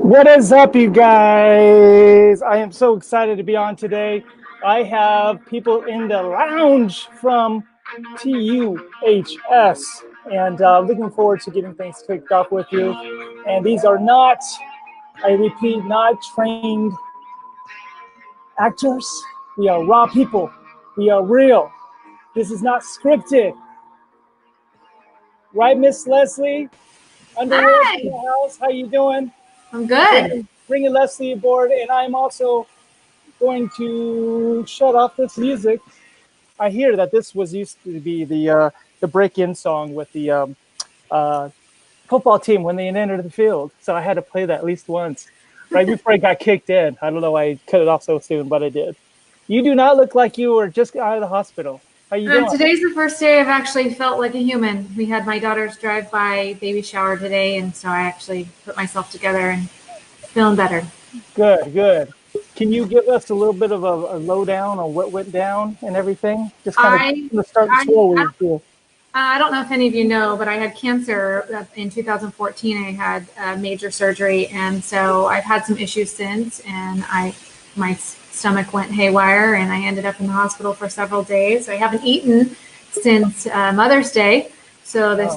What is up, you guys? I am so excited to be on today. I have people in the lounge from TUHS, and looking forward to getting things kicked off with you. And these are not, I repeat, not trained actors. We are raw people. We are real. This is not scripted. Right, Miss Leslie? Underwood in the house. How you doing? I'm good. Bringing Leslie aboard, and I'm also going to shut off this music. I hear that this was used to be the break-in song with the football team when they entered the field, so I had to play that at least once, right before I got kicked in. I don't know why I cut it off so soon, but I did. You do not look like you were just out of the hospital. How you doing? Today's the first day I've actually felt like a human. We had my daughter's drive-by baby shower today, and so I actually put myself together and feeling better. Good, good. Can you give us a little bit of a lowdown on what went down and everything? Just kind of start slowly. I don't know if any of you know, but I had cancer in 2014. I had major surgery, and so I've had some issues since, and my stomach went haywire, and I ended up in the hospital for several days. I haven't eaten since Mother's Day, so this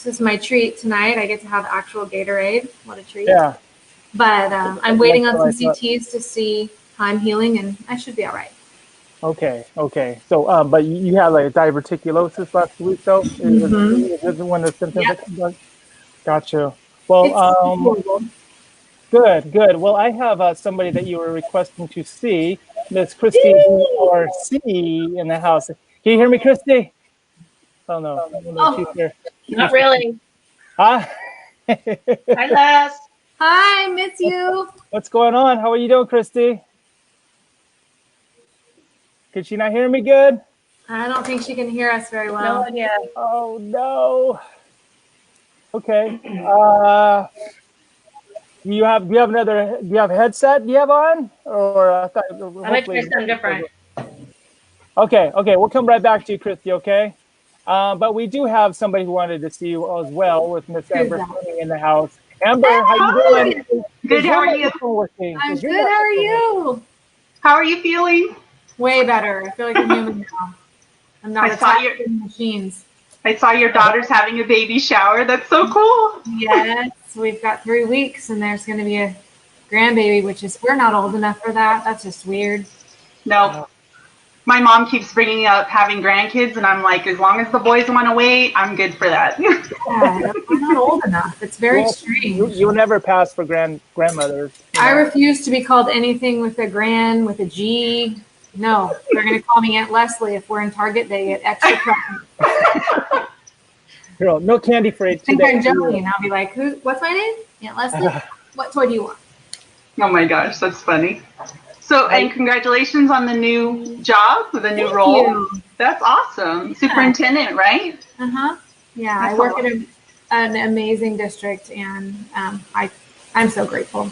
is my treat tonight. I get to have actual Gatorade. What a treat! Yeah. But I'm waiting on some CTs to see how I'm healing, and I should be all right. Okay. So, but you had like diverticulosis last week, though? It wasn't one of the symptoms that comes on? Gotcha. Well, good. Well, I have somebody that you were requesting to see, Miss Kristi YeNDoR'C in the house. Can you hear me, Kristi? Oh, no. She's here. Not really. Huh? Hi, Les. Hi, miss you. What's going on? How are you doing, Kristi? Can she not hear me good? I don't think she can hear us very well. No one yet. Oh, no. Okay. Do you have a headset you have on? Or I thought I'm going to try something different. Okay. We'll come right back to you, Kristi, okay? But we do have somebody who wanted to see you as well with Miss Amber in the house. Amber, how you doing? Good, how are you? I'm good, how are you? How are you feeling? Way better. I feel like a human now. I'm not attached to machines. I saw your daughter's having a baby shower. That's so cool. Yes, we've got 3 weeks, and there's going to be a grandbaby, which is, we're not old enough for that. That's just weird. No. My mom keeps bringing up having grandkids, and I'm like, as long as the boys want to wait, I'm good for that. Yeah, we're not old enough. It's very strange. You'll never pass for grandmothers. I refuse to be called anything with a G. No, they're going to call me Aunt Leslie. If we're in Target, they get extra presents. Girl, no candy for it. I think I'm joking. I'll be like, what's my name? Aunt Leslie? What toy do you want? Oh my gosh, that's funny. So, and congratulations on the new job, the new role. You. That's awesome. Superintendent, right? Uh-huh. Yeah, I work at an amazing district, and I'm so grateful.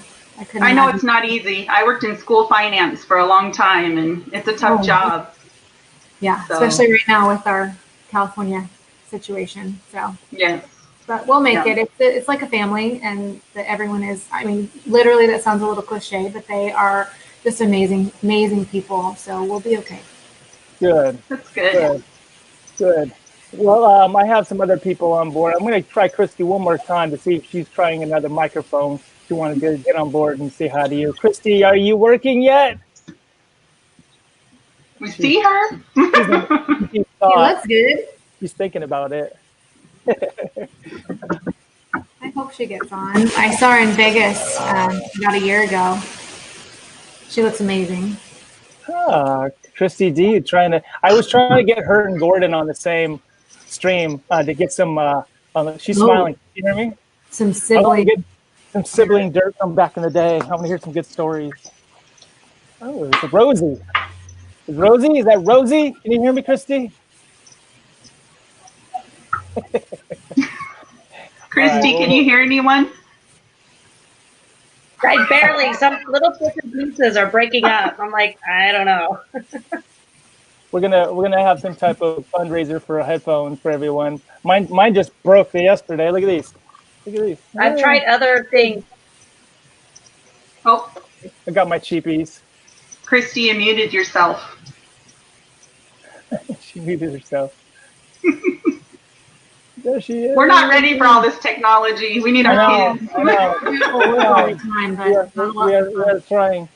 I know it's not easy. I worked in school finance for a long time, and it's a tough job. Yeah, so. Especially right now with our California situation. So yes, but we'll make it. It's like a family, and that everyone is. I mean, literally, that sounds a little cliche, but they are just amazing people. So we'll be okay. Good. That's good. Good. Well, I have some other people on board. I'm going to try Kristi one more time to see if she's trying another microphone. You want to get on board and say hi to you. Kristi, are you working yet? We see her. She looks good. She's thinking about it. I hope she gets on. I saw her in Vegas about a year ago. She looks amazing. Kristi D, I was trying to get her and Gordon on the same stream to get some. She's smiling. Can you hear me? Some sibling dirt from back in the day. I want to hear some good stories. Oh, it's Rosie. Is that Rosie? Can you hear me, Kristi? Kristi, can you hear anyone? I barely. Some little bits and pieces are breaking up. I'm like, I don't know. We're gonna have some type of fundraiser for headphones for everyone. Mine just broke yesterday. Look at these. I've tried other things. Oh, I got my cheapies. Kristi, you muted yourself. She muted herself. There she is. We're not ready for all this technology. We need our kids. I know. We are trying.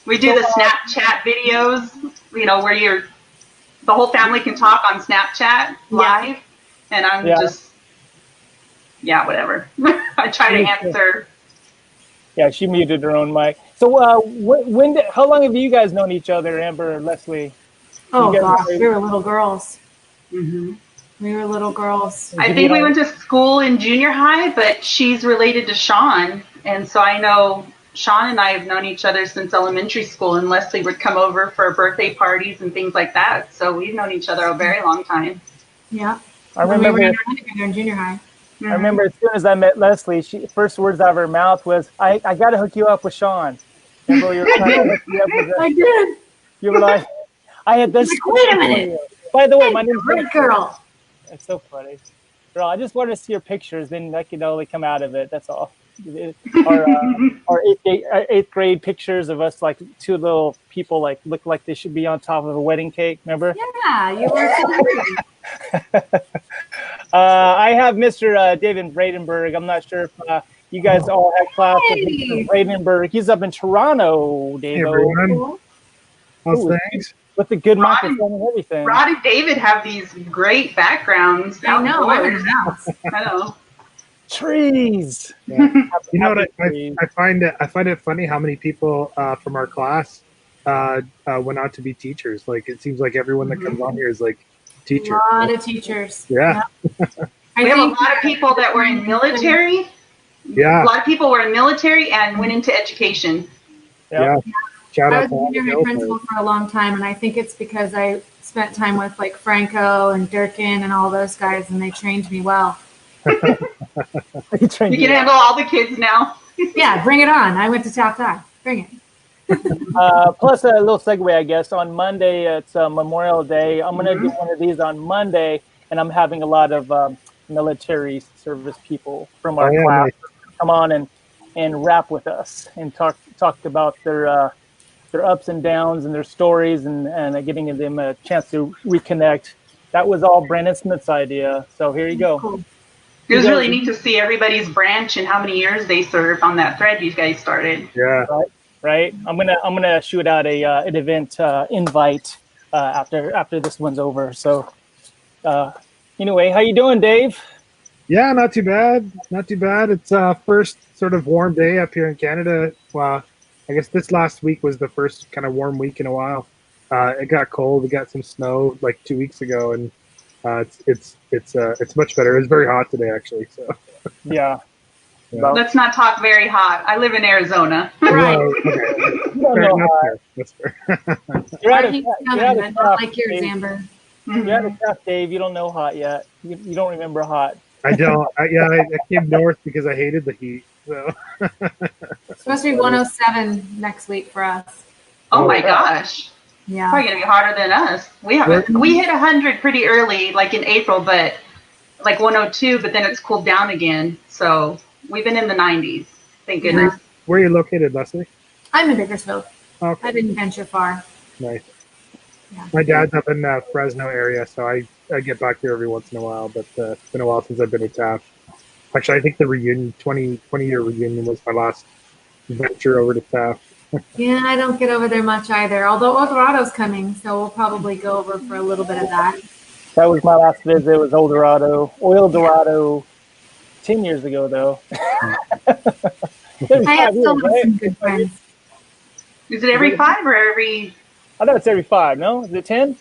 We do the Snapchat videos, you know, where the whole family can talk on Snapchat live, and I'm just, whatever. I try to answer. Yeah, she muted her own mic. So, how long have you guys known each other, Amber and Leslie? Oh gosh, we were little girls. Mm-hmm. We were little girls. I think we went to school in junior high, but she's related to Sean, and so I know Sean and I have known each other since elementary school, and Leslie would come over for birthday parties and things like that. So we've known each other a very long time. Yeah. I remember we were together in junior high. I remember as soon as I met Leslie, first words out of her mouth was, I got to hook you up with Sean. Remember you were trying to hook me up with I did. You were like, I had this. Like, wait a minute. By the way, my name's Red Girl. It's so funny. Girl, I just wanted to see your pictures, then that could only come out of it. That's all. Our eighth grade pictures of us, like two little people, like look like they should be on top of a wedding cake. Remember? Yeah, you were. I have Mr. David Vradenburg. I'm not sure if you guys all had class with Mr. Vradenburg. He's up in Toronto, Dave. Hey, everyone. How's things? With the good microphone and everything. Rod and David have these great backgrounds. I know. I know. Trees. Yeah. You know what? I find it funny how many people from our class went out to be teachers. Like it seems like everyone that comes on here is like teachers. A lot of teachers. Yeah. We have a lot of people that were in military. Yeah. A lot of people were in military and went into education. Yeah. Shout I out was a junior high principal for a long time, and I think it's because I spent time with like Franco and Durkin and all those guys, and they trained me well. You can handle all the kids now. Yeah, bring it on. I went to Taft High. Bring it. Plus a little segue, I guess. On Monday, it's Memorial Day. I'm going to do one of these on Monday, and I'm having a lot of military service people from our class come on and rap with us and talk about their ups and downs and their stories and getting them a chance to reconnect. That was all Brandon Smith's idea. So here you go. Cool. It was really neat to see everybody's branch and how many years they served on that thread you guys started. Yeah. Right. I'm gonna shoot out an event invite after this one's over. So anyway, how you doing, Dave? Yeah, not too bad. Not too bad. It's first sort of warm day up here in Canada. Well, I guess this last week was the first kind of warm week in a while. It got cold. We got some snow like 2 weeks ago, and it's much better. It was very hot today, actually. So yeah. Let's not talk very hot. I live in Arizona. Right. That's fair. You're out of Taft, like yours, Amber. You're out of Taft, Dave. You don't know hot yet. You don't remember hot. I don't. I came north because I hated the heat. So. It's supposed to be 107 next week for us. Oh my gosh. Yeah. Probably gonna be hotter than us. We hit 100 pretty early, like in April, but like 102. But then it's cooled down again. So we've been in the 90s. Thank goodness. Where are you located, Leslie? I'm in Bakersfield. Okay. I didn't venture far. Nice. Yeah. My dad's up in the Fresno area, so I get back here every once in a while. But it's been a while since I've been to Taft. Actually, I think the reunion, 20-year reunion, was my last venture over to Taft. Yeah, I don't get over there much either. Although El Dorado's coming, so we'll probably go over for a little bit of that. That was my last visit. Was Oil Dorado, 10 years ago though. I have still some good friends. Is it every 5 or every? I thought it's every 5. No, is it 10?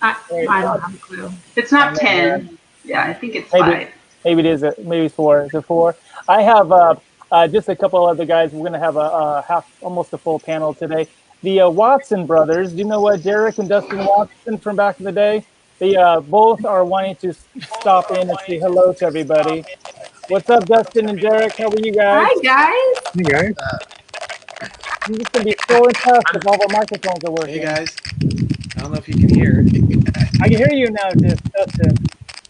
I don't have a clue. It's not 10. Yeah, I think it's 5. Maybe it is. Maybe 4. Is it 4? I have just a couple other guys. We're going to have almost a full panel today. The Watson brothers. Do you know what Derik and Dustin Watson from back in the day? They both are wanting to stop in and say hello to everybody. What's up, Dustin and Derik? How are you guys? Hi, guys. Hey, guys. You're just going to be so impressed if all the microphones are working. Hey, guys. I don't know if you can hear. I can hear you now, Dustin.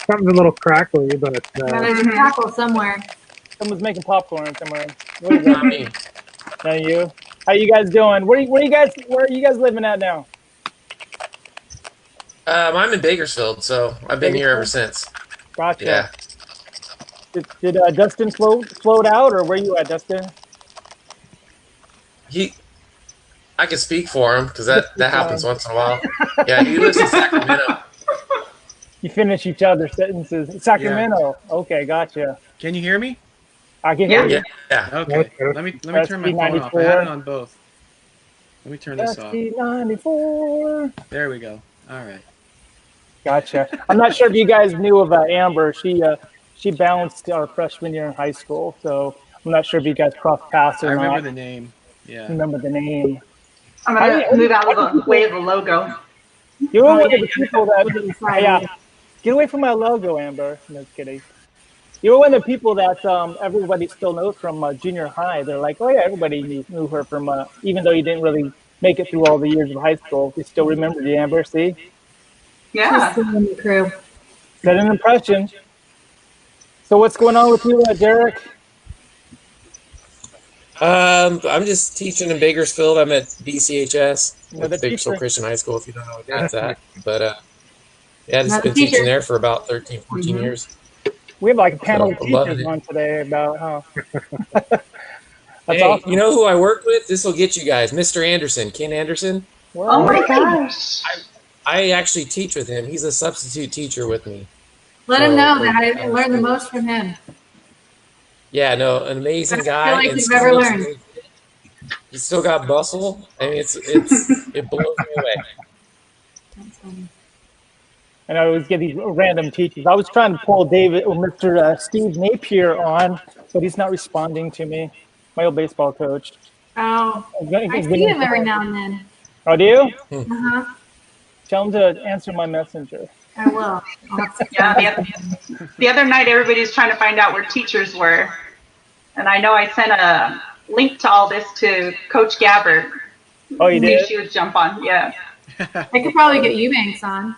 Something's a little crackly, but... There's a crackle somewhere. Someone's making popcorn somewhere. What is that? Not me. Thank you. How you guys doing? Where are you guys living at now? I'm in Bakersfield, so I've been here ever since. Gotcha. Yeah. Did Dustin float out, or where you at, Dustin? I can speak for him because that happens once in a while. Yeah, he lives in Sacramento. You finish each other's sentences. Sacramento. Yeah. Okay, gotcha. Can you hear me? I can hear you. Yeah. Okay. Let me turn my phone off. I had it on both. Let me turn this off. 94. There we go. All right. Gotcha. I'm not sure if you guys knew of Amber. She bounced our freshman year in high school, so I'm not sure if you guys crossed paths or not. I remember the name. Yeah. Remember the name. I'm gonna move out of the way of the logo. You're one of the people that get away from my logo, Amber. No kidding. You're one of the people that everybody still knows from junior high. They're like, oh yeah, everybody knew her from even though you didn't really make it through all the years of high school. They still remember you, Amber. See? Yeah. Crew. Set an impression. So what's going on with you, Derik? I'm just teaching in Bakersfield. I'm at BCHS, Bakersfield Christian High School, if you don't know what that's at. But yeah, I've just been teaching there for about 13, 14 years. We have like a panel of teachers on today about how. Hey, awesome. You know who I work with? This will get you guys. Mr. Anderson, Ken Anderson. Well, oh my gosh. I actually teach with him. He's a substitute teacher with me. Let him know that I learned the most from him. Yeah, no, an amazing guy. I feel like you've ever learned. He's still got bustle. I mean, it blows me away. That's funny. And I always get these random teachers. I was trying to pull Mr. Steve Napier on, but he's not responding to me. My old baseball coach. Oh, I see him every now and then. Oh, do you? Uh-huh. Tell him to answer my messenger. I will. Yeah, the other night everybody was trying to find out where teachers were. And I know I sent a link to all this to Coach Gabbard. Oh, you did? She would jump on, yeah. I could probably get Eubanks on.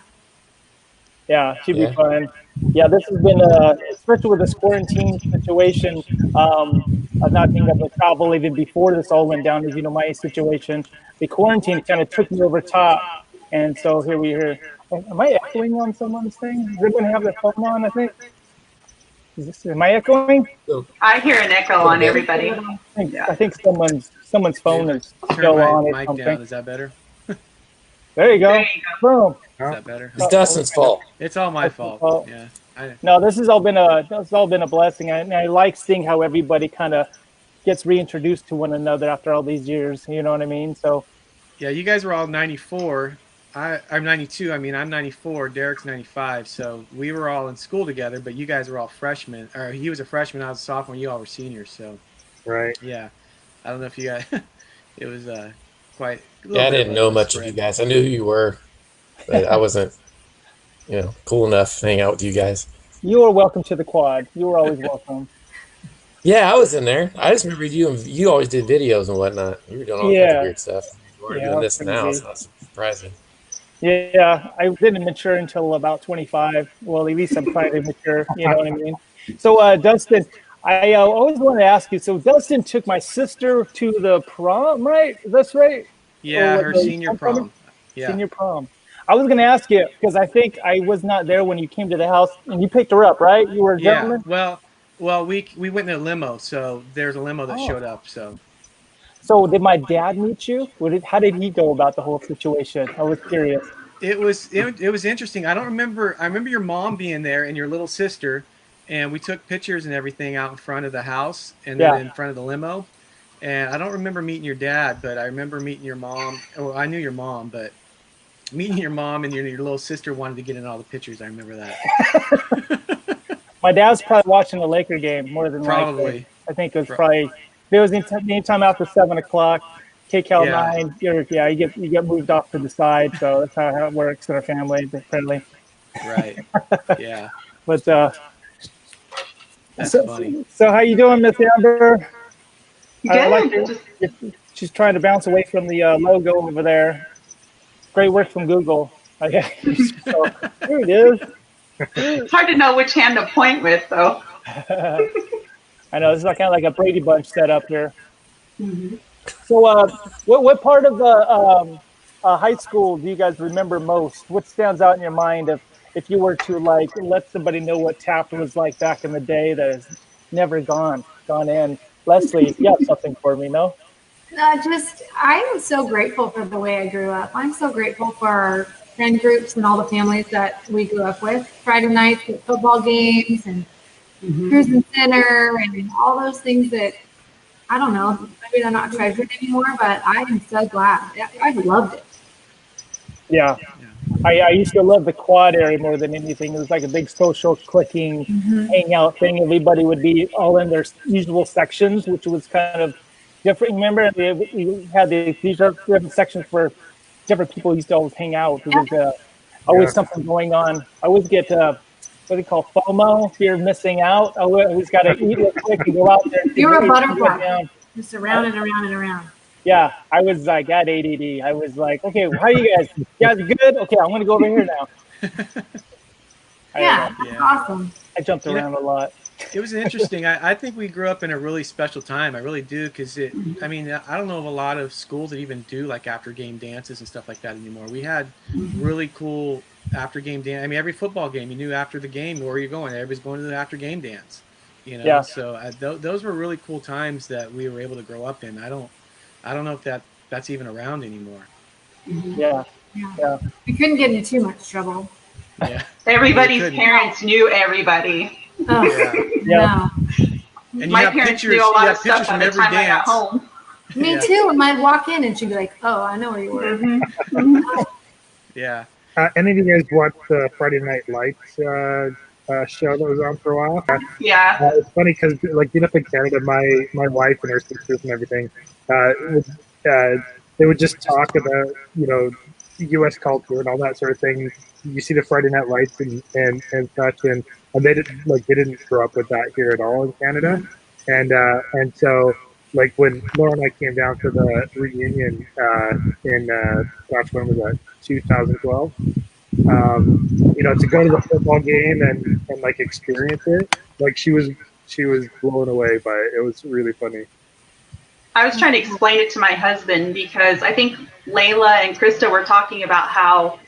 Yeah, she'd be fun. Yeah, this has been, especially with this quarantine situation, not being able to travel even before this all went down, as you know, my situation, the quarantine kind of took me over top. And so here we are. Am I echoing on someone's thing? Is everyone have their phone on, I think? Am I echoing? I hear an echo on everybody. I think someone's phone is still on or something. Down. Is that better? There you go. Boom. Is that better? It's Dustin's fault. It's all my fault. Yeah. No, this has all been a blessing. And I like seeing how everybody kind of gets reintroduced to one another after all these years. You know what I mean? So. Yeah, you guys were all 94. I'm 92. I mean, I'm 94. Derik's 95. So we were all in school together, but you guys were all freshmen. Or he was a freshman. I was a sophomore. You all were seniors. So. Right. Yeah. I don't know if you guys. It was quite. Yeah, I didn't know much of you guys. I knew who you were, but I wasn't, cool enough to hang out with you guys. You were welcome to the quad. You were always welcome. Yeah, I was in there. I just remember you always did videos and whatnot. You were doing all kinds of weird stuff. We're doing this now, so that's surprising. Yeah, I didn't mature until about 25. Well, at least I'm trying to mature. You know what I mean? So, Dustin, I always wanted to ask you. So, Dustin took my sister to the prom, right? Is that right? Yeah, her senior prom. Yeah. Senior prom. I was going to ask you because I think I was not there when you came to the house and you picked her up, right? You were a gentleman? Yeah, well, we went in a limo, so there's a limo that showed up. So did my dad meet you? How did he go about the whole situation? I was curious. It was interesting. I remember your mom being there and your little sister, and we took pictures and everything out in front of the house and then in front of the limo. And I don't remember meeting your dad, but I remember meeting your mom. Well, I knew your mom, but meeting your mom and your little sister wanted to get in all the pictures. I remember that. My dad's probably watching the Laker game more than likely. I think it was probably there was any time after 7 o'clock. KCal 9, you get moved off to the side. So that's how it works in our family, apparently. Right. Yeah. But that's funny. So how you doing, Miss Amber? Good. She's trying to bounce away from the logo over there. Great work from Google. Okay. So, there it is. It's hard to know which hand to point with, though. I know this is kind of like a Brady Bunch setup here. Mm-hmm. So, what part of the high school do you guys remember most? What stands out in your mind if you were to like let somebody know what Taft was like back in the day that has never gone in? Leslie, you have something for me, no? I am so grateful for the way I grew up. I'm so grateful for our friend groups and all the families that we grew up with. Friday nights at football games and cruising center and all those things that, I don't know, maybe they're not treasured anymore, but I am so glad. I loved it. Yeah. I used to love the quad area more than anything. It was like a big social clicking hangout thing. Everybody would be all in their usual sections, which was kind of different. Remember, we had these different sections where different people used to always hang out. There was always something going on. I always get what they call FOMO, fear of missing out. I always got to eat real quick and go out there. You're a butterfly, just around and around and around. Yeah, I was like at ADD. I was like, okay, how are you guys? You guys good? Okay, I'm gonna go over here now. That's awesome. I jumped around a lot. It was interesting. I think we grew up in a really special time. I really do, because I mean, I don't know of a lot of schools that even do like after game dances and stuff like that anymore. We had really cool after game dance. I mean, every football game, you knew after the game where you're going. Everybody's going to the after game dance. You know, Yeah. So those were really cool times that we were able to grow up in. I don't know if that's even around anymore. Yeah. We couldn't get into too much trouble. Yeah. Everybody's parents knew everybody. Oh, Yeah. And My you have parents pictures, knew a lot you of have pictures stuff by from the every time I got dance. home. Me too. And I'd walk in and she'd be like, "Oh, I know where you were." Yeah. Any of you guys watch the Friday Night Lights show that was on for a while? Yeah. It's funny because, like, up in Canada, my wife and her sisters and everything, they would just talk about, U.S. culture and all that sort of thing. You see the Friday Night Lights and such, and they didn't grow up with that here at all in Canada, and so, like, when Laura and I came down to the reunion in gosh, when was that? 2012. To go to the football game and like experience it, like she was blown away by it. It was really funny. I was trying to explain it to my husband because I think Layla and Krista were talking about how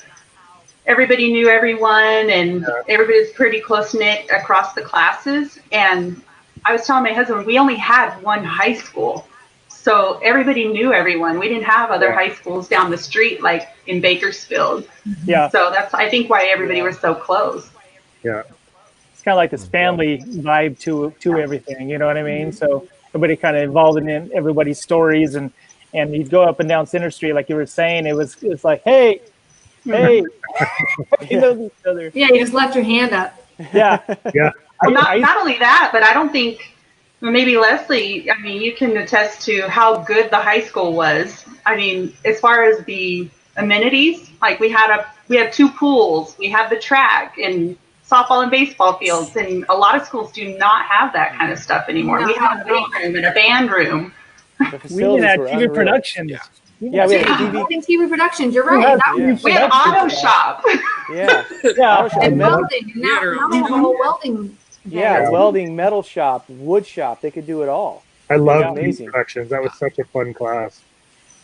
everybody knew everyone and everybody was pretty close-knit across the classes. And I was telling my husband, we only had one high school. So everybody knew everyone. We didn't have other high schools down the street like in Bakersfield. Yeah. So that's, I think, why everybody was so close. Yeah. It's kind of like this family vibe to everything. You know what I mean? So everybody kind of involved in everybody's stories, and you'd go up and down Center Street, like you were saying. It's like, hey, you know each other. Yeah, you just left your hand up. Yeah. Yeah. Well, not only that, but I don't think, maybe Leslie, I mean, you can attest to how good the high school was. I mean, as far as the amenities, like we had 2 pools, we had the track and softball and baseball fields, and a lot of schools do not have that kind of stuff anymore. We have a big room and a band room. We even had TV productions. Yeah, we had TV. TV productions. You're right. We had auto shop. Yeah. And welding. Now they have a whole welding. Yeah, welding, metal shop, wood shop. They could do it all. I love amazing these productions. That was such a fun class.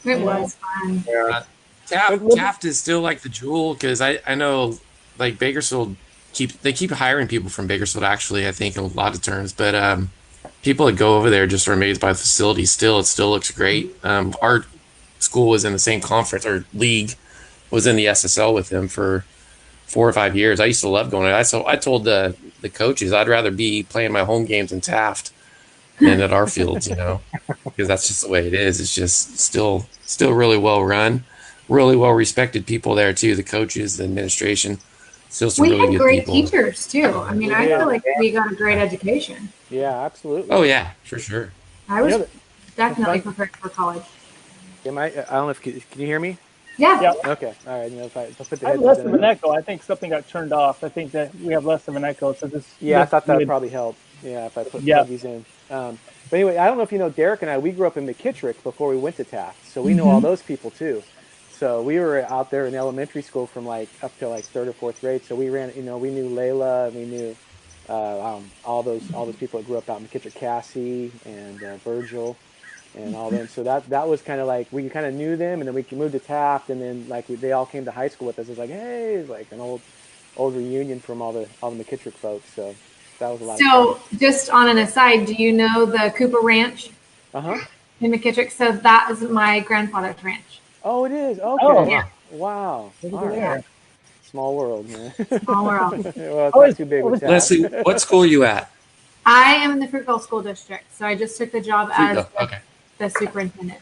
It was fun. Yeah. Taft is still like the jewel, because I know like Bakersfield keep hiring people from Bakersfield, actually, I think in a lot of terms, but people that go over there just are amazed by the facility. It still looks great. Our school was in the same conference, or league was in the SSL with them for 4 or 5 years. I used to love going there. So I told the coaches I'd rather be playing my home games in Taft than at our fields, because that's just the way it is. It's just still really well run, really well respected people there too. The coaches, the administration, still some really good great people. teachers too. I mean, I feel like we got a great education. Yeah, absolutely. Oh yeah, for sure. I was definitely prepared for college. I don't know if can you hear me? Yeah. Okay. All right. If I put the I have less of an echo. I think something got turned off. I think that we have less of an echo. So this. Yeah, I thought that would probably help. Yeah, if I put these in. But anyway, I don't know if you know, Derik and I, we grew up in McKittrick before we went to Taft, so we know all those people too. So we were out there in elementary school from like up to like 3rd or 4th grade. So we ran, we knew Layla, we knew all those people that grew up out in McKittrick, Cassie and Virgil. and all them. So that was kind of like we kind of knew them, and then we moved to Taft, and then like they all came to high school with us. It's like, hey, it's like an old reunion from all the McKittrick folks. So that was a lot. So just on an aside, do you know the Cooper Ranch? In McKittrick. So that is my grandfather's ranch. Oh, it is. Okay. Oh, yeah. Wow. All right. Small world, man. Small world. Well, it's not too big with Taft. Leslie, what school are you at? I am in the Fruitville School District, so I just took the job as the superintendent.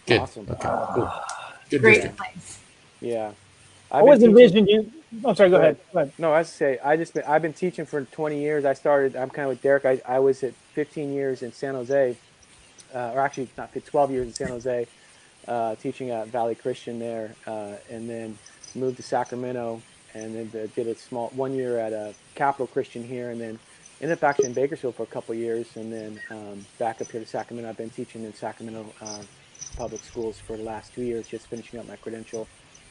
Good. Awesome. Okay. Cool. Good Great district. place. Yeah. I always envisioned you. I'm sorry. Go ahead. No, I say I've been teaching for 20 years. I'm kind of with Derik. I was at 15 years in San Jose, or actually not 12 years in San Jose, teaching at Valley Christian there, and then moved to Sacramento, and then did a small 1 year at Capital Christian here, and then ended up actually in Bakersfield for a couple of years, and then back up here to Sacramento. I've been teaching in Sacramento public schools for the last 2 years, just finishing up my credential,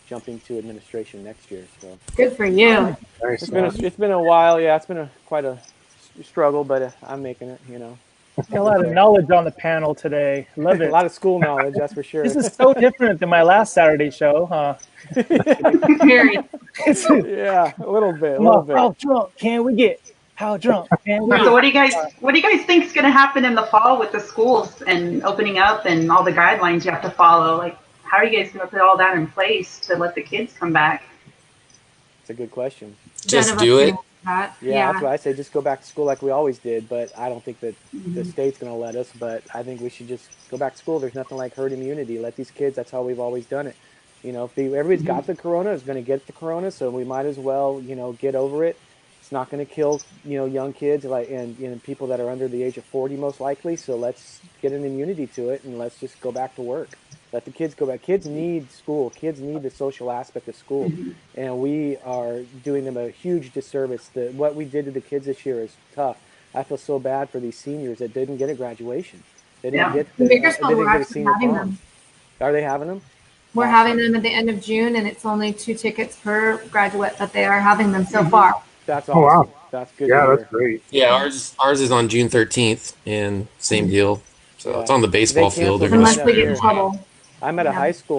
jumping to administration next year. So good for you. It's been a while. Yeah, it's been quite a struggle, but I'm making it. You know. A lot of knowledge on the panel today. Love it. A lot of school knowledge, that's for sure. This is so different than my last Saturday show, huh? Very. Yeah, a little bit. How drunk can we get? How drunk can we get? So what do you guys think is going to happen in the fall with the schools and opening up and all the guidelines you have to follow? Like, how are you guys going to put all that in place to let the kids come back? It's a good question. Just do it. Yeah, that's what I say. Just go back to school like we always did. But I don't think that the state's going to let us. But I think we should just go back to school. There's nothing like herd immunity. Let these kids. That's how we've always done it. You know, if everybody's got the corona, is going to get the corona. So we might as well, get over it. It's not going to kill, young kids and people that are under the age of 40 most likely. So let's get an immunity to it and let's just go back to work. Let the kids go back. Kids need school. Kids need the social aspect of school. And we are doing them a huge disservice. What we did to the kids this year is tough. I feel so bad for these seniors that didn't get a graduation. They didn't get a senior prom. Are they having them? We're having them at the end of June, and it's only 2 tickets per graduate, but they are having them so far. That's awesome. Oh, wow. That's good. Yeah, that's great. Yeah, ours is on June 13th, and same deal. So it's on the baseball field. Unless we get in trouble. I'm at a high school.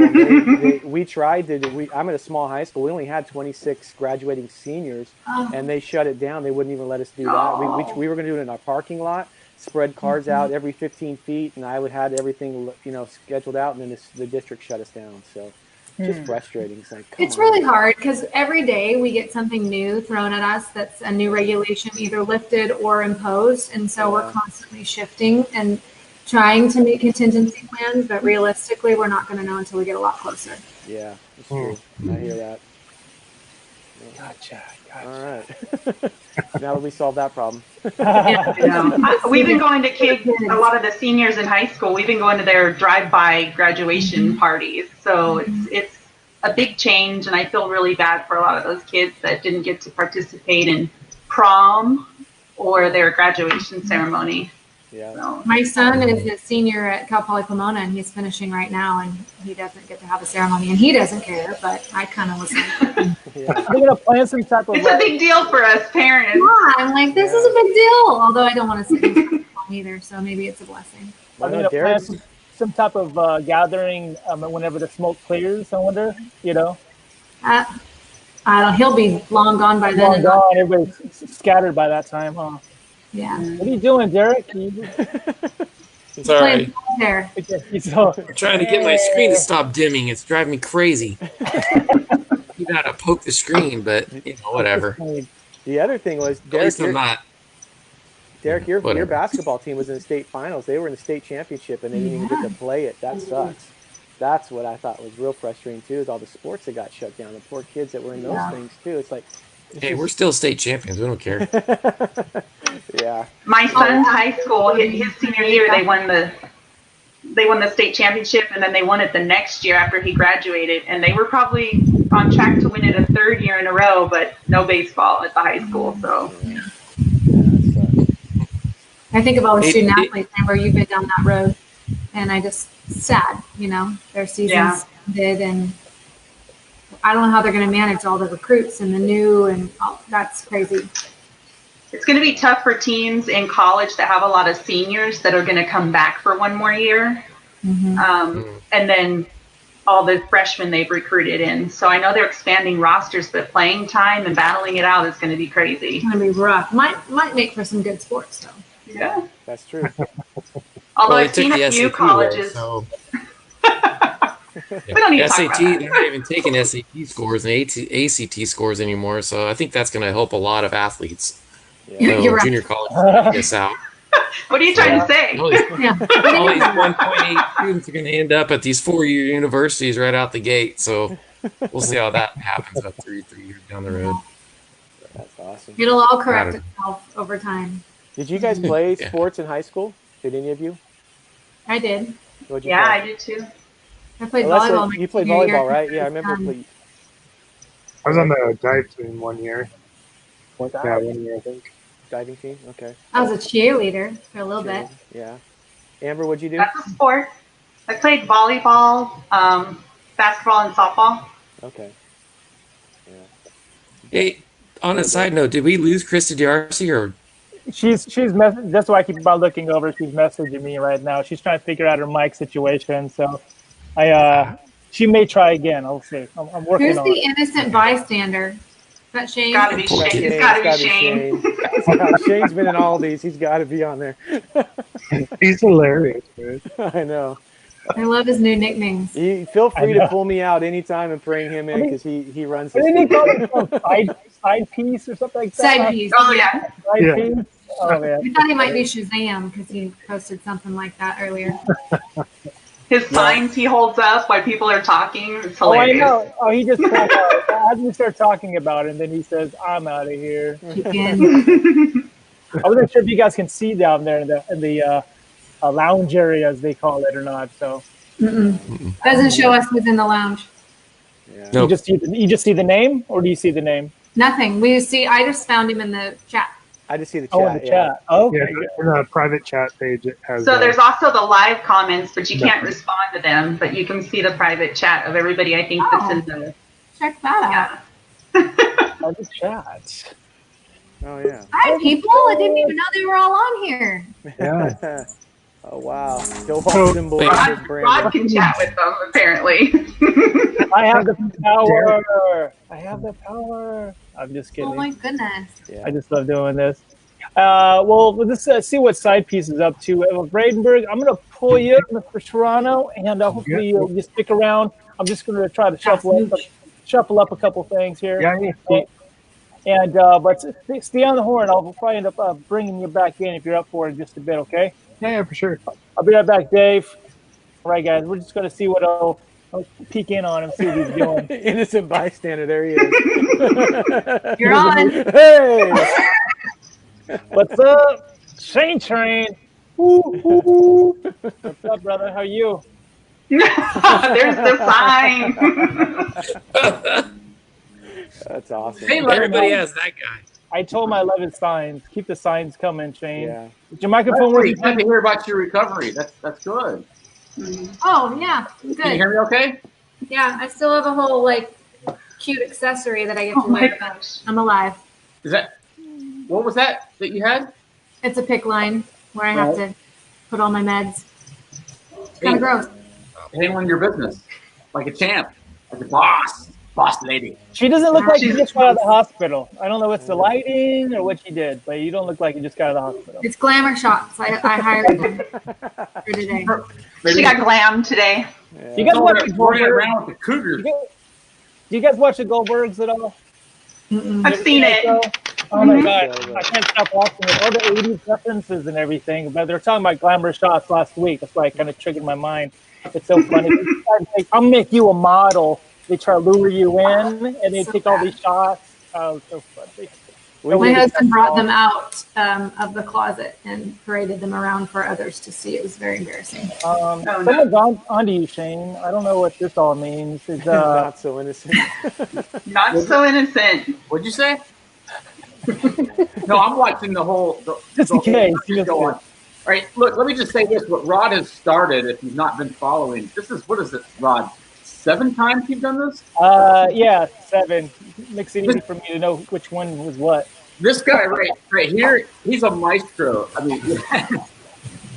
We tried to. I'm at a small high school. We only had 26 graduating seniors, and they shut it down. They wouldn't even let us do that. We were going to do it in our parking lot, spread cars out every 15 feet, and I would have everything scheduled out, and then the district shut us down. So just frustrating. It's like it's really hard because every day we get something new thrown at us that's a new regulation either lifted or imposed, and so we're constantly shifting and trying to make contingency plans, but realistically, we're not going to know until we get a lot closer. Yeah, that's true. I hear that. Gotcha. All right. Now that we solved that problem. We've been going to kids, a lot of the seniors in high school, we've been going to their drive-by graduation parties. So it's a big change, and I feel really bad for a lot of those kids that didn't get to participate in prom or their graduation ceremony. Yeah. So. My son is a senior at Cal Poly Pomona, and he's finishing right now, and he doesn't get to have a ceremony, and he doesn't care, but I kind of was like, we're going to plan some type of... It's a big deal for us parents. Yeah, I'm like, this is a big deal, although I don't want to sit either, so maybe it's a blessing. I'm going to plan some type of gathering whenever the smoke clears, I wonder, I don't. He'll be long gone by then. Long gone. Everybody's scattered by that time, huh? Yeah. What are you doing, Derik? It's all right. I'm trying to get my screen to stop dimming. It's driving me crazy. You gotta poke the screen, but whatever. The other thing was, Derik, your basketball team was in the state finals. They were in the state championship, and they didn't even get to play it. That sucks. That's what I thought was real frustrating too. Is all the sports that got shut down. The poor kids that were in those things too. It's like. Hey, we're still state champions. We don't care. Yeah. My son's high school, his senior year, they won the state championship, and then they won it the next year after he graduated, and they were probably on track to win it a third year in a row, but no baseball at the high school. So. I think of all the student athletes, Amber, you've been down that road, and I just sad, their seasons ended, and I don't know how they're going to manage all the recruits and the new, and that's crazy. It's going to be tough for teams in college that have a lot of seniors that are going to come back for one more year. And then all the freshmen they've recruited in. So I know they're expanding rosters, but playing time and battling it out is going to be crazy. It's going to be rough. Might make for some good sports, though. Yeah. That's true. Although I've seen a few colleges. We don't need to talk about SAT, they're not even taking SAT scores and ACT scores anymore, so I think that's going to help a lot of athletes. You're right. Junior college this out. What are you trying to say? All these 1.8 students are going to end up at these 4-year universities right out the gate, so we'll see how that happens about 3 years down the road. That's awesome. It'll all correct itself over time. Did you guys play sports in high school? Did any of you? I did. What'd you Yeah, play? I did too. I played Alyssa, volleyball. you played volleyball, right? Yeah, I remember. I was on the dive team 1 year. What dive? Yeah, 1 year, I think. Diving team? Okay. I was a cheerleader for a little bit. Yeah. Amber, what'd you do? That's a sport. I played volleyball, basketball, and softball. Okay. Yeah. Hey, on a side note, did we lose Kristi D'Arcy or? She's that's why I keep about looking over. She's messaging me right now. She's trying to figure out her mic situation. So she may try again. I'll see. I'm working Who's on the it. innocent bystander? Is that Shane? Gotta be Shane. It's gotta be Shane. Shane's been in all these. He's got to be on there. He's hilarious, dude. I know. I love his new nicknames. Feel free to pull me out anytime and bring him in because he runs. Didn't he call it side piece or something like that? Side piece. Oh yeah. Side piece. Oh man. We thought he might be Shazam because he posted something like that earlier. His signs he holds up while people are talking. It's Oh, I hilarious. know. Oh, he just pulled out. As we start talking about it, and then he says, "I'm out of here." Again. I wasn't sure if you guys can see down there in the lounge area, as they call it, or not. So Doesn't show us who's in the lounge. Yeah. Nope. you just see the name, or do you see the name? Nothing. I just found him in the chat. I just see the chat. Oh, in the chat. Oh, okay. Yeah, in the private chat page, it has. So there's also the live comments, but you can't respond to them. But you can see the private chat of everybody. I think that's in the. Check that Private chat. Oh yeah. out. Hi, people. I didn't even know they were all on here. Yeah. Oh wow. Still watching Rod can chat with them apparently. I have the power. I have the power. I'm just kidding. Oh my goodness. Yeah. I just love doing this. Well, let's see what side piece is up to. Vradenburg, I'm going to pull you for Toronto, and hopefully you'll just stick around. I'm just going to try to shuffle up a couple things here. Yeah. And but stay on the horn. I'll probably end up bringing you back in if you're up for it in just a bit, okay? Yeah, for sure. I'll be right back, Dave. All right, guys, we're just going to see what I'll peek in on him, see what he's doing. Innocent bystander. There he is. You're on. Hey. What's up? Shane Train. Woo, woo. What's up, brother? How are you? There's the sign. That's awesome. Hey, everybody has that guy. I told him I love his signs. Keep the signs coming, Shane. Yeah. Is your microphone working? Glad to hear about your recovery. That's good. Oh, yeah. Can you Good. hear me okay? Yeah, I still have a whole, cute accessory that I get to wear. But I'm alive. Is that what was that you had? It's a pick line where I have to put all my meds. It's kind of gross. Handling your business like a champ, like a boss lady. She doesn't look like she just got out of the hospital. I don't know if it's the lighting or what she did, but you don't look like you just got out of the hospital. It's glamour shots. I hired them for today. She got glammed today. You guys watch the running Goldbergs? around with the cougars. Do you guys watch the Goldbergs at all? I've seen it. Oh my god, I can't stop watching it. All the 80s references and everything, but they're talking about glamour shots last week. That's why it kind of triggered my mind. It's so funny. I'll make you a model. They try to lure you in, and they take all these shots. Oh, so funny. My husband brought them out of the closet and paraded them around for others to see. It was very embarrassing. Someone's on to you, Shane. I don't know what this all means. It's, Not so innocent. Not so innocent. What'd you say? No, I'm watching the whole. Just in case. Go on. All right, look. Let me just say this: what Rod has started, if you've not been following, this is what is it, Rod? 7 times you've done this? Yeah, 7. Makes it easy for me to know which one was what. This guy right here, he's a maestro. I mean,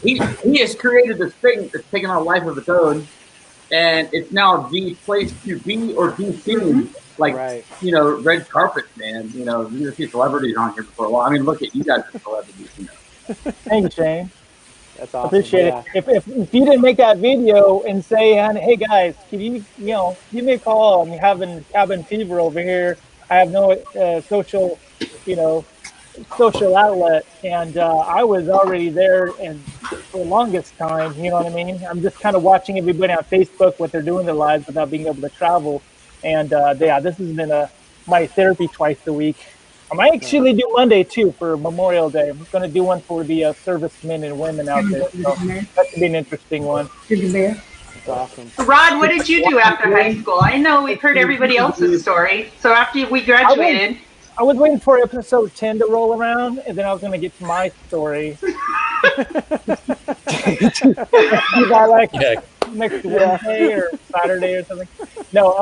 he has created this thing that's taken on a life of its own, and it's now the place to be or be seen. Like, you know, red carpet, man. You know, you see celebrities on here before a while. I mean, look at you guys are celebrities, you know. Thanks, Shane. That's awesome. Appreciate it. If you didn't make that video and say, hey guys, can you give me a call? I'm having cabin fever over here. I have no social outlet, and I was already there and for the longest time. You know what I mean? I'm just kind of watching everybody on Facebook what they're doing in their lives without being able to travel. And this has been my therapy twice a week. I might actually do Monday too for Memorial Day. I'm going to do one for the servicemen and women out there. So that could be an interesting one. That's awesome. Rod, what did you do after high school? I know we've heard everybody else's story. So after we graduated, I was waiting for episode 10 to roll around, and then I was going to get to my story. Next Wednesday or Saturday or something. No,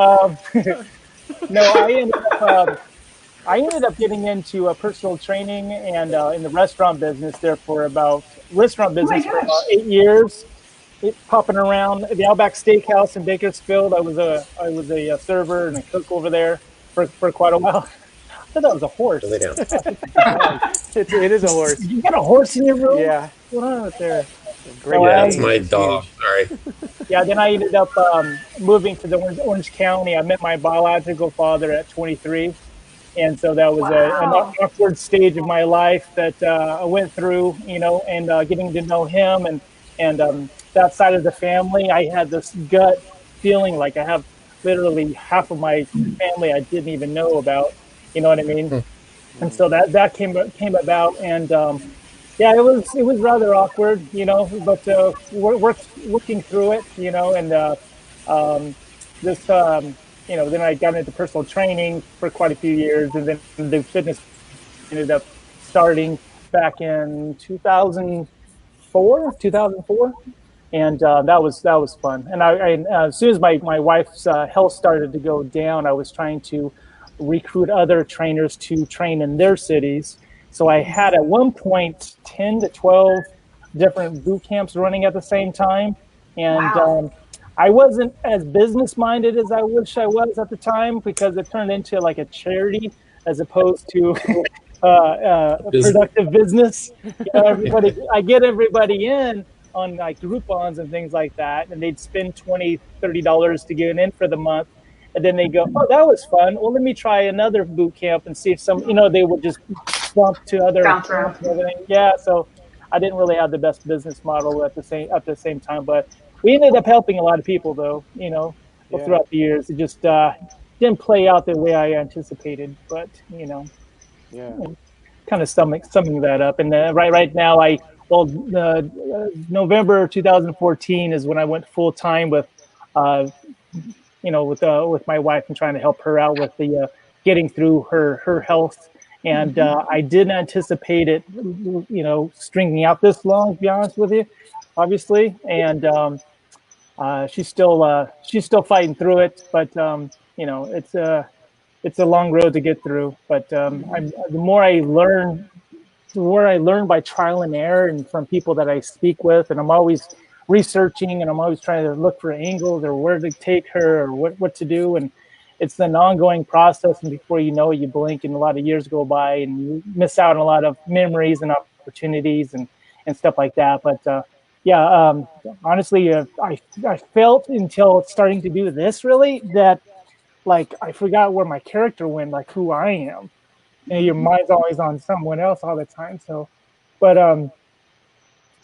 I ended up getting into personal training and in the restaurant business there for about 8 years. Popping around the Outback Steakhouse in Bakersfield. I was a server and a cook over there for quite a while. I thought that was a horse. It is a horse. You got a horse in your room? Yeah. What's going on out there? Great. Yeah, that's my dog. Sorry. Yeah, then I ended up moving to the Orange County. I met my biological father at 23. And so that was an awkward stage of my life that I went through, and getting to know him and that side of the family. I had this gut feeling like I have literally half of my family I didn't even know about. You know what I mean? And so that came about, and it was rather awkward, but working through it, and then I got into personal training for quite a few years, and then the fitness ended up starting back in 2004, and that was fun. And I as soon as my wife's health started to go down, I was trying to recruit other trainers to train in their cities. So I had at one point 10 to 12 different boot camps running at the same time, and I wasn't as business-minded as I wish I was at the time, because it turned into like a charity as opposed to a productive business. I get everybody in on like Groupons and things like that, and they'd spend $20, $30 to get in for the month. And then they go, oh, that was fun. Well, let me try another boot camp and see if they would just bump to other camps and everything. Yeah, so I didn't really have the best business model at the same time, but we ended up helping a lot of people, though, throughout the years. It just didn't play out the way I anticipated, but, kind of summing that up. And right now, November 2014 is when I went full time with, with my wife and trying to help her out with the getting through her health. And I didn't anticipate it, stringing out this long, to be honest with you, obviously. And she's still fighting through it, but it's a long road to get through. But the more I learn by trial and error and from people that I speak with, and I'm always researching and I'm always trying to look for angles or where to take her or what to do. And it's an ongoing process. And before you know it, you blink and a lot of years go by and you miss out on a lot of memories and opportunities and stuff like that. But honestly, I felt until starting to do this really that like I forgot where my character went, like who I am. And your mind's always on someone else all the time. So, but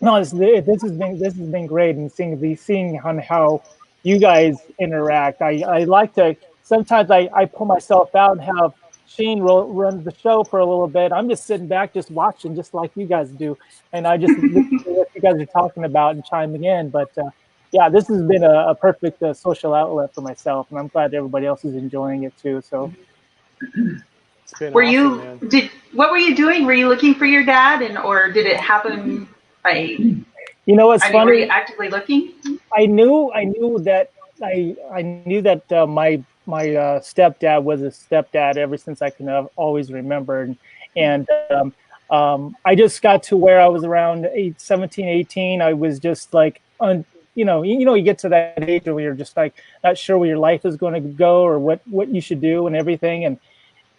no, this has been great, and seeing on how you guys interact. I like to sometimes I pull myself out and have Shane run the show for a little bit. I'm just sitting back, just watching, just like you guys do, and I just listen to what you guys are talking about and chiming in. But this has been a perfect social outlet for myself, and I'm glad everybody else is enjoying it too. So. What were you doing? Were you looking for your dad, or did it happen? What's funny? Were you actively looking? I knew that my stepdad was a stepdad ever since I can always remember, And I just got to where I was around 17, 18. I was just like, you get to that age where you're just like not sure where your life is going to go or what you should do and everything.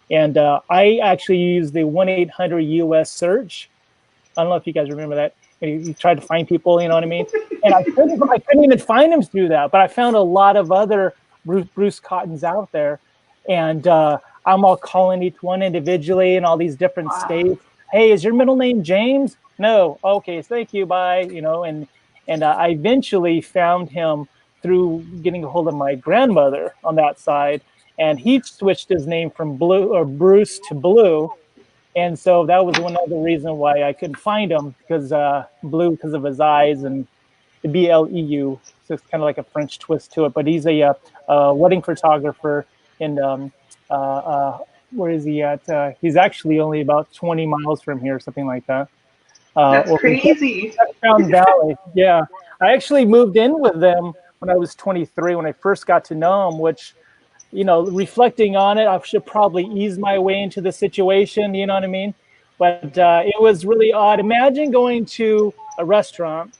And I actually used the 1-800-US search. I don't know if you guys remember that. You tried to find people, you know what I mean? And I couldn't even find them through that. But I found a lot of other Bruce Cottons out there. And I'm all calling each one individually in all these different states. Hey, is your middle name James? No. Okay, thank you. Bye. And I eventually found him through getting a hold of my grandmother on that side. And he switched his name from Bruce to Blue. And so that was one other reason why I couldn't find him, because Blue, because of his eyes, and the BLEU. So it's kind of like a French twist to it. But he's a wedding photographer in where is he at? He's actually only about 20 miles from here, something like that. That's crazy. Crown Valley. Yeah, I actually moved in with them when I was 23 when I first got to know him, which, reflecting on it, I should probably ease my way into the situation, you know what I mean? But it was really odd. Imagine going to a restaurant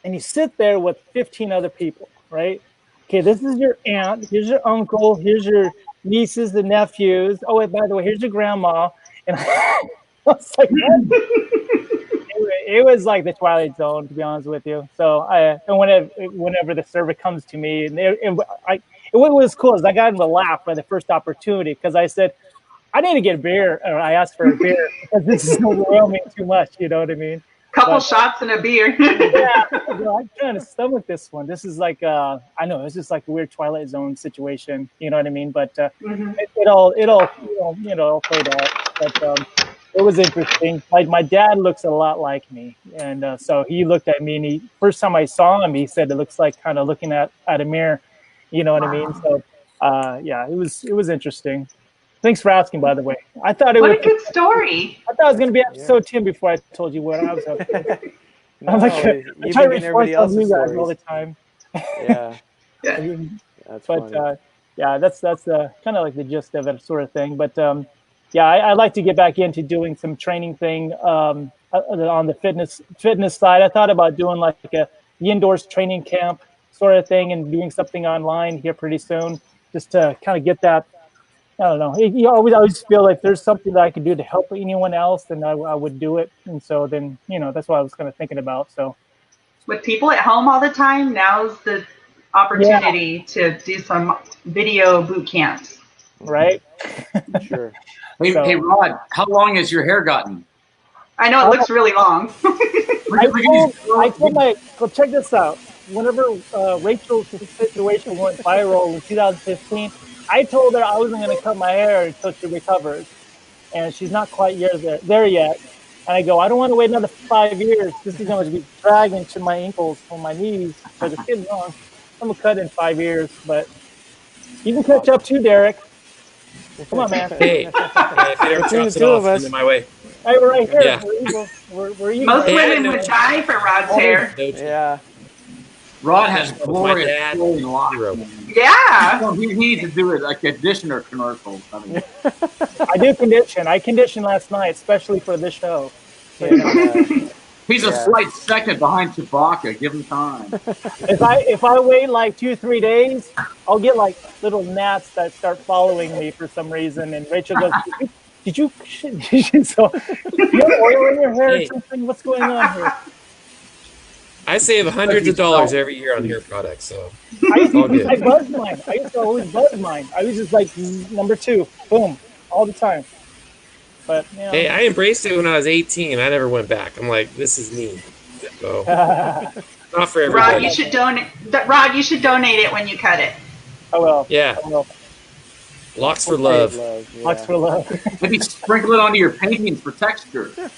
and you sit there with 15 other people, right? Okay, this is your aunt, here's your uncle, here's your nieces and nephews. Oh, wait, by the way, here's your grandma. And I was like, it was like the Twilight Zone, to be honest with you. So whenever the server comes to me, what was cool is I got him to laugh by the first opportunity, because I said, I need to get a beer, or I asked for a beer because this is overwhelming too much. You know what I mean? Couple shots and a beer. Yeah, I'm trying to stomach this one. This is like I know it's just like a weird Twilight Zone situation. You know what I mean? But it all played out. But it was interesting. Like, my dad looks a lot like me, and so he looked at me, and first time I saw him, he said it looks like kind of looking at a mirror. You know what I mean? So yeah, it was interesting. Thanks for asking, by the way. I thought it was a good story. I thought it was going to be episode 10 before I told you what I was up to. No, I'm like, you've been getting everybody else's stories all the time. Yeah. That's funny. Yeah, that's kind of like the gist of it, sort of thing. But yeah, I'd like to get back into doing some training thing on the fitness side. I thought about doing like a YeNDoR'S training camp sort of thing and doing something online here pretty soon, just to kind of get that. I don't know. You always feel like there's something that I could do to help anyone else, then I would do it. And so then, that's what I was kind of thinking about. So with people at home all the time, now's the opportunity to do some video boot camps. Right? Sure. Hey, Rod, how long has your hair gotten? I know it looks really long. I told well, check this out. Whenever Rachel's situation went viral in 2015, I told her I wasn't going to cut my hair until she recovers. And she's not quite there yet. And I go, I don't want to wait another 5 years. This is going to be dragging to my ankles or my knees because it's getting long. I'm going to cut in 5 years. But you can catch up too, Derik. Come on, man. Hey, if it ever drops it off, send it my way. Hey, we're right here. Yeah. We're even. Most women would die for Rod's hair. Yeah. Rod has glorious flowing locks. Yeah. He needs to do it like a conditioner commercial. I mean. I do condition. I conditioned last night, especially for this show. He's a slight second behind Chewbacca. Give him time. If I wait like 2-3 days, I'll get like little gnats that start following me for some reason. And Rachel goes, "Did you so you have oil in your hair or something? What's going on here?" I save hundreds of dollars every year on hair products, so I buzzed mine. I used to always buzz mine. I was just like number 2, boom, all the time. But hey, I embraced it when I was 18. I never went back. I'm like, this is me. So not for everybody. Rod, you should donate. Rod, you should donate it when you cut it. I will. Yeah. I will. Locks for love. Yeah. Locks for love. Maybe sprinkle it onto your paintings for texture. Do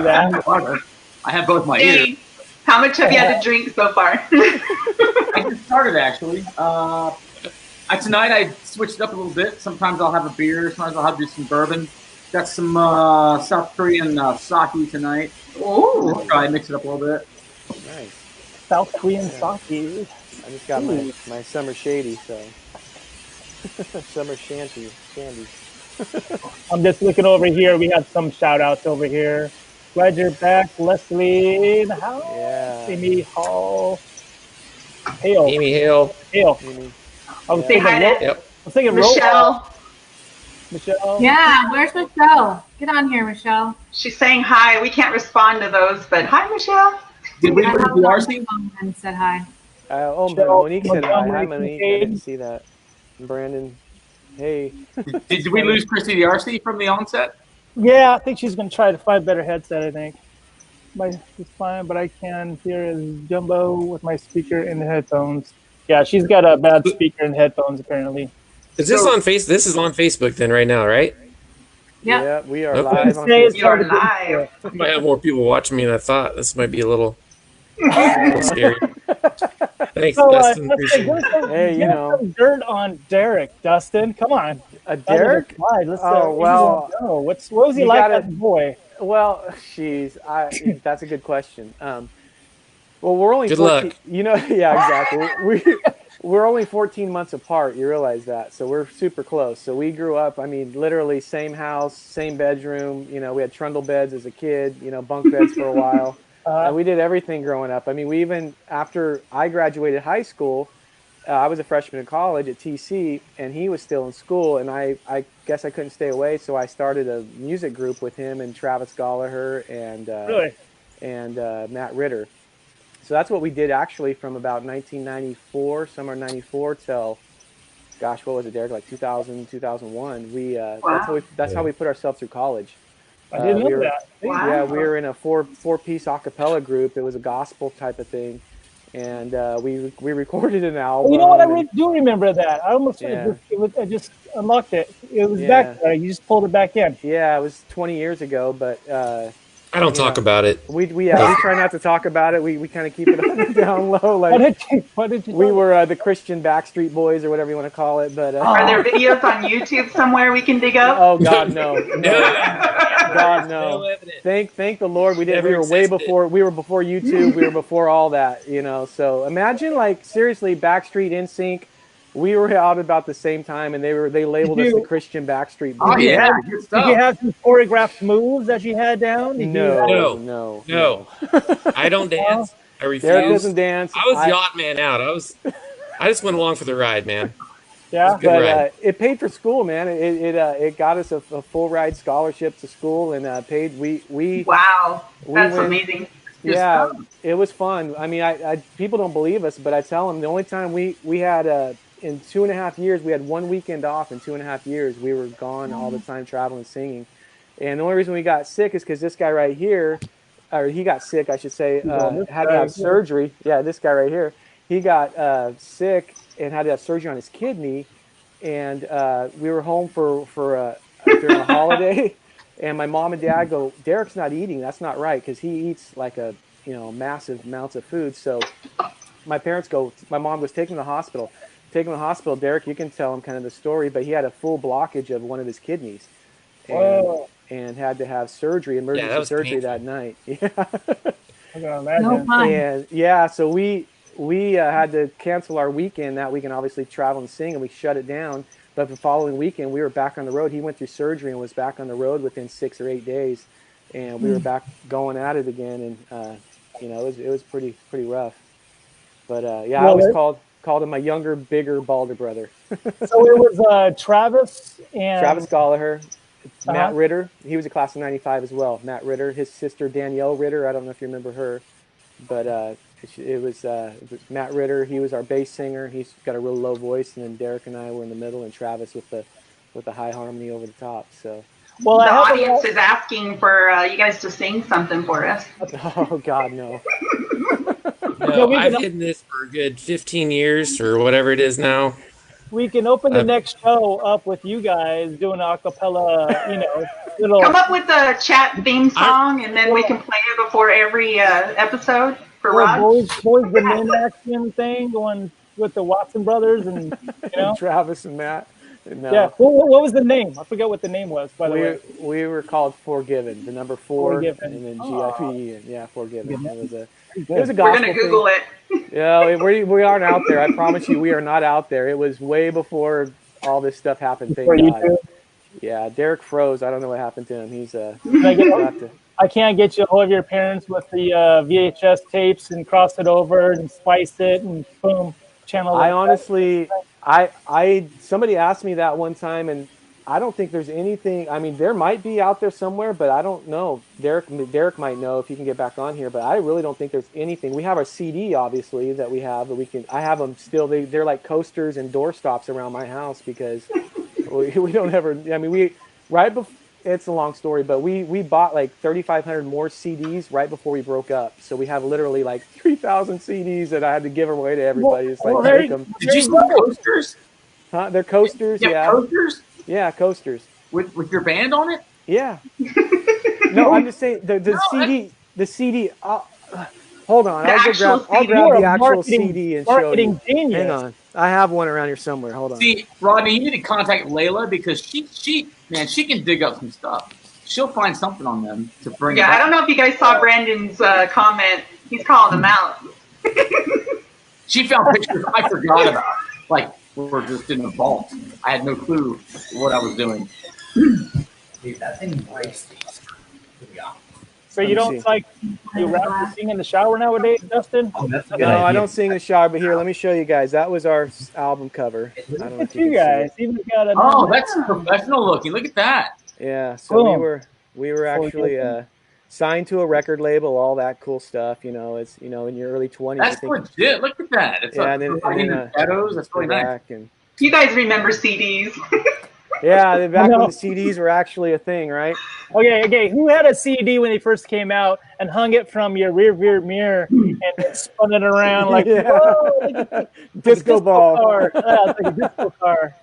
that. I have both my ears. How much have you had to drink so far? I just started, actually. Tonight I switched it up a little bit. Sometimes I'll have a beer. Sometimes I'll have to do some bourbon. Got some South Korean sake tonight. Oh. I'll try and mix it up a little bit. Nice. South Korean sake. I just got my summer shady, so summer shandy. I'm just looking over here. We have some shout outs over here. Glad you're back, Leslie in the house. Yeah. Amy Hall. Hale. Amy Hale. Hale. Amy. I was Say thinking, hi to Yep. I was thinking Michelle. Michelle. Yeah, where's Michelle? Get on here, Michelle. She's saying hi. We can't respond to those, but hi, Michelle. Did we I lose helped the on RC? the phone and said hi. But Monique said hi. Hi, Montgomery Monique. I Kincaid. didn't see that. Brandon. Hey. Did we lose Kristi the RC from the onset? Yeah, I think she's going to try to find a better headset, I think. It's fine, but I can hear as jumbo with my speaker in the headphones. Yeah, she's got a bad speaker in headphones, apparently. Is this on Face? This is on Facebook then right now, right? Yep. Yeah, we are Okay. live on Say it's Facebook. You are live. I might have more people watching me than I thought. This might be a little scary. Thanks, So, Dustin. Dustin, Appreciate give it. us some, Hey, you give us know. some dirt on Derik, Dustin. Come on. Derik? Let's, Oh, well, what was he you like gotta- as a boy? Well, that's a good question. Well, we're only Good 14, luck. You know, yeah, exactly. We're only 14 months apart. You realize that, so we're super close. So we grew up. I mean, literally same house, same bedroom. You know, we had trundle beds as a kid. You know, bunk beds for a while. And we did everything growing up. I mean, we even after I graduated high school, I was a freshman in college at TC, and he was still in school. And I guess I couldn't stay away, so I started a music group with him and Travis Gallagher and Matt Ritter. So that's what we did actually from about 1994, summer 94 till, gosh, what was it, Derik? Like 2000, 2001. That's how we put ourselves through college. I didn't know that. Wow. Yeah, we were in a four-piece a cappella group. It was a gospel type of thing. And we recorded an album. Well, you know what? I do remember that. I almost Yeah. I just unlocked it. It was Yeah. back there. You just pulled it back in. Yeah, it was 20 years ago, but I don't talk about it. we try not to talk about it. We kind of keep it down low. Like What did you we do? were the Christian Backstreet Boys or whatever you want to call it. But Are there videos on YouTube somewhere we can dig up? oh God, no, God, No no. evidence. Thank the Lord we didn't. Never We were way existed. before. We were before YouTube. We were before all that. You know. So imagine like seriously, Backstreet NSYNC. We were out about the same time, and they labeled us the Christian Backstreet Boys. Oh yeah, good Did stuff. you have some choreographed moves that you had down? Did you- No. I don't dance. I refuse. Derek doesn't dance. I was yacht man out. I just went along for the ride, man. Yeah. Good ride. But it paid for school, man. It got us a full ride scholarship to school, and paid. We Wow, that's went- amazing. Good Yeah, stuff. it was fun. I mean, I people don't believe us, but I tell them the only time we had in 2.5 years, we had 1 weekend off in 2.5 years. We were gone all the time traveling, singing. And the only reason we got sick is because this guy right here, or he got sick, I should say, had to have surgery. Yeah, this guy right here, he got sick and had to have surgery on his kidney. And we were home for during a holiday. And my mom and dad go, Derik's not eating. That's not right, because he eats like massive amounts of food. So my parents go. My mom was taking him to the hospital. Derik, you can tell him kind of the story, but he had a full blockage of one of his kidneys, and had to have surgery, emergency surgery that night. Yeah. I can imagine. No fun. And yeah, so we had to cancel our weekend. That weekend, obviously, travel and sing, and we shut it down. But the following weekend, we were back on the road. He went through surgery and was back on the road within 6 or 8 days, and we were back going at it again. And it was pretty rough. But I always called him my younger, bigger, balder brother. So it was Travis and Travis Gallagher, Matt Ritter. He was a class of '95 as well. Matt Ritter, his sister Danielle Ritter. I don't know if you remember her, but it was Matt Ritter. He was our bass singer. He's got a real low voice, and then Derik and I were in the middle, and Travis with the high harmony over the top. So. Well, The audience is asking for you guys to sing something for us. Oh God, no. No, I've hidden this for a good 15 years or whatever it is now. We can open the next show up with you guys doing a cappella, little. Come up with a chat theme song, and then we can play it before every episode for Rod. Boys the Men action thing going with the Watson brothers and Travis and Matt. No. Yeah. What was the name? I forgot what the name was. By the way, we were called Forgiven. The number 4, Forgiven. and then GIVE. Yeah, Forgiven. It was a gospel. We're gonna Google thing. it. Yeah, we aren't out there. I promise you, we are not out there. It was way before all this stuff happened. Thank God. Yeah, Derik froze. I don't know what happened to him. He's I can't get you a hold of your parents with the VHS tapes and cross it over and splice it and boom, channel. I honestly, somebody asked me that one time, and I don't think there's anything. I mean, there might be out there somewhere, but I don't know. Derik might know if he can get back on here, but I really don't think there's anything. We have our CD, obviously, that we have, but I have them still. They're like coasters and door stops around my house because we don't ever. I mean, right before. It's a long story, but we bought like 3,500 more CDs right before we broke up. So we have literally like 3,000 CDs that I had to give away to everybody. It's like, take them. Did you sell coasters? Huh? They're coasters, yeah. Coasters? Yeah, coasters. With your band on it? Yeah. No, I'm just saying the CD. Hold on, I'll grab the actual CD and show you. Genius. Hang on, I have one around here somewhere. Hold on. See, Rodney, you need to contact Layla because she can dig up some stuff. She'll find something on them to bring. Yeah, I don't know if you guys saw Brandon's comment. He's calling them out. She found pictures I forgot about. Like, we're just in the vault. I had no clue what I was doing. Dude, that thing breaks these. Yeah. So you don't you rap to sing in the shower nowadays, Dustin? Oh, that's a good No, idea. I don't sing in the shower, but here, let me show you guys. That was our album cover. I don't know if you guys. Even got that's professional looking. Look at that. Yeah, so we were actually signed to a record label, all that cool stuff. You know, it's in your early 20s. That's legit. Look at that. It's and then shadows. That's really nice. You guys remember CDs? Yeah, back when the CDs were actually a thing, right? Okay. Who had a CD when they first came out and hung it from your rear mirror and spun it around like disco ball? Car. Yeah, it's like a disco car.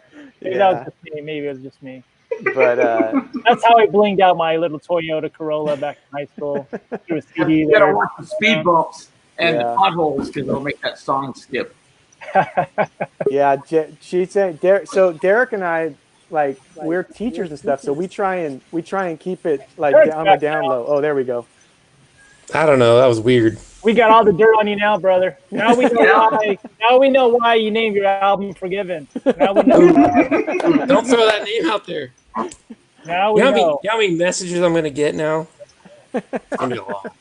Maybe that was just me. Maybe it was just me. But that's how I blinged out my little Toyota Corolla back in high school. Through a CD. You gotta watch the speed bumps and the potholes because it'll make that song skip. Yeah, she said. So Derik and I. Like we're teachers and stuff, so we try and keep it like on the down low. Oh, there we go. I don't know. That was weird. We got all the dirt on you now, brother. Now we know why. Now we know why you named your album "Forgiven." Now we know. Don't throw that name out there. Now we know. You know how many messages I'm gonna get now? It's gonna be a lot.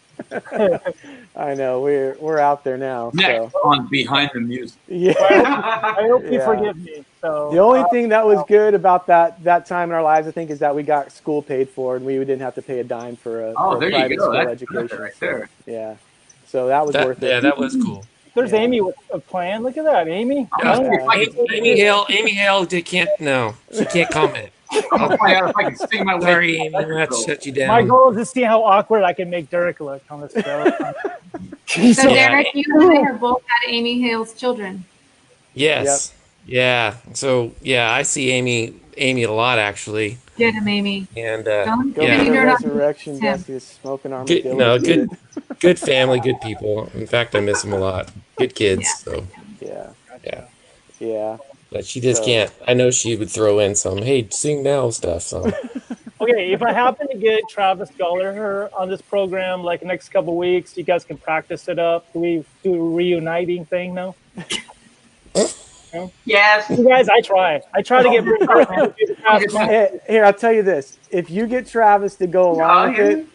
I know we're out there now. Next on Behind the Music. Yeah. I hope you forgive me. So the only thing that was good about that time in our lives, I think, is that we got school paid for, and we didn't have to pay a dime for a private school education. Right there. Yeah. So that was worth it. Yeah, that was cool. There's Amy with a plan. Look at that, Amy. Amy Hale she can't comment. I'll find out if I can sing my way. Sorry, Amy, I'm gonna have to shut you down. My goal is to see how awkward I can make Derik look on this show. So Derik, you and I are both had Amy Hale's children. Yes. Yep. Yeah. So I see Amy a lot actually. Get him, Amy. And Resurrection, Dusty is smoking armadillo. Good family, good people. In fact, I miss them a lot. Good kids. So yeah. But she just can't. I know she would throw in some, hey, sing now stuff. So. Okay, if I happen to get Travis Gallagher on this program, like the next couple of weeks, you guys can practice it up. Do we do a reuniting thing now? No? Yes. You guys, I try to get. Here, I'll tell you this: if you get Travis to go along with it,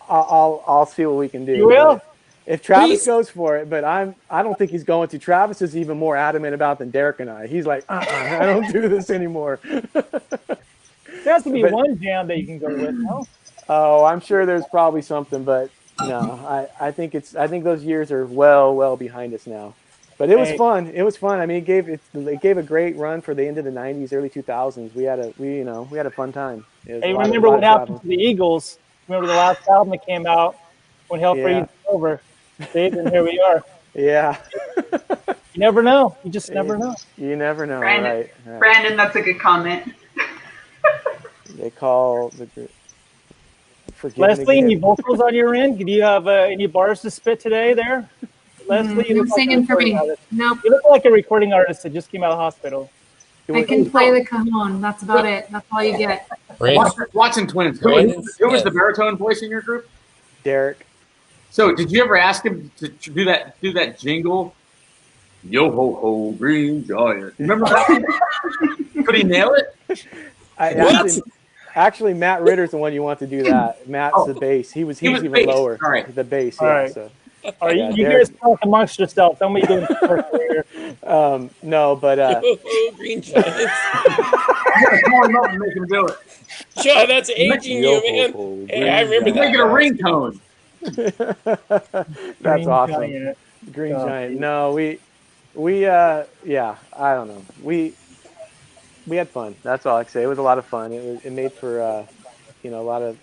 I'll see what we can do. You will. If Travis goes for it, but I don't think he's going to. Travis is even more adamant about than Derik and I. He's like, I don't do this anymore. There has to be one jam that you can go with, no? Oh, I'm sure there's probably something, but no, I think those years are well behind us now. But it was fun. It was fun. I mean, it gave a great run for the end of the '90s, early 2000s. We had a fun time. Hey, remember what happened to the Eagles? Remember the last album that came out when Hell Freezes Over? And here we are. Yeah. You never know. You just never know. You never know. Brandon, right. Brandon, that's a good comment. They call the group. Leslie, any vocals on your end? Do you have any bars to spit today there? Leslie, I'm singing for me. Nope. You look like a recording artist that just came out of the hospital. I can play the cajon. That's about it. That's all you get. Watching Twins. Who was the baritone voice in your group? Derik. So, did you ever ask him to do that jingle? Yo ho ho, green giant. Remember that? Could he nail it? Actually, Matt Ritter's the one you want to do that. Matt's the bass. He was even bass. lower. All right. The bass. All Yeah. right. So. All right, Yeah, you Derik. guys talk amongst yourselves. Tell me you're doing first here. No, but Green Giants. I gotta call him up and make him do it. John, that's aging you, man. Hey, I remember that. Make it a ringtone. That's Green awesome. Giant. Green Oh, Giant. geez. No, yeah, I don't know. We had fun. That's all I can say. It was a lot of fun. It made for a lot of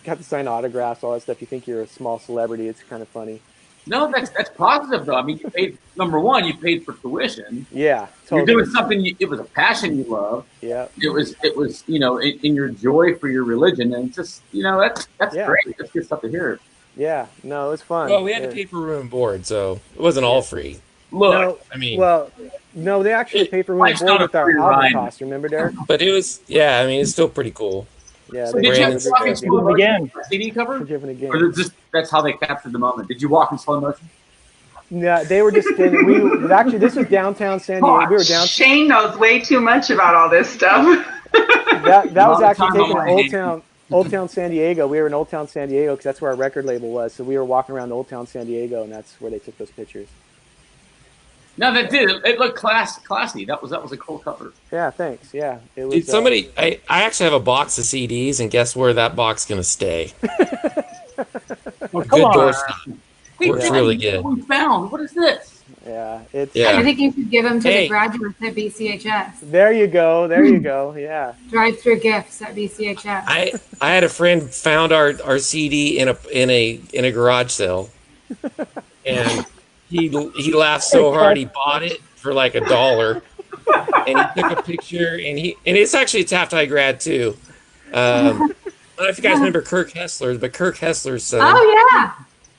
got to sign autographs, all that stuff. You think you're a small celebrity. It's kind of funny. No, that's positive though. I mean, you paid number one. You paid for tuition. Yeah, totally. You're doing something. It was a passion you love. Yeah. It was in your joy for your religion, and just that's great. That's good stuff to hear. Yeah. No, it was fun. Well, we had to pay for room and board, so it wasn't all free. Look, no, I mean, no, they actually pay for room and life's board not a with our free album ride. cost. Remember, Derik? but it was, I mean, it's still pretty cool. Yeah. So did you have to walk in slow motion again. for CD cover, Forgiven again. or just that's how they captured the moment? Did you walk in slow motion? Yeah, they were just standing. Actually, this was downtown San Diego. We were down. Shane knows way too much about all this stuff. That was actually taken on in Old Town San Diego. We were in Old Town San Diego because that's where our record label was. So we were walking around Old Town San Diego, and that's where they took those pictures. No, that did. It looked classy. That was a cool cover. Yeah, thanks. Yeah, it was. Dude, somebody, I actually have a box of CDs, and guess where that box is going to stay? Well, Good come on. doorstop. Works really good. What we found? What is this? Yeah, it's. Yeah. I think you should give them to Hey. the graduates at BCHS. There you go. There you go. Yeah. Drive-through gifts at BCHS. I had a friend found our CD in a garage sale, and he laughed so hard he bought it for like $1, and he took a picture, and it's actually a Taft High grad too. I don't know if you guys remember Kirk Hessler's, but Kirk Hessler's son, Oh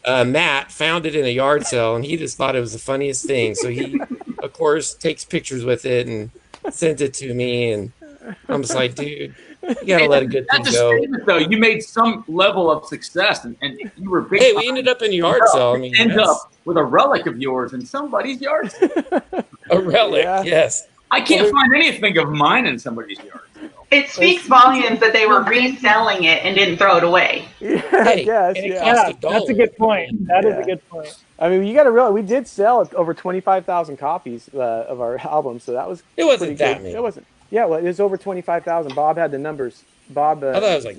yeah. Matt, found it in a yard sale, and he just thought it was the funniest thing. So he, of course, takes pictures with it and sent it to me, and I'm just like, dude, you gotta let a good thing That's a go. statement, though. You made some level of success, and you were big. Hey, we ended up in a yard sale. I mean, end that's up with a relic of yours in somebody's yard. a relic. Yeah. Yes. I can't find anything of mine in somebody's yard. It speaks volumes that they were reselling it and didn't throw it away. Yeah, I Hey, guess. and it Yeah. cost Yeah, $1. that's a good point. That is Yeah. a good point. I mean, you got to realize we did sell over 25,000 copies of our album, so that was. It wasn't pretty that good. many. It wasn't. Yeah, well, it was over 25,000. Bob had the numbers. Bob. I thought it was like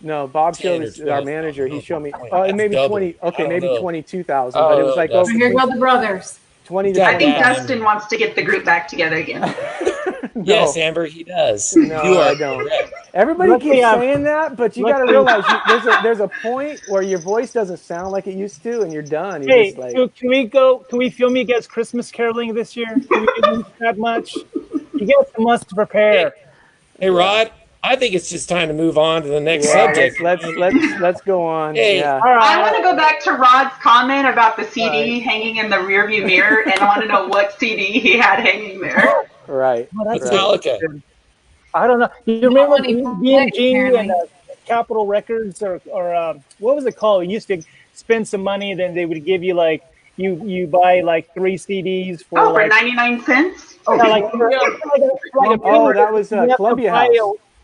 No, Bob 10 showed or us, 12. our manager. He showed me. That's Oh, maybe double. 20. Okay, I don't maybe know. 22,000. But it was like Oh, over Here go the brothers. 20 to Yeah, I think 25,000. Dustin wants to get the group back together again. yes, Amber, he does. No, you are I don't. correct. Everybody Luckily, keeps I've- saying that, but you got to realize there's a point where your voice doesn't sound like it used to, and you're done. You're Hey, just like, can we film you guys Christmas caroling this year? Can we do that much? You get some months to prepare. Hey, Rod, I think it's just time to move on to the next yeah, subject. let's go on. Hey. Yeah. All right. I want to go back to Rod's comment about the CD hanging in the rearview mirror, and I want to know what CD he had hanging there. Right. Well, that's right. Metallica. I don't know. You remember Apparently. BMG and Capitol Records or what was it called? We used to spend some money, then they would give you like you buy like 3 CDs for Oh, for like 99 cents? yeah, like Oh, that was Columbia House.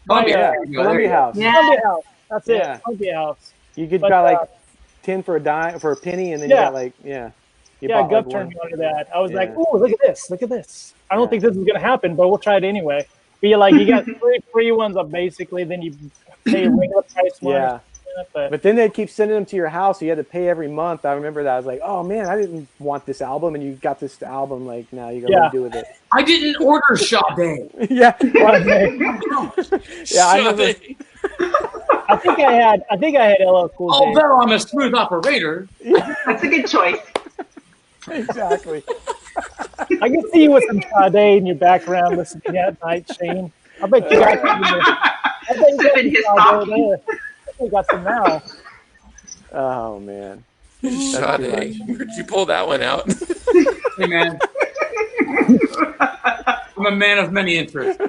Columbia. Columbia House. Yeah. Columbia House. That's Yeah. it. Columbia House. You could But, buy like 10 for a penny, and then you Yeah. got like You Yeah, bought, Gov like, turned one. me on to that. I was like, Yeah. "Ooh, look at this! Look at this!" I don't Yeah. think this is gonna happen, but we'll try it anyway. But you got 3 free ones up basically, then you pay a regular price one. Yeah. But then they'd keep sending them to your house, so you had to pay every month. I remember that. I was like, oh man, I didn't want this album, and you got this album. Like, now you got Yeah. to do with it. I didn't order Sade. Yeah. Yeah, I remember. I think I had LL Cool J. Although I'm a smooth operator. That's a good choice. Exactly. I can see you with some Sade in your background listening at night, Shane. I bet you got some. I bet you got Sipping his some coffee. Sade there. I think we got some now. Oh man. Sade. Where'd you pull that one out? Hey, man. I'm a man of many interests.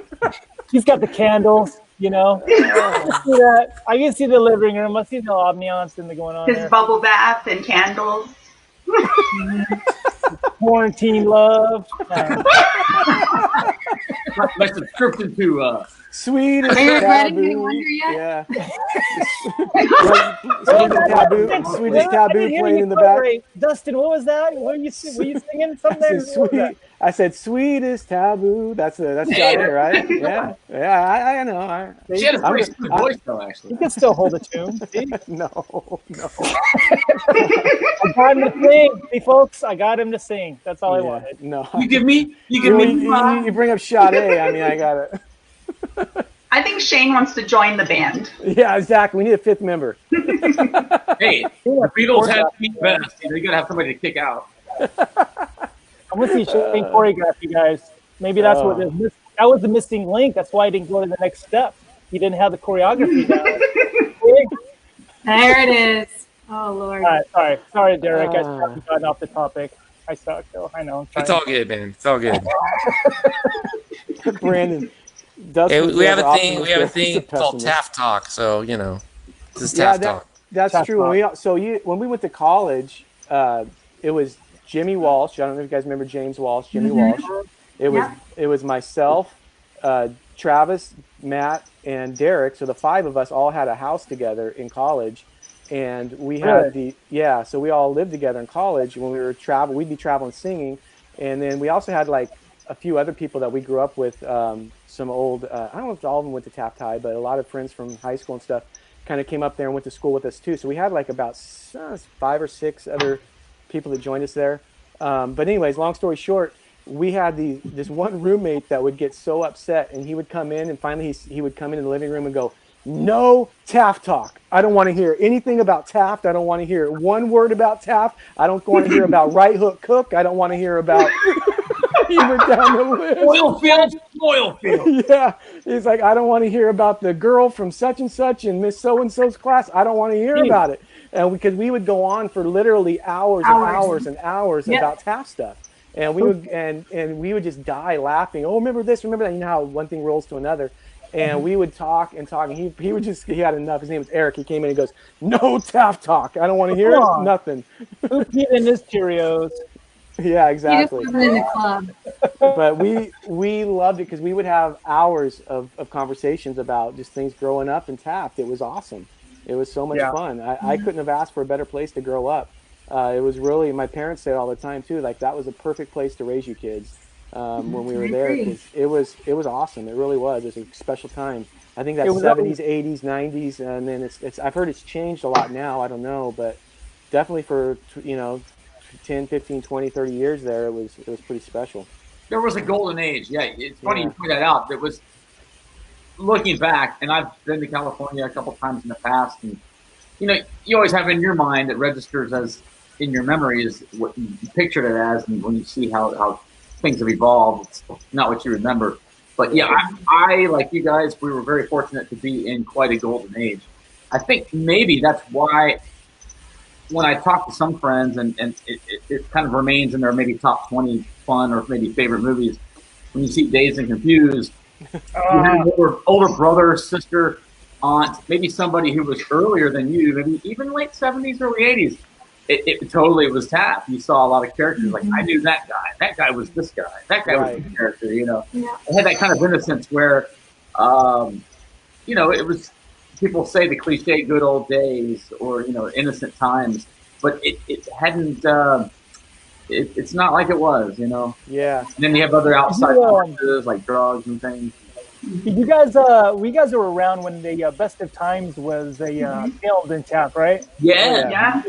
He's got the candles, you know. I see that. I can see the living room. I see the ambiance in the going on His there. bubble bath and candles. Quarantine love. My subscription to Sweet is Are you regretting getting taboo. under yet? Yeah. Sweet is taboo. Sweet is taboo playing in the back. Right. Dustin, what was that? Were you singing something? I said, sweet. I said, sweet is taboo. That's got it, right? Yeah. Yeah, I know. she had a pretty smooth voice, though, actually. You can still hold a tune. See? No. I got him to sing. See, folks, I got him to sing. That's all I wanted. No. You give me You bring up CHaT. I mean, I got it. I think Shane wants to join the band. Yeah, exactly. We need a fifth member. Hey, the Beatles had to be best. You gotta have somebody to kick out. I'm gonna see Shane choreograph you guys. Maybe that's what it is. That was the missing link. That's why I didn't go to the next step. He didn't have the choreography down. There it is. Oh Lord. All right, sorry, Derik. I haven't gotten off the topic. I suck, though. I know. It's all good, man. It's all good. Brandon. Hey, we have a thing. We have a thing called Taft Talk. So this is Taft Talk. That's true. When we went to college, it was Jimmy Walsh. I don't know if you guys remember James Walsh. Jimmy Walsh. It was myself, Travis, Matt, and Derik. So the five of us all had a house together in college, and we had so we all lived together in college. When we were traveling, we'd be traveling singing, and then we also had like a few other people that we grew up with. Some old, I don't know if all of them went to Taft High, but a lot of friends from high school and stuff kind of came up there and went to school with us too. So we had like about 5 or 6 other people that joined us there. But anyways, long story short, we had this one roommate that would get so upset, and he would come in, and finally he would come in the living room and go, "No Taft talk. I don't want to hear anything about Taft. I don't want to hear one word about Taft. I don't want to hear about Right Hook Cook. I don't want to hear about." He went down the list. Oil field. Yeah. He's like, I don't want to hear about the girl from such and such and Miss So-and-so's class. I don't want to hear about it. And because we would go on for literally hours and hours and hours about Taft stuff. And we would and we would just die laughing. Oh, remember this, remember that. You know how one thing rolls to another. And we would talk and talk, and he had enough. His name was Eric. He came in and goes, "No Taft talk. I don't want to hear it. Nothing." Who's eating his Cheerios? Yeah, exactly. He just wasn't in the club. But we loved it because we would have hours of conversations about just things growing up in Taft. It was awesome. It was so much fun. I couldn't have asked for a better place to grow up. It was really, my parents say all the time too, like that was a perfect place to raise you kids when we were there. It was awesome. It really was. It was a special time. I think that's 70s, 80s, 90s, and then it's. I've heard it's changed a lot now. I don't know, but definitely for 10, 15, 20, 30 years there, it was pretty special. There was a golden age. Yeah, it's funny you point that out. It was, looking back, and I've been to California a couple times in the past, and you always have in your mind that registers as in your memory is what you pictured it as, and when you see how things have evolved, it's not what you remember. But yeah, I like you guys, we were very fortunate to be in quite a golden age. I think maybe that's why when I talk to some friends, and it kind of remains in their maybe top 20 fun or maybe favorite movies, when you see Dazed and Confused, you have older brother, sister, aunt, maybe somebody who was earlier than you, maybe even late 70s, early 80s. It totally was Taft. You saw a lot of characters like, I knew that guy. That guy was this guy. That guy was the character, Yeah. It had that kind of innocence where, it was, people say the cliche good old days or, innocent times, but it hadn't, it's not like it was, Yeah. And then you have other outside forces like drugs and things. You guys, we guys were around when the Best of Times was filmed in Taft, right? Yeah.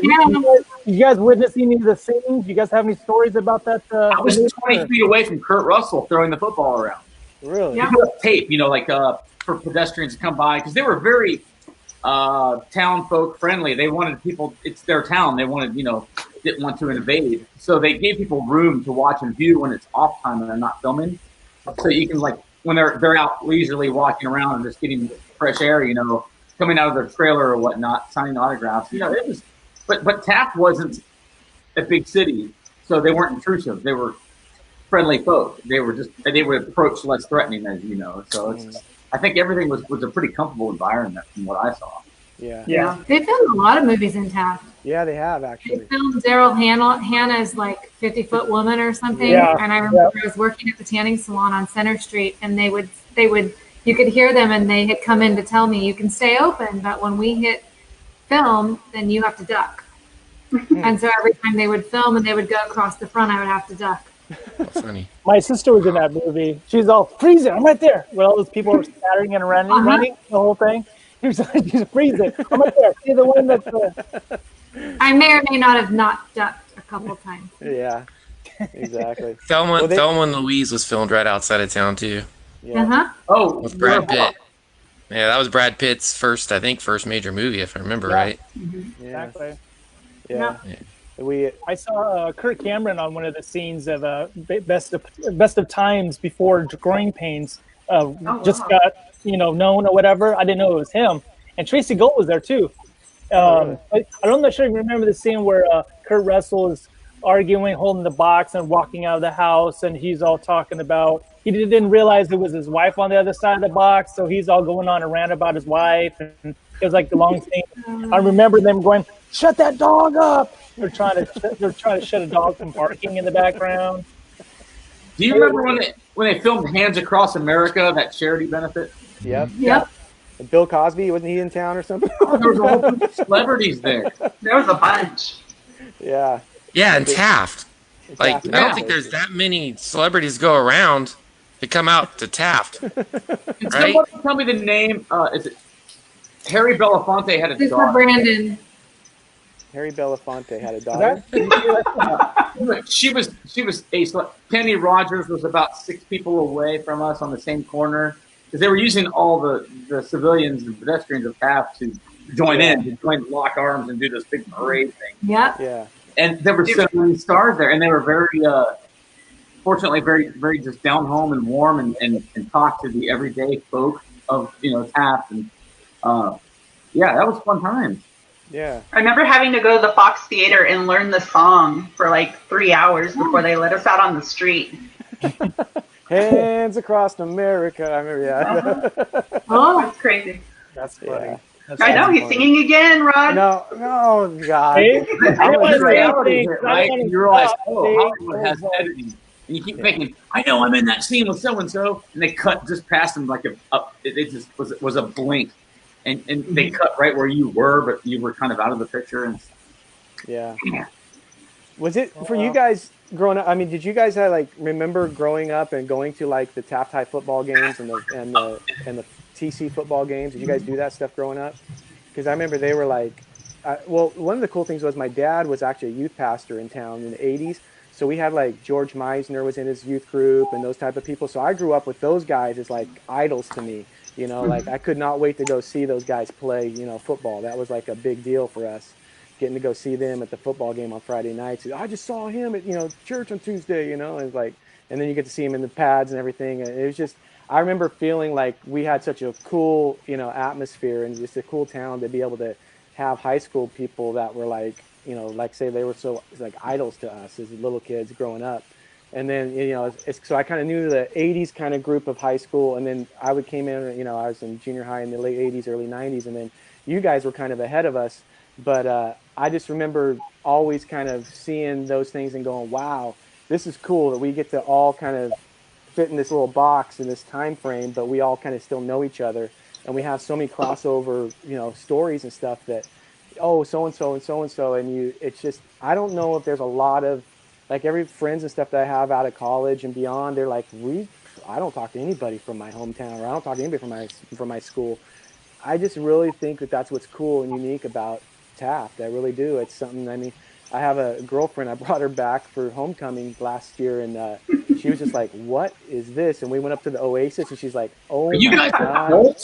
You guys witnessed any of the scenes? You guys have any stories about that? I was 20 feet away from Kurt Russell throwing the football around. Really? Yeah. Tape, for pedestrians to come by, because they were very town folk friendly. They wanted people, it's their town. They wanted, didn't want to invade. So they gave people room to watch and view when it's off time and they're not filming. So you can when they're out leisurely walking around and just getting fresh air, coming out of their trailer or whatnot, signing autographs. It was, but Taft wasn't a big city, so they weren't intrusive. They were friendly folk. They would approach less threatening, as you know. So I think everything was a pretty comfortable environment from what I saw. Yeah. They filmed a lot of movies in Taft. Yeah, they have They actually. filmed Daryl Hannah's like 50-foot woman or something. Yeah. And I remember I was working at the tanning salon on Center Street, and they would you could hear them, and they had come in to tell me, you can stay open, but when we hit film, then you have to duck. And so every time they would film and they would go across the front, I would have to duck. That's funny. My sister was in that movie. She's all, freeze it, I'm right there. When all those people were scattering and running the whole thing. She was like, just freeze it, I'm right there. See the one that's I may or may not have not ducked a couple times. Yeah, exactly. Thelma and Louise was filmed right outside of town too. Yeah. Oh, With Brad Pitt. Yeah, that was Brad Pitt's first major movie, if I remember right. Exactly. Yeah. I saw Kirk Cameron on one of the scenes of Best of Times before Growing Pains just got known or whatever. I didn't know it was him, and Tracy Gold was there too. I'm not sure if you remember the scene where Kurt Russell is arguing, holding the box, and walking out of the house, and he's all talking about he didn't realize it was his wife on the other side of the box, so he's all going on a rant about his wife, and it was like the long thing. I remember them going, "Shut that dog up!" They're trying to shut a dog from barking in the background. Do you remember when they filmed Hands Across America, that charity benefit? Yep. And Bill Cosby, wasn't he in town or something? There was a whole bunch of celebrities there. There was a bunch. Yeah. Yeah, and Taft. Like, Taft. I don't think there's that many celebrities go around to come out to Taft. Can Right? somebody tell me the name? Is it Harry Belafonte had a This daughter? for Brandon. Harry Belafonte had a daughter. She was Penny Rogers was about 6 people away from us on the same corner because they were using all the civilians and pedestrians of Taft to join in, to lock arms and do this big parade thing. Yep. Yeah. And there were so many stars there, and they were very, fortunately, very, very just down home and warm, and talk to the everyday folk of Taft, and that was fun times. Yeah. I remember having to go to the Fox Theater and learn the song for like 3 hours before they let us out on the street. Hands across America. I remember, yeah. Oh, that's crazy. That's funny. Yeah. I know, he's singing again, Rod. No, God. Hey, I It want was to reality, say right? anything. And you realize, Hey, Hollywood has editing. And you keep thinking, I know I'm in that scene with so-and-so. And they cut just past them like it just was a blink. And they cut right where you were, but you were kind of out of the picture. And Yeah. Was it for you guys growing up? I mean, did you guys remember growing up and going to like the Taft High football games and the TC football games? Did you guys do that stuff growing up? Because I remember they were like, one of the cool things was my dad was actually a youth pastor in town in the 80s. So we had like George Meisner was in his youth group and those type of people. So I grew up with those guys as like idols to me. Like I could not wait to go see those guys play, football. That was like a big deal for us, getting to go see them at the football game on Friday nights. I just saw him at, church on Tuesday, and like, and then you get to see him in the pads and everything. And it was just, I remember feeling like we had such a cool, atmosphere and just a cool town to be able to have high school people that were like, like say they were so like idols to us as little kids growing up. And then, so I kind of knew the 80s kind of group of high school. And then I came in, I was in junior high in the late 80s, early 90s. And then you guys were kind of ahead of us. But I just remember always kind of seeing those things and going, wow, this is cool that we get to all kind of fit in this little box in this time frame, but we all kind of still know each other. And we have so many crossover, stories and stuff that, so-and-so and so-and-so. And it's just, I don't know if there's a lot of, like every friends and stuff that I have out of college and beyond, they're like, I don't talk to anybody from my hometown, or I don't talk to anybody from my school. I just really think that that's what's cool and unique about Taft. I really do. It's something, I mean, I have a girlfriend, I brought her back for homecoming last year, and she was just like, what is this? And we went up to the Oasis, and she's like, oh my God.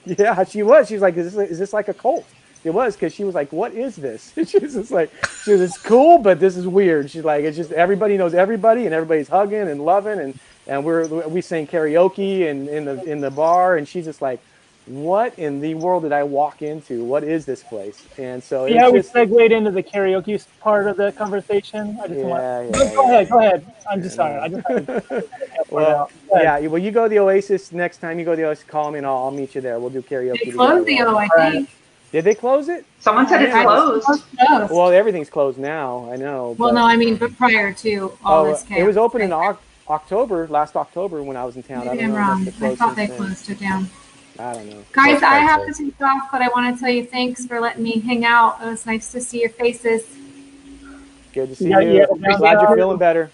Yeah, she was. She's like, is this like a cult? It was, because she was like, what is this? She was just like, it's cool, but this is weird. She's like, it's just everybody knows everybody, and everybody's hugging and loving, and we sang karaoke in the bar, and she's just like, what in the world did I walk into? What is this place? And so we segued into the karaoke part of the conversation. Go ahead. I'm just sorry. Well, you go to the Oasis next time. You go to the Oasis, call me, and I'll meet you there. We'll do karaoke. They closed the O, I think. Did they close it? Someone said it's closed. Well, everything's closed now. I know. Well, no, I mean, but prior to all this chaos. It was open in October, last October when I was in town. Maybe I'm wrong. I thought they closed it down. I don't know. Guys, I have to take off, but I want to tell you thanks for letting me hang out. It was nice to see your faces. Good to see you. I'm glad you're feeling better.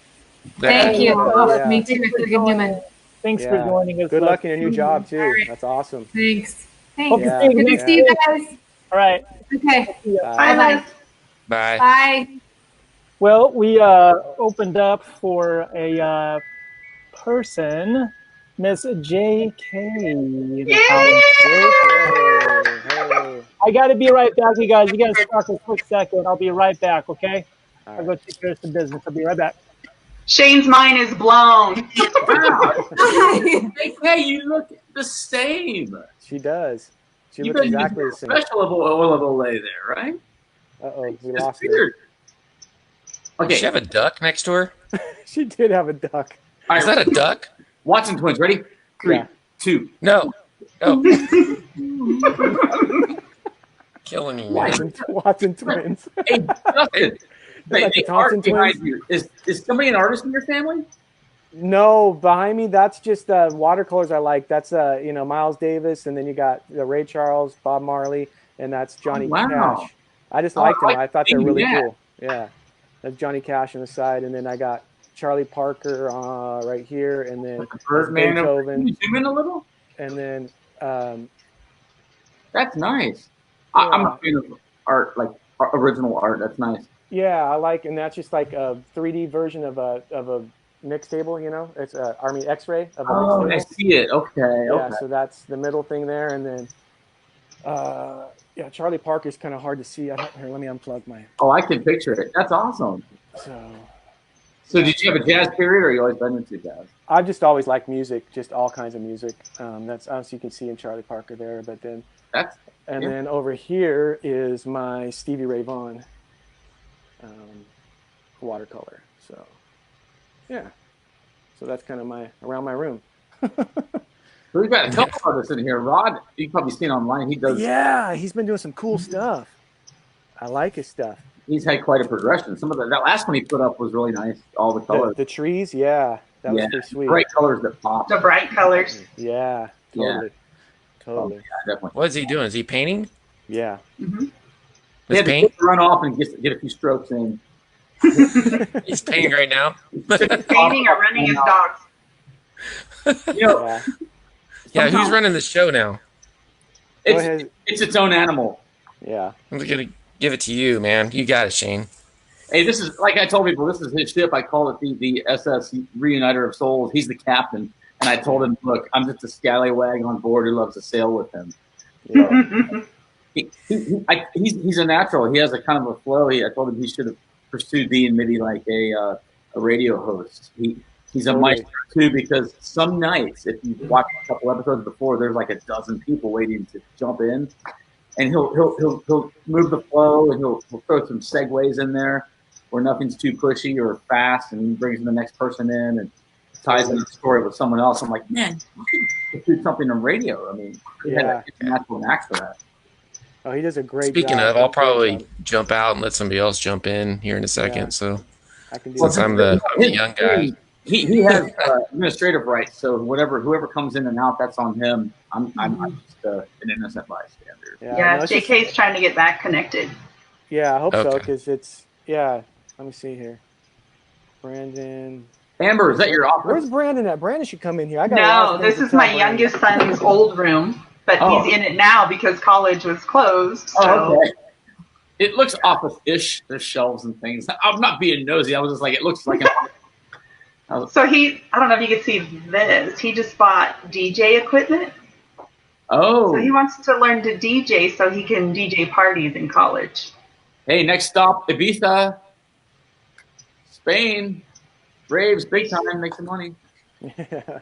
Thank you. Oh, me too. I feel like a human. Thanks for joining us. Good luck in your new job, too. Right. That's awesome. Thanks. Thanks. Yeah. Good to see you guys. All right. Okay. Bye. Bye. Bye. Well, we opened up for a person, Miss J.K. I got to be right back, you guys. You guys talk a quick second. I'll be right back, okay? I'll go take care of some business. I'll be right back. Shane's mind is blown. Wow. Hey, you look the same. She does. She looks exactly the same. Special of Olay there, right? Uh-oh, we lost her. Okay. Does she have a duck next to her? She did have a duck. Is that a duck? Watson twins, ready? 3, 2. No. Killing me, man. Watson twins. Hey, Dustin. The art behind you. Is somebody an artist in your family? No, behind me, that's just watercolors I like. That's Miles Davis, and then you got Ray Charles, Bob Marley, and that's Johnny Cash. I just liked them. I thought they were really cool. Yeah, that's Johnny Cash on the side, and then I got Charlie Parker right here, and then Beethoven. Can you zoom in a little? And then that's nice. Yeah. I'm a fan of art, like original art. That's nice. Yeah, I like, and that's just like a 3D version of a mix table. It's a Army X-ray of a mix table. I see it. Okay. Yeah, so that's the middle thing there, and then Charlie Parker's kind of hard to see. Here, let me unplug my. Oh, I can picture it. That's awesome. So did you have a jazz period, or you always been into jazz? I've just always liked music, just all kinds of music. That's obviously you can see in Charlie Parker there, but then then over here is my Stevie Ray Vaughan watercolor. So yeah, so that's kind of around my room. We've got a couple artists in here. Rod, you've probably seen online. He does. Yeah, he's been doing some cool stuff. I like his stuff. He's had quite a progression. Some of that last one he put up was really nice. All the colors. The trees, that was pretty sweet. Bright colors that pop. The bright colors. Yeah, totally. Oh, yeah, definitely. What is he doing? Is he painting? Yeah. Mm-hmm. He had to run off and get a few strokes in. He's painting right now. Painting or running his dogs. Yeah, who's running the show now? It's its own animal. Yeah. I'm gonna give it to you, man. You got it, Shane. Hey, this is, like I told people, this is his ship. I call it the SS Reuniter of Souls. He's the captain. And I told him, look, I'm just a scallywag on board who loves to sail with him. He's a natural. He has a kind of a flow. I told him he should have pursued being maybe like a radio host. He's a maestro too, because some nights, if you watch a couple episodes before, there's like a dozen people waiting to jump in, and he'll move the flow, and he'll throw some segues in there where nothing's too pushy or fast, and he brings the next person in and ties in the story with someone else. I'm like, man, you could do something on radio. I mean, he had a natural knack for that. Oh, he does a great job. Speaking of, I'll probably jump out and let somebody else jump in here in a second. So, I can do since I'm the young guy, he has administrative rights. So whoever comes in and out, that's on him. I'm just an innocent bystander. Yeah, JK's trying to get back connected. Yeah, I hope so, because it's Let me see here. Brandon. Amber, is that your office? Where's Brandon at? Brandon should come in here. No, this is my youngest son's old room. But he's in it now because college was closed. So. Oh, okay. It looks office-ish. There's shelves and things. I'm not being nosy. I was just like, it looks like So I don't know if you can see this. He just bought DJ equipment. Oh. So he wants to learn to DJ so he can DJ parties in college. Hey, next stop, Ibiza, Spain. Braves, big time, make some money.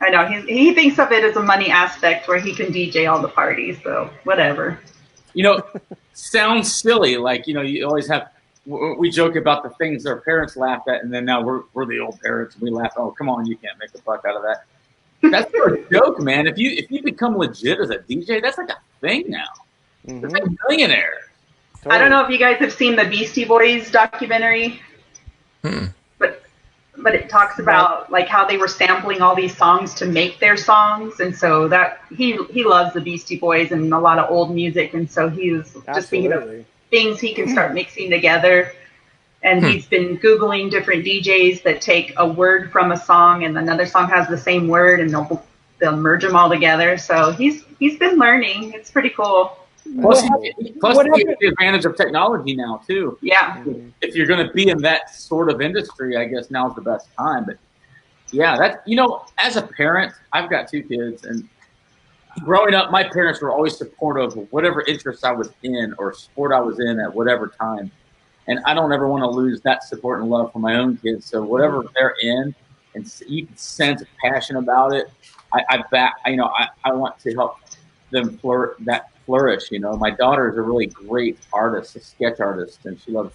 I know he thinks of it as a money aspect where he can DJ all the parties, so whatever. Sounds silly. Like, you always have. We joke about the things our parents laughed at, and then now we're the old parents and we laugh. Oh, come on, you can't make a buck out of that. That's a joke, man. If you become legit as a DJ, that's like a thing now. They're like millionaires. I don't know if you guys have seen the Beastie Boys documentary, but it talks about like how they were sampling all these songs to make their songs, and so that he loves the Beastie Boys and a lot of old music, and so he's just thinking of things he can start mixing together. And he's been Googling different DJs that take a word from a song and another song has the same word, and they'll merge them all together. So he's been learning. It's pretty cool. Plus you get the advantage of technology now too. Yeah. If you're going to be in that sort of industry, I guess now's the best time. But yeah, that's, as a parent, I've got 2 kids, and growing up, my parents were always supportive of whatever interest I was in or sport I was in at whatever time. And I don't ever want to lose that support and love for my own kids. So whatever they're in, and you can sense passion about it, I want to help them flourish. My daughter is a really great artist, a sketch artist, and she loves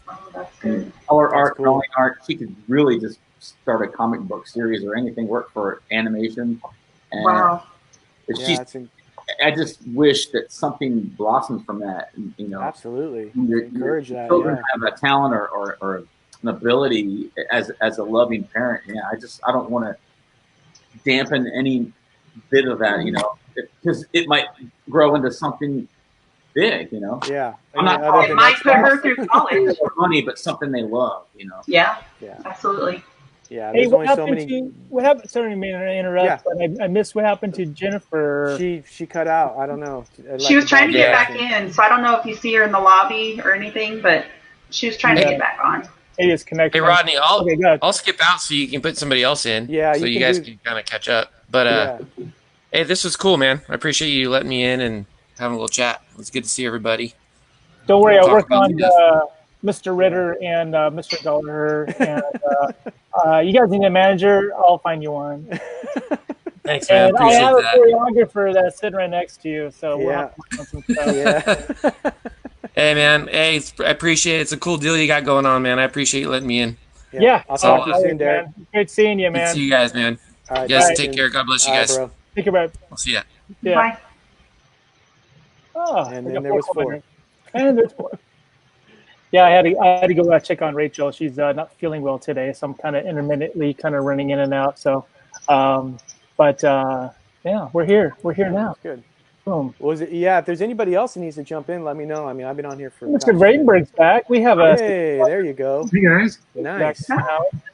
color art, drawing art. She could really just start a comic book series or anything, work for animation. And wow. I just wish that something blossoms from that. Absolutely. Encourage that. Children have a talent or an ability as a loving parent. I don't want to dampen any bit of that, because it might grow into something big, Yeah. I'm not. It might put her through college. Money, but something they love, Yeah. Absolutely. Yeah. Hey, what happened? Sorry to interrupt, but I missed what happened to Jennifer. She cut out. I don't know. She was trying to get back in, so I don't know if you see her in the lobby or anything, but she was trying to get back on. Hey, it's connected. Hey, Rodney, I'll skip out so you can put somebody else in. Yeah. So you guys can kind of catch up. But hey, this was cool, man. I appreciate you letting me in and having a little chat. It was good to see everybody. Don't worry, I'll work on Mr. Ritter and Mr. Gallagher. And you guys need a manager, I'll find you one. Thanks, man. And I have a choreographer that's sitting right next to you, so we'll have to work on some stuff. Hey, man. Hey, I appreciate it. It's a cool deal you got going on, man. I appreciate you letting me in. Yeah. I'll talk to you soon, Derek. Great seeing you, man. Good to see you guys, man. All right, you guys take care. God bless you guys. Bro. Take care, bro. I'll see ya. Yeah. Bye. Oh, and then there was 4. And there's 4. Yeah, I had to go check on Rachel. She's not feeling well today, so I'm kind of intermittently running in and out. So, yeah, we're here. We're here now. That's good. Boom. Was it? Yeah. If there's anybody else who needs to jump in, let me know. I mean, I've been on here for. Mr. Vradenburg's back. We have a. Hey, there you go. Hey guys. Nice.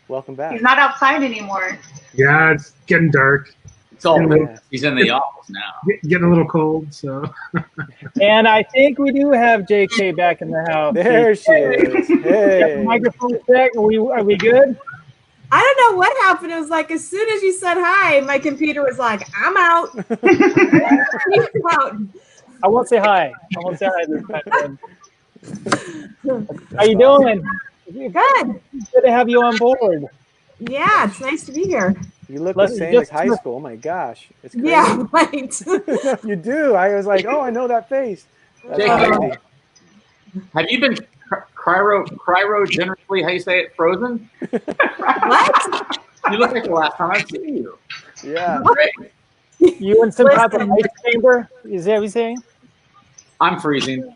Welcome back. He's not outside anymore. Yeah, it's getting dark. It's all he's in the office now. Getting a little cold, so. And I think we do have JK back in the house. There she is. Hey. Microphone check. Are we good? I don't know what happened. It was like as soon as you said hi, my computer was like, "I'm out." I won't say hi. I won't say hi this time. How you doing? Good. Good to have you on board. Yeah, it's nice to be here. You look the same as high school. Oh my gosh, it's crazy. Yeah, right. You do. I was like, oh, I know that face. Have you been cryogenically, how you say it, frozen? What? You look like the last time I've seen you. Yeah. You in some type of ice chamber? Is that what you're saying? I'm freezing.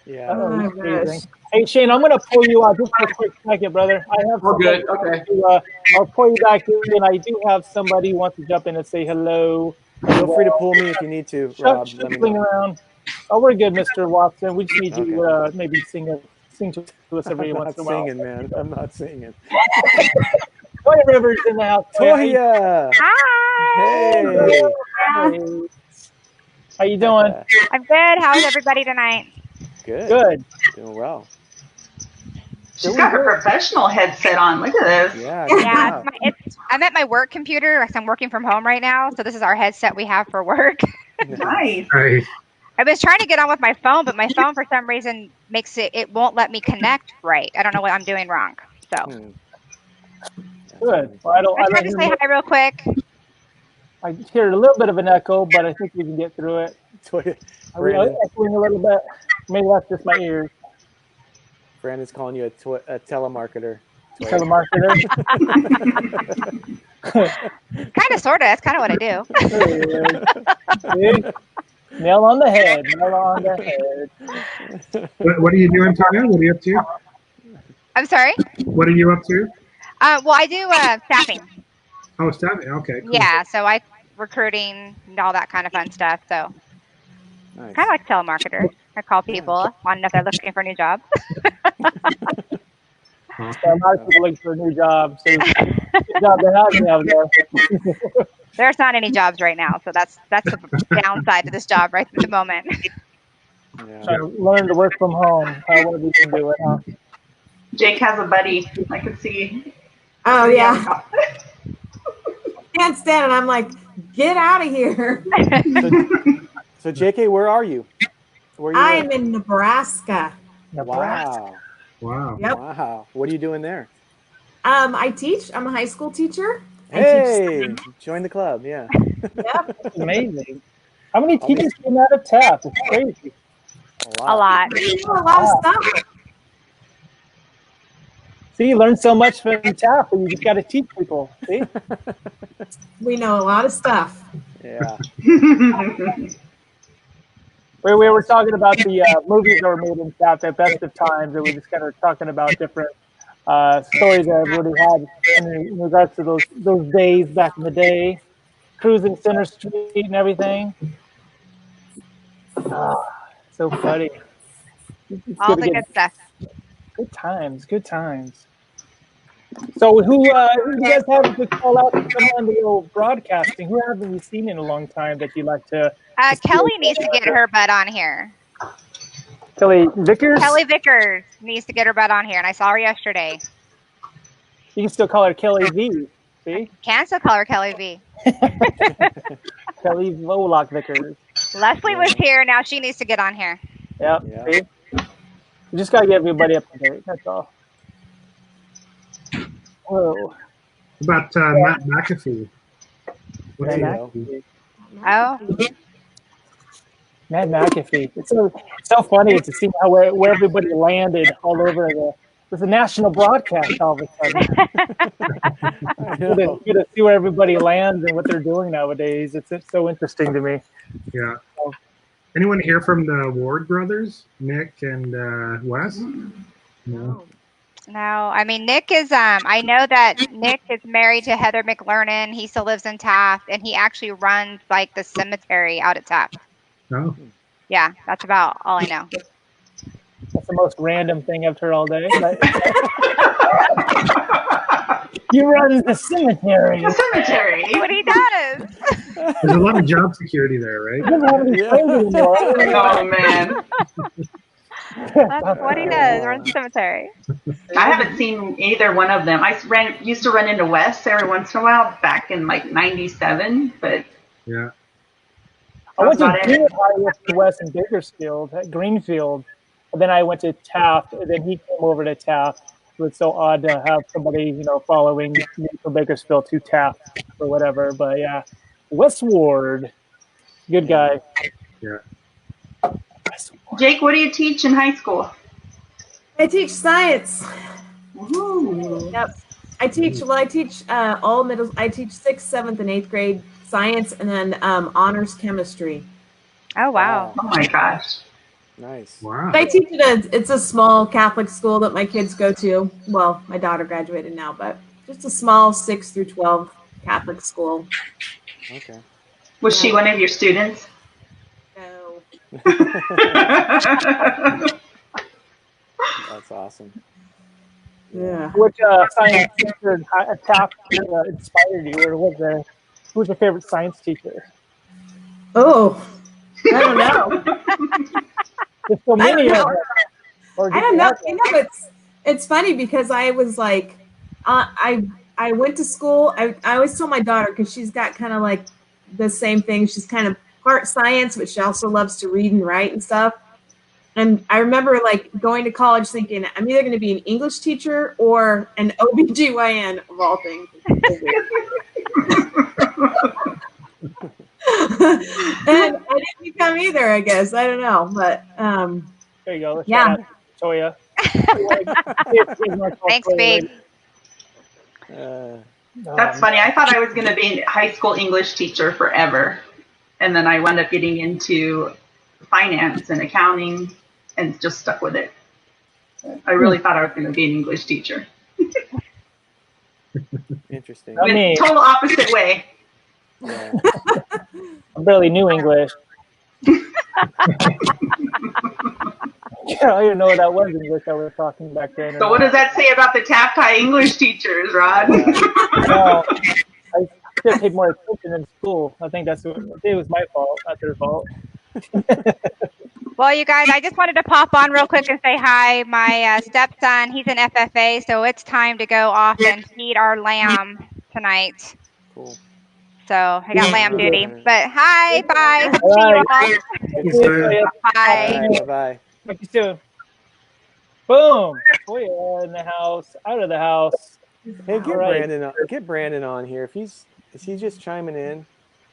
Yeah. Oh, freezing. Hey, Shane, I'm going to pull you out just for a quick second, brother. I have. We're good. Okay. I'll pull you back in, and I do have somebody who wants to jump in and say hello. Feel free to pull me if you need to, Rob. Shuffling around. Oh, we're good, Mr. Watson. We just need you to maybe sing to us every once in a while. I'm not singing, man. I'm not singing. Toya Rivers in the house. Toya. Hi. Hey. How you doing? I'm good. How's everybody tonight? Good. Good. Doing well. She's got her professional headset on. Look at this. Yeah. I'm at my work computer because I'm working from home right now. So this is our headset we have for work. Nice. Right. I was trying to get on with my phone, but my phone for some reason makes it won't let me connect right. I don't know what I'm doing wrong. So good. Well, I tried to say hi real quick. I hear a little bit of an echo, but I think we can get through it. Are we echoing a little bit? Maybe that's just my ears. Brandon's calling you a telemarketer. Telemarketer? Kind of, sort of. That's kind of what I do. Nail on the head. Nail on the head. What are you doing, Toya? What are you up to? I'm sorry? What are you up to? Well, I do staffing. Oh, staffing. Okay, cool. Yeah, so I recruiting and all that kind of fun stuff. So Nice. kind of like telemarketer. I call people, want to know if they're looking for a new job. So a lot of people looking for a new job. So good job they have me out there. There's not any jobs right now, so that's the downside to this job right at the moment. Yeah. Trying to learn to work from home. How what we can do it, huh? Jake has a buddy. I could see. Oh yeah. Can't stand it. I'm like, get out of here. So JK, where are you? Where are you? I am in Nebraska. Wow. Wow. Yep. Wow. What are you doing there? I teach. I'm a high school teacher. Hey, join the club. Yeah. Yep. Amazing. How many teachers came out of Taft? It's crazy. A lot. We do a lot of stuff. See, you learn so much from Taft, and you just got to teach people. See? We know a lot of stuff. Yeah. We were talking about the movies that were made in Taft at Best of Times, and we just kind of talking about different stories that everybody had in regards to those days back in the day, cruising Center Street and everything. So funny. All the good stuff. Good times, good times. So who do you guys have to call out to come on the old broadcasting? Who haven't you seen in a long time that you'd like to? Kelly needs to get her butt on here. Kelly Vickers? Kelly Vickers needs to get her butt on here, and I saw her yesterday. You can still call her Kelly V. See? Can still call her Kelly V. Kelly Volock Vickers. Leslie was here, now she needs to get on here. Yep. Yeah. See? You just gotta get everybody up to date. That's all. Whoa. What about Matt McAfee? What's There he you up go. to? Oh, Matt McAfee. It's so funny to see how where everybody landed all over there's a national broadcast all of a sudden. Good to see where everybody lands and what they're doing nowadays. It's so interesting to me. Yeah. Anyone hear from the Ward brothers, Nick and Wes? No. no. I mean, Nick is, I know that Nick is married to Heather McLernan. He still lives in Taft, and he actually runs, like, the cemetery out at Taft. No. Yeah, that's about all I know. That's the most random thing I've heard all day. But you run the cemetery. The cemetery. What he does. There's a lot of job security there, right? He doesn't have any friends anymore. Oh man. That's what he does, runs the cemetery. I haven't seen either one of them. I used to run into Wes every once in a while back in like '97, but Yeah. I went to That's about junior high with Wes in Bakersfield at Greenfield, and then I went to Taft, and then he came over to Taft. It was so odd to have somebody, following me from Bakersfield to Taft or whatever. But yeah, Wes Ward, good guy. Yeah. Jake, what do you teach in high school? I teach science. Ooh. Yep. I teach all middle. I teach 6th, 7th, and 8th grade science, and then honors chemistry. Oh, wow. Oh my gosh. Nice. Wow. I teach it's a small Catholic school that my kids go to. Well, my daughter graduated now, but just a small 6 through 12 Catholic school. Okay. Was she one of your students? No. That's awesome. Yeah. Which science teacher at Taft inspired you, or who was your favorite science teacher? Oh, I don't know. There's so many of them. I don't know. It's funny because I was like, I went to school. I always tell my daughter, because she's got kind of like the same thing. She's kind of part science, but she also loves to read and write and stuff. And I remember like going to college thinking, I'm either going to be an English teacher or an OBGYN of all things. And I didn't become either, I guess. I don't know. But there you go. Let's yeah. Toya. Thanks, babe. That's funny. I thought I was going to be a high school English teacher forever. And then I wound up getting into finance and accounting and just stuck with it. I really thought I was going to be an English teacher. Interesting. Went total opposite way. Yeah. I barely knew English. I don't even know what that was English I was talking back then. So what does that say about the Taft High English teachers, Rod? No, I should have paid more attention in school. I think it was my fault, not their fault. Well, you guys, I just wanted to pop on real quick and say hi. My stepson, he's an FFA, so it's time to go off and feed our lamb tonight. Cool. So I got lamb duty. But hi, bye. See you all. Bye. Bye. Talk to you soon. Boom. Toya in the house, out of the house. Hey, get Brandon on here. Is he just chiming in?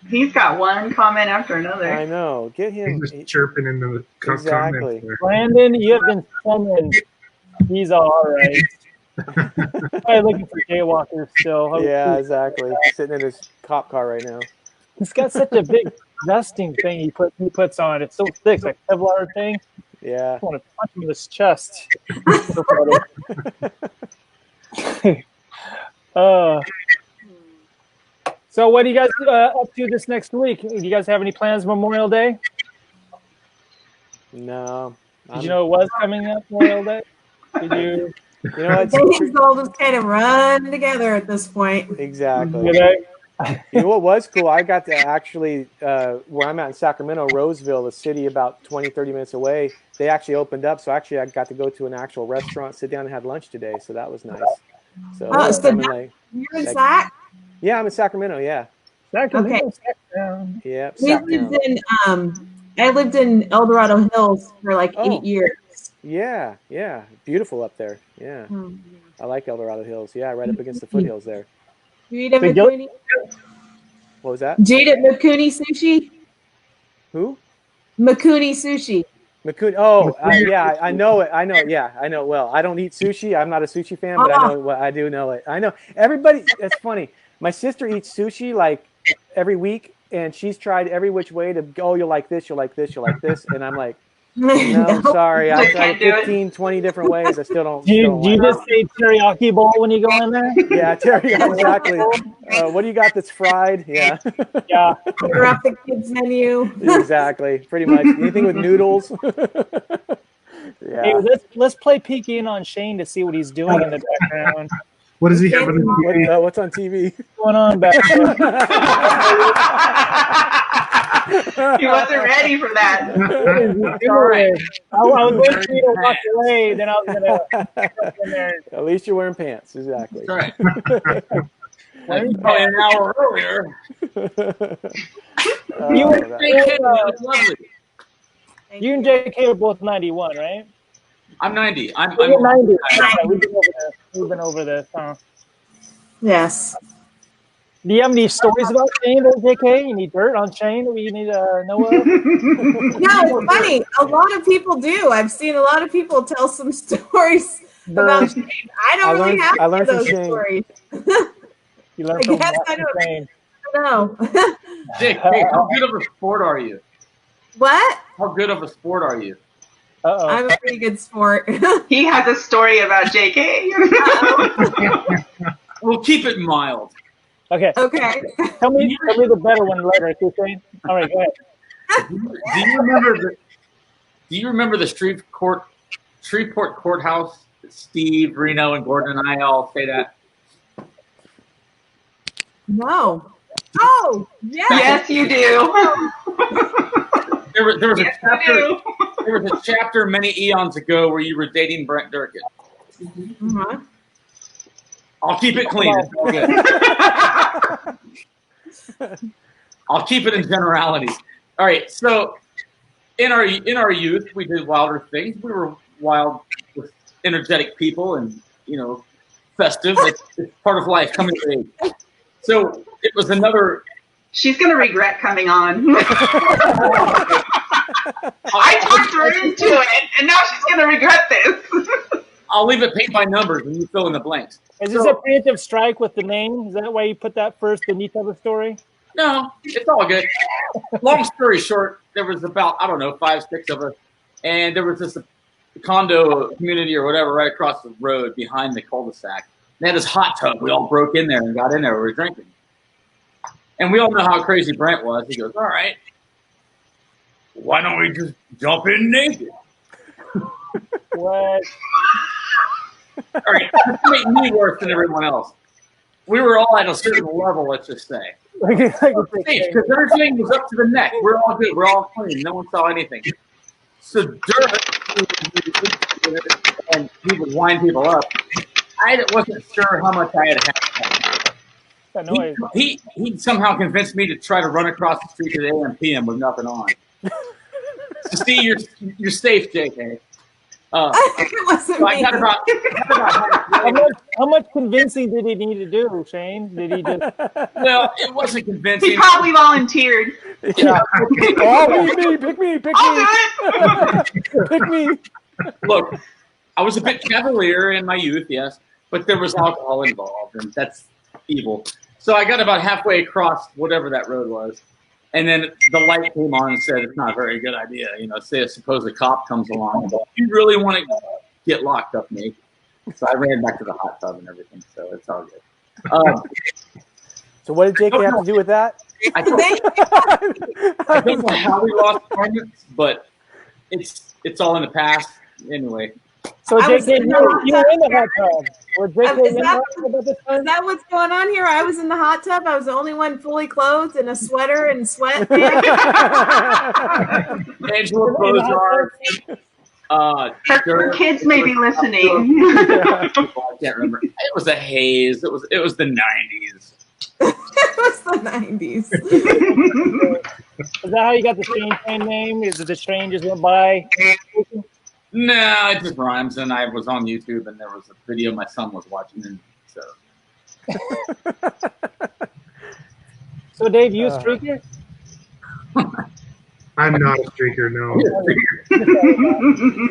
He's got one comment after another. I know. Get him. He's just chirping in the Exactly. comments there. Brandon, you have been summoned. He's all right. Probably looking for jaywalkers still. Yeah, exactly. Sitting in his cop car right now. He's got such a big vesting thing he puts on. It's so thick, it's like a Kevlar thing. Yeah. I want to punch him in his chest. So what are you guys up to this next week? Do you guys have any plans Memorial Day? No. Did you know it was coming up Memorial Day? Did you? You know, Things all just kind of run together at this point. Exactly. You know? You know what was cool? I got to actually, where I'm at in Sacramento, Roseville, the city about 20, 30 minutes away, they actually opened up. So actually I got to go to an actual restaurant, sit down and have lunch today. So that was nice. So, you're in Sac? Yeah, I'm in Sacramento, yeah. Sacramento. Okay. Yeah. I lived in El Dorado Hills for like 8 years. Yeah, yeah. Beautiful up there. Yeah. I like El Dorado Hills. Yeah, right up against the foothills there. You eat at Makuni? What was that? Jade at Makuni Sushi? Who? Makuni Sushi. Makuni. Oh, yeah, I know it. I know it. Yeah, I know it well. I don't eat sushi. I'm not a sushi fan, but I do know it. I know. Everybody, it's funny. My sister eats sushi like every week, and she's tried every which way to go, you'll like this, you'll like this, you'll like this. And I'm like, no, sorry. I tried 15, 20 different ways. I still don't. Do you just say teriyaki bowl when you go in there? Yeah, teriyaki, exactly. What do you got that's fried? Yeah. Yeah. Order off the kids' menu. Exactly. Pretty much. Anything with noodles. Yeah. Hey, let's play peek in on Shane to see what he's doing in the background. What does he have on TV? What's on TV? What's going on back there? He wasn't ready for that. All right. I was waiting for you to walk away, then I was going to in there. At least you're wearing pants. Exactly. That's right. Like probably an hour earlier. You and JK are both 91, right? I'm 90. I'm 90. We've been over this, huh? Yes. Do you have any stories about Shane or JK? You need dirt on Shane that we need to know of? No, it's funny. A lot of people do. I've seen a lot of people tell some stories about Shane. I don't really have any of those stories. You learned from Shane. No. JK, how good of a sport are you? What? How good of a sport are you? Uh-oh. I'm a pretty good sport. He has a story about JK. We'll keep it mild. Okay. Okay. Tell me the better one later, okay, Shane? All right, go ahead. Do you remember the Shreveport Courthouse? Steve, Reno, and Gordon and I all say that. No. Oh, yes. Yes, you do. There was a chapter many eons ago where you were dating Brent Durkin. Uh-huh. I'll keep it clean. It's all good. I'll keep it in generalities. All right. So in our youth, we did wilder things. We were wild, with energetic people, and festive. It's part of life, coming of age. So it was another. She's gonna regret coming on. I talked her into it, and now she's gonna regret this. I'll leave it paint by numbers, and you fill in the blanks. Is this a preemptive strike with the name? Is that why you put that first beneath of the story? No, it's all good. Long story short, there was about, I don't know, 5, 6 of us. And there was this condo community or whatever right across the road behind the cul-de-sac. They had this hot tub. We all broke in there and got in there. We were drinking. And we all know how crazy Brent was. He goes, all right, why don't we just jump in naked? What? All right, this made me worse than everyone else. We were all at a certain level, let's just say. Because everything was up to the neck. We're all good. We're all clean. No one saw anything. So Derik, and he would wind people up. I wasn't sure how much I had had. He somehow convinced me to try to run across the street at AM PM with nothing on. So see, you're safe, JK. It wasn't so me. I got about how much convincing did he need to do, Shane? Did he just? Well, it wasn't convincing. He probably volunteered. Yeah. Pick me. Pick me. Look, I was a bit cavalier in my youth, yes, but there was alcohol involved, and that's evil. So I got about halfway across whatever that road was, and then the light came on and said, it's not a very good idea. Say suppose a cop comes along. And you really want to get locked up, Nate? So I ran back to the hot tub and everything, so it's all good. So what did JK have to do with that? I don't know how we lost arguments, but it's all in the past anyway. So JK, you were in the hot tub. Is that what's going on here? I was in the hot tub. I was the only one fully clothed in a sweater and sweatpants. Angela clothes are. Her kids may be listening. I can't remember. It was a haze. It was the 90s. It was the 90s. Is that how you got the Strange Train name? Is it the Strange just went by? No, it just rhymes. And I was on YouTube, and there was a video my son was watching, and so. So, Dave, you a streaker? I'm not a streaker, no.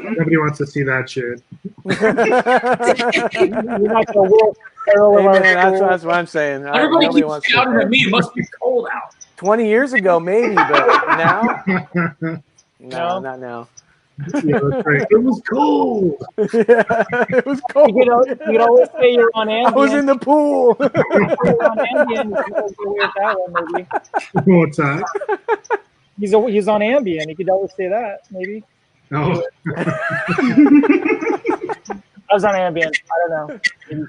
Nobody wants to see that shit. You're not the world peril of our that's what I'm saying. Everybody keeps shouting at me. It must be cold out. 20 years ago, maybe, but now? No, not now. Yeah, that's right. It was cold. It was cold. You could always say you're on Ambien. I was in the pool. You're on Ambien. You could go with that one, maybe. What's that? He's on Ambien. You could always say that, maybe. No. I was on Ambien. I don't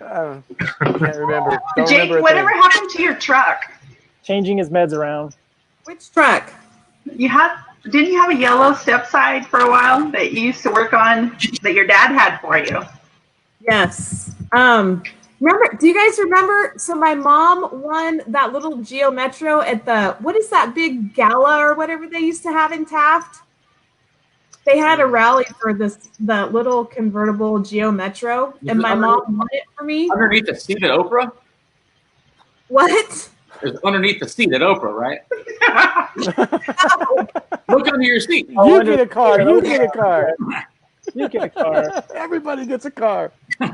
know. I can't remember. Jake, whatever happened to your truck? Changing his meds around. Which truck? Didn't you have a yellow step side for a while that you used to work on that your dad had for you? Yes. Remember? Do you guys remember? So my mom won that little Geo Metro at what is that big gala or whatever they used to have in Taft? They had a rally for the little convertible Geo Metro, and my mom won it for me. Underneath the seat at Oprah? What? It's underneath the seat at Oprah, right? Look under your seat. You get a car. You get a car. You get a car. Everybody gets a car. It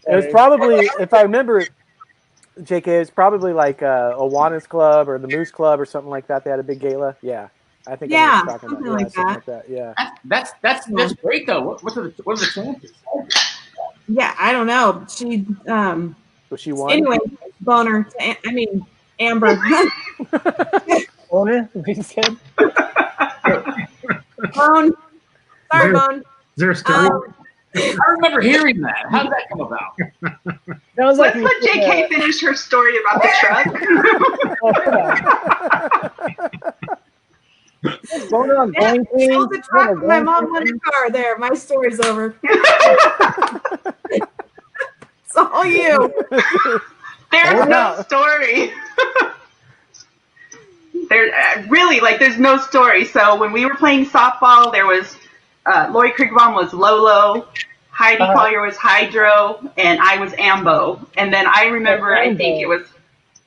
was probably, if I remember, JK, it was probably like Awana's Club or the Moose Club or something like that. They had a big gala. Yeah. I think I was talking about something like that. Yeah. That's great though. What are the chances? Yeah, I don't know. She So she won. Anyway, Boner. Amber. Boner? We said. Bone. Sorry, Bone. Is there a story? I remember hearing that. How did that come about? Let's let JK finish her story about the truck. Boner on Going Queen. Sold the truck. My mom won a car. There, my story's over. It's all you. There's no story. There's no story. So when we were playing softball, there was Lori Kriegerbaum was Lolo, Heidi Collier was Hydro, and I was Ambo. And then I remember, I think it was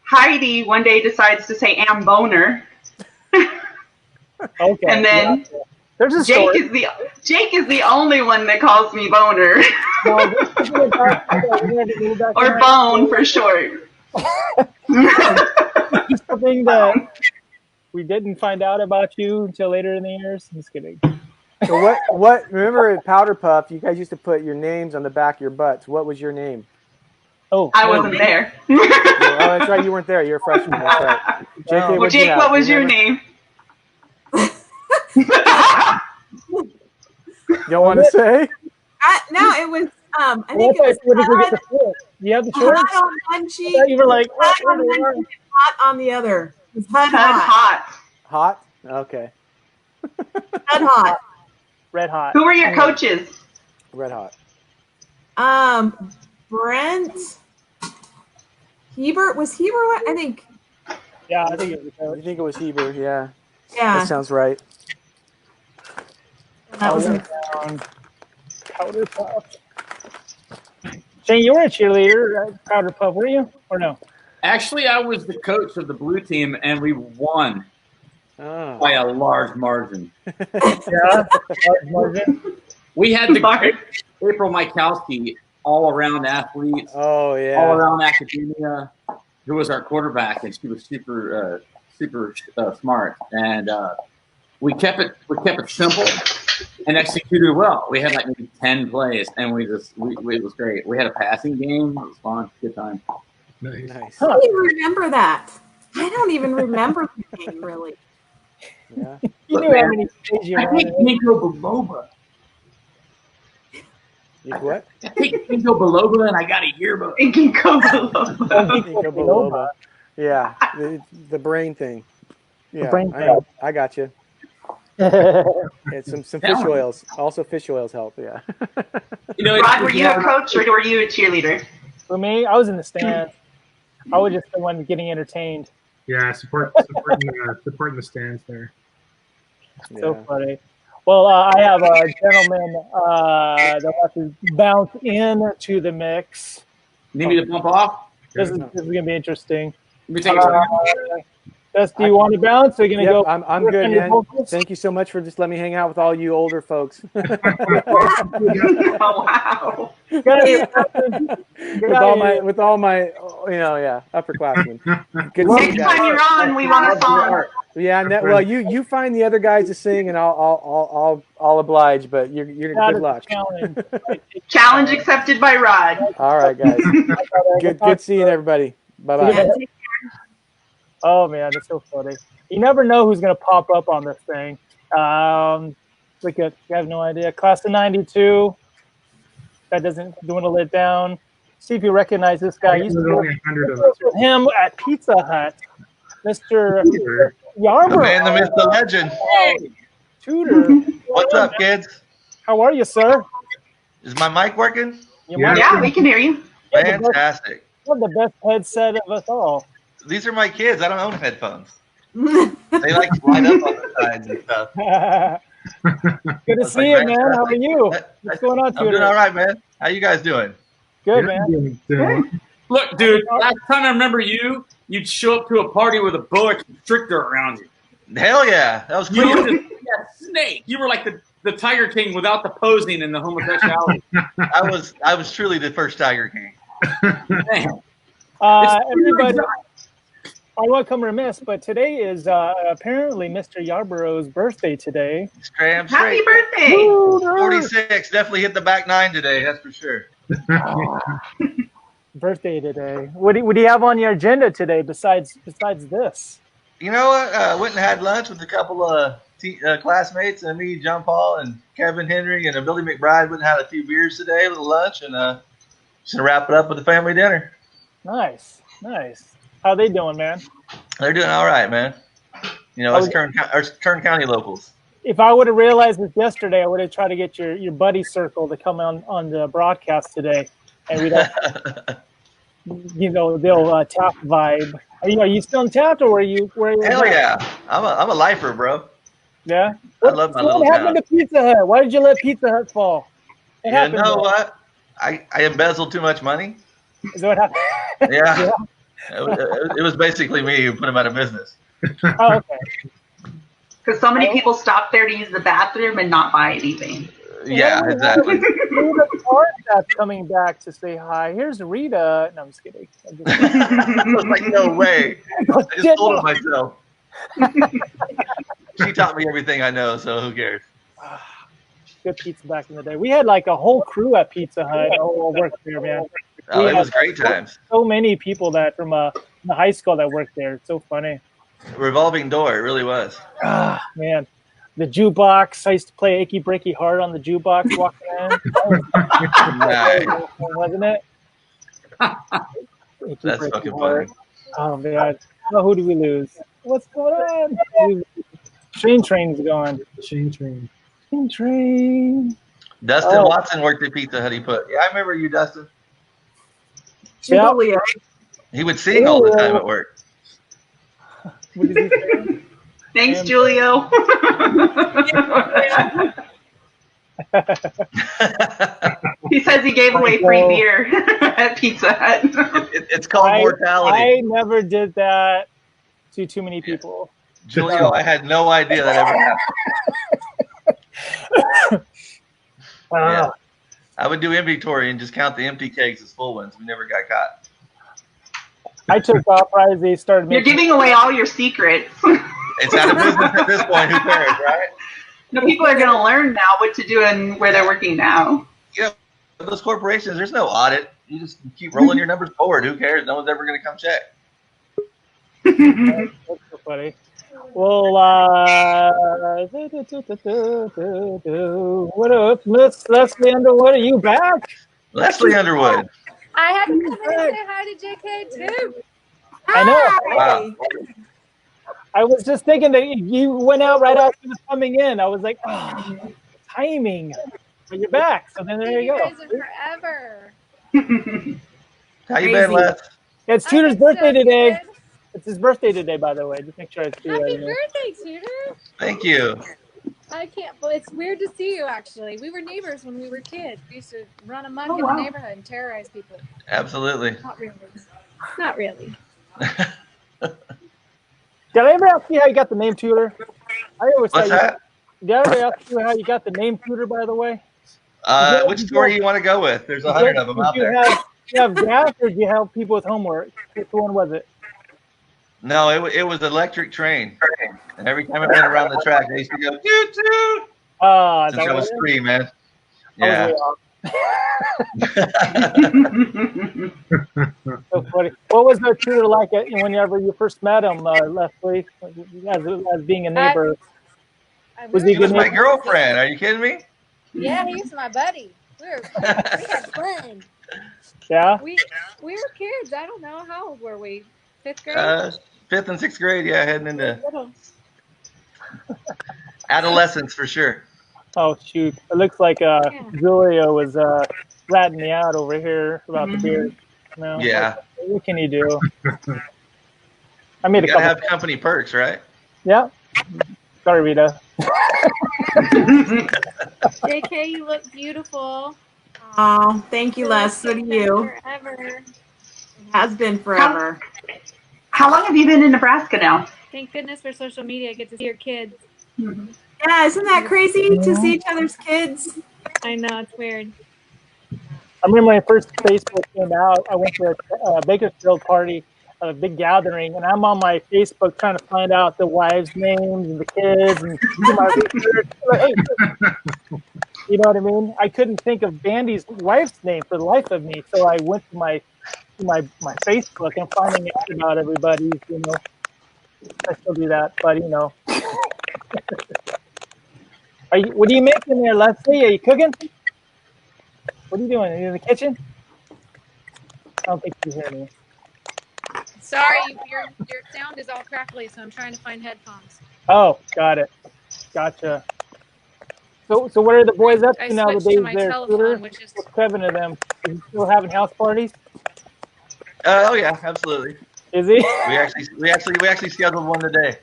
Heidi one day decides to say Amboner. Okay. And then Jake is the only one that calls me Boner. No, or Bone for short. something that we didn't find out about you until later in the years? I'm just kidding. So what? Remember at Powder Puff, you guys used to put your names on the back of your butts. What was your name? Oh, I wasn't there. Oh, that's right. You weren't there. You're a freshman. That's right. JK, well, Jake, what was your name? You don't want to say? No, it was. I think it was. You have the shorts? Hot on one cheek. You were like hot on one cheek, hot on the other. It was hot. Hot? Okay. Hot. Red hot. Who were your coaches? Red hot. Brent. Hebert. Was Hebert? I think. Yeah, I think it was coach. You think it was Hebert? Yeah. Yeah. That sounds right. That was Powder Puff. Shane, you were a cheerleader at Powder Puff, were you? Or no? Actually, I was the coach of the blue team, and we won by a large margin. Yeah, large margin. We had the April Mykowski, all-around athlete. Oh yeah. All-around academia, who was our quarterback, and she was super smart. And we kept it simple and executed well. We had like maybe 10 plays, and it was great. We had a passing game. It was fun. Good time. Nice. I don't even remember that. I don't even remember the game really. Yeah. You knew how many plays you I think Nico Beloba. What? I think Ginkgo biloba, and I got a yearbook. Ginkgo biloba. Ginkgo biloba. Yeah, the brain thing. Yeah, the brain thing. I got you. Some fish oils. Also, fish oils help. Yeah. Rod, were you a coach or were you a cheerleader? For me, I was in the stands. I was just the one getting entertained. Yeah, supporting the stands there. So funny. Well, I have a gentleman that wants to bounce into the mix. Need me to bump off? This is going to be interesting. Let me take a Dusty, do you want to bounce? Are you going to go? I'm good, man. Thank you so much for just letting me hang out with all you older folks. Oh, wow. With all my, upperclassmen. Next time you're on, we want a song. Yeah, well, you find the other guys to sing, and I'll oblige. But you're good luck. Challenge accepted by Rod. All right, guys. Good seeing everybody. Bye bye. Oh man, that's so funny. You never know who's gonna pop up on this thing. You have no idea. Class of '92. That doesn't dwindle it down. See if you recognize this guy. Used to work with him at Pizza Hut. Mr. Yarborough. The man, the myth, the legend. Hey, Tooter. What's up, kids? How are you, sir? Is my mic working? Yeah, we can hear you. Fantastic. You have the best headset of us all. These are my kids. I don't own headphones. They like to light up on the sides and stuff. Good to see you, man. How are you? What's going on, Tooter? I'm doing all right, man. How you guys doing? Good, man. Look, dude, last time I remember you'd show up to a party with a boa constrictor around you. Hell yeah. That was cool. You were just snake. You were like the Tiger King without the posing and the homosexuality. I was truly the first Tiger King. Everybody, I won't come remiss, but today is apparently Mr. Yarborough's birthday today. Happy birthday! 46. Definitely hit the back nine today, that's for sure. Birthday today. What do you have on your agenda today besides this? You know what? Went and had lunch with a couple of classmates, and me, John Paul, and Kevin Henry, and Billy McBride went and had a few beers today, a little lunch, and just gonna wrap it up with a family dinner. Nice. How they doing, man? They're doing all right, man. You know, us Kern County locals. If I would have realized this yesterday, I would have tried to get your buddy circle to come on the broadcast today, and we'd have, they'll Taft vibe. Are you still in Taft, or where are you? Hell yeah, I'm a lifer, bro. Yeah. I love my little town. What happened to Pizza Hut? Why did you let Pizza Hut fall? You know what? I embezzled too much money. Is that what happened? Yeah. It was basically me who put him out of business. Oh, okay. Because so many people stop there to use the bathroom and not buy anything. Yeah, exactly. Rita Cart's coming back to say hi. Here's Rita. No, I'm just kidding. I was like, no way. I just told her myself. She taught me everything I know, so who cares? Good pizza back in the day. We had like a whole crew at Pizza Hut. Oh, work there, man. Oh, it was great times. So many people that from the high school that worked there. It's so funny. Revolving door, it really was. Ah, man. The jukebox. I used to play Achy Breaky Heart on the jukebox walking in. Nice. Wasn't it? That's fucking funny. Oh, man. Oh, who do we lose? What's going on? Shane Train's gone. Shane Train. Shane Train. Dustin Watson worked at Pizza Hut. He put. Yeah, I remember you, Dustin. Yeah. He would sing all the time at work. What did he say? Thanks, Julio. He says he gave away free beer at Pizza Hut. It's called mortality. I never did that to too many people. Julio, I had no idea that ever happened. Yeah. I would do inventory and just count the empty kegs as full ones. We never got caught. I took off right as they started You're giving away all your secrets. It's out of business at this point. Who cares, right? No, people are going to learn now what to do and where they're working now. Yeah, those corporations, there's no audit. You just keep rolling your numbers forward. Who cares? No one's ever going to come check. That's so funny. Well, what up, Miss Leslie Underwood? Are you back? Leslie Underwood. I had to come in and say hi to JK too. I know. Wow. I was just thinking that you went out right after the coming in. I was like, oh, timing. But you're back. So then there you go. Forever. How you been, Les? Yeah, it's Tooter's birthday today. It's his birthday today, by the way. Just make sure it's Happy birthday, Tooter. Thank you. I can't believe it's weird to see you, actually. We were neighbors when we were kids. We used to run amok in the neighborhood and terrorize people. Absolutely. Not really. Not really. Did I ever ask you how you got the name Tooter? I always What's that? Did I ever ask you how you got the name Tooter, by the way? Which story you want to go with? There's 100 of them out there. Do you have gas or do you help people with homework? Which one was it? No, it was electric train. And every time it went around the track, they used to go, toot, toot. Since I was 3, man. Yeah. So funny. What was the Tooter like whenever you first met him, Leslie, as being a neighbor? He was my girlfriend. Are you kidding me? Yeah, he was my buddy. We had fun. Yeah? We were kids. I don't know. How old were we? 5th grade? 5th and 6th grade, yeah, heading into adolescence for sure. Oh, shoot. It looks like Julia was ratting me out over here about the beard. No, yeah. What can you do? I made you gotta have company perks, right? Yeah. Sorry, Rita. JK, you look beautiful. Oh, thank you, Les. So do you. Forever. It has been forever. How long have you been in Nebraska now? Thank goodness for social media. I get to see your kids. Yeah, isn't that crazy to see each other's kids? I know, it's weird. I remember when my first Facebook came out, I went to a Bakersfield party, a big gathering, and I'm on my Facebook trying to find out the wives' names and the kids and do my research. Like, hey, you know what I mean? I couldn't think of Bandy's wife's name for the life of me, so I went to my Facebook and finding out about everybody's, you know. I still do that, but you know. What are you making there, Leslie? Are you cooking? What are you doing? Are you in the kitchen? I don't think you hear me. Sorry, your sound is all crackly, so I'm trying to find headphones. Oh, got it. Gotcha. So what are the boys up to nowadays? To my there, telephone, which is 7 of them. Is he still having house parties? Oh yeah, absolutely. Is he? We actually scheduled one today.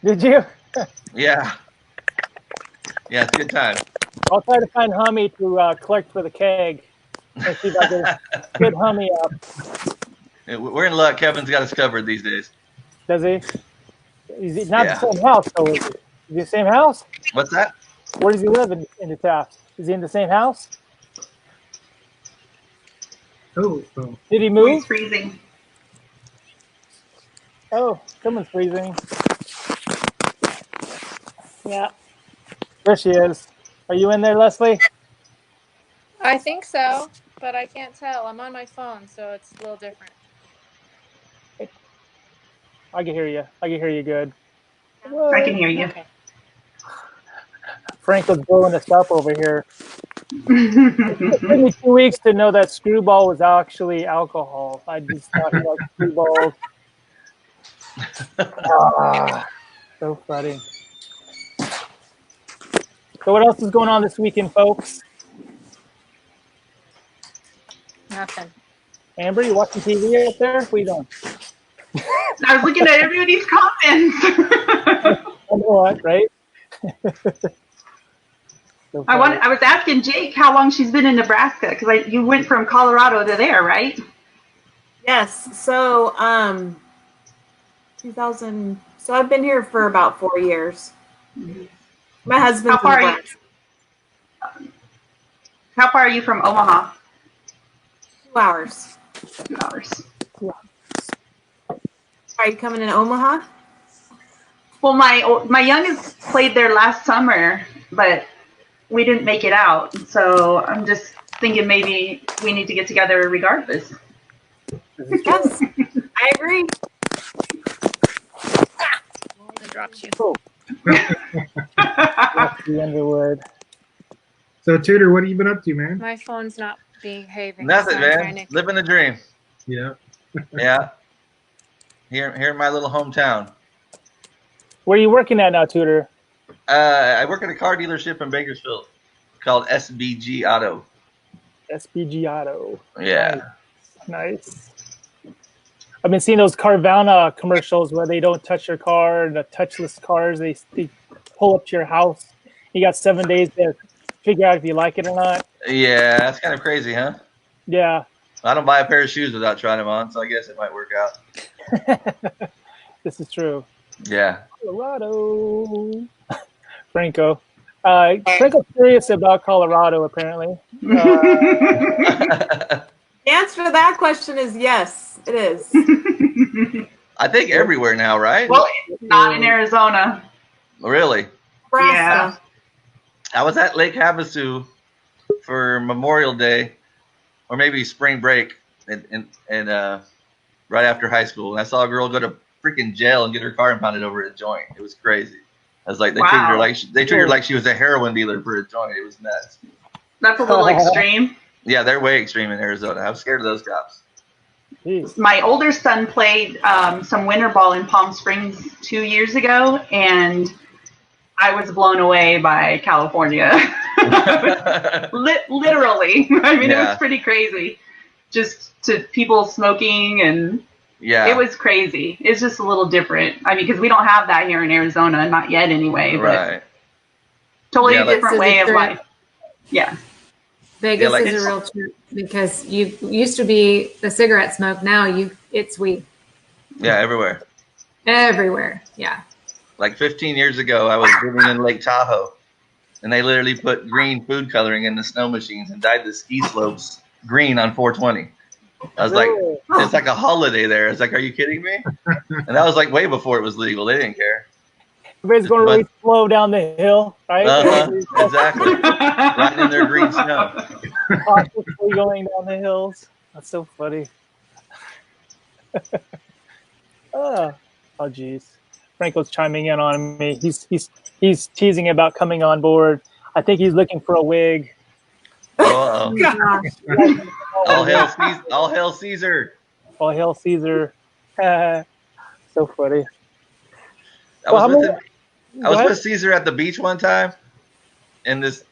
Did you? Yeah. Yeah, it's a good time. I'll try to find Hummy to collect for the keg and see if I can get Hummy up. We're in luck. Kevin's got us covered these days. Does he? Is it not the same house, though? Is it the same house? What's that? Where does he live in the Taft? Is he in the same house? Oh. Did he Oh, move? he's freezing. Oh, someone's freezing. Yeah. There she is. Are you in there, Leslie? I think so, but I can't tell. I'm on my phone, so it's a little different. I can hear you. I can hear you good. I can hear you. Okay. Frank was blowing us up over here. It took me 2 weeks to know that screwball was actually alcohol. I just thought he liked screwballs. So funny. So what else is going on this weekend, folks? Nothing. Amber, you watching TV up there? What are you doing? I was looking at everybody's comments. I know what, right? So I was asking Jake how long she's been in Nebraska because you went from Colorado to there, right? Yes. So 2000. So I've been here for about 4 years. My husband's How far in are you? How far are you from Omaha? 2 hours. 2 hours. Are you coming in Omaha? Well, my youngest played there last summer, but we didn't make it out. So I'm just thinking maybe we need to get together regardless. Yes, I agree. I dropped you. Cool. The Underwood. So, Tooter, what have you been up to, man? My phone's not behaving. Nothing, so I'm trying man. to- Living the dream. Yeah. Yeah. Here in my little hometown. Where are you working at now, Tooter? I work at a car dealership in Bakersfield called SBG Auto. SBG Auto. Yeah. Nice. I've been seeing those Carvana commercials where they don't touch your car, the touchless cars, they pull up to your house. You got 7 days to figure out if you like it or not. Yeah, that's kind of crazy, huh? Yeah. I don't buy a pair of shoes without trying them on, so I guess it might work out. This is true. Yeah. Colorado. Franco. Franco's curious about Colorado, apparently. The answer to that question is yes, it is. I think everywhere now, right? Well, not in Arizona. Really? Yeah. I was at Lake Havasu for Memorial Day, or maybe spring break, and right after high school, and I saw a girl go to freaking jail and get her car impounded over a joint. It was crazy. I was like, they treated her like she was a heroin dealer for a joint. It was nuts. That's a little extreme. Yeah, they're way extreme in Arizona. I'm scared of those cops. My older son played some winter ball in Palm Springs 2 years ago, and I was blown away by California. Literally. I mean, it was pretty crazy. Just to people smoking, and it was crazy. It's just a little different. I mean, because we don't have that here in Arizona, not yet anyway. But Right. totally Yeah, different like- way of life. Yeah. Vegas like- is a real trip because you used to be the cigarette smoke. Now it's weed Yeah, everywhere. everywhere. Yeah. Like 15 years ago, I was living in Lake Tahoe, and they literally put green food coloring in the snow machines and dyed the ski slopes green on 420. I was like, it's like a holiday there. It's like, are you kidding me? And that was like way before it was legal. They didn't care. Everybody's going really slow down the hill, right? Exactly. Riding in their green snow. Cautiously going down the hills. That's so funny. Oh, geez. Franco's chiming in on me. He's teasing about coming on board. I think he's looking for a wig. Oh, Gosh. all hail Caesar. All hail Caesar. All hail Caesar. So funny. I was with Caesar at the beach one time, and this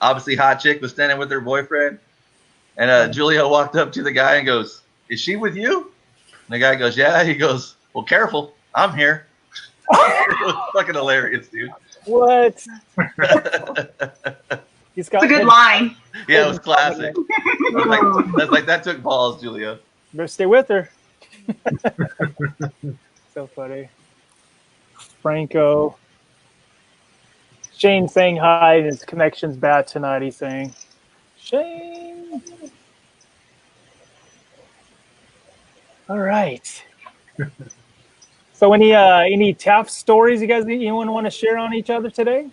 obviously hot chick was standing with her boyfriend, and Julio walked up to the guy and goes, "Is she with you?" And the guy goes, "Yeah." He goes, "Well, careful, I'm here." It was fucking hilarious, dude. What? It's a good line. Yeah, it was classic. That's like that took balls, Julio. Better stay with her. So funny. Franco. Shane saying hi, and his connection's bad tonight. He's saying, Shane. All right. So any Taft stories anyone want to share on each other today?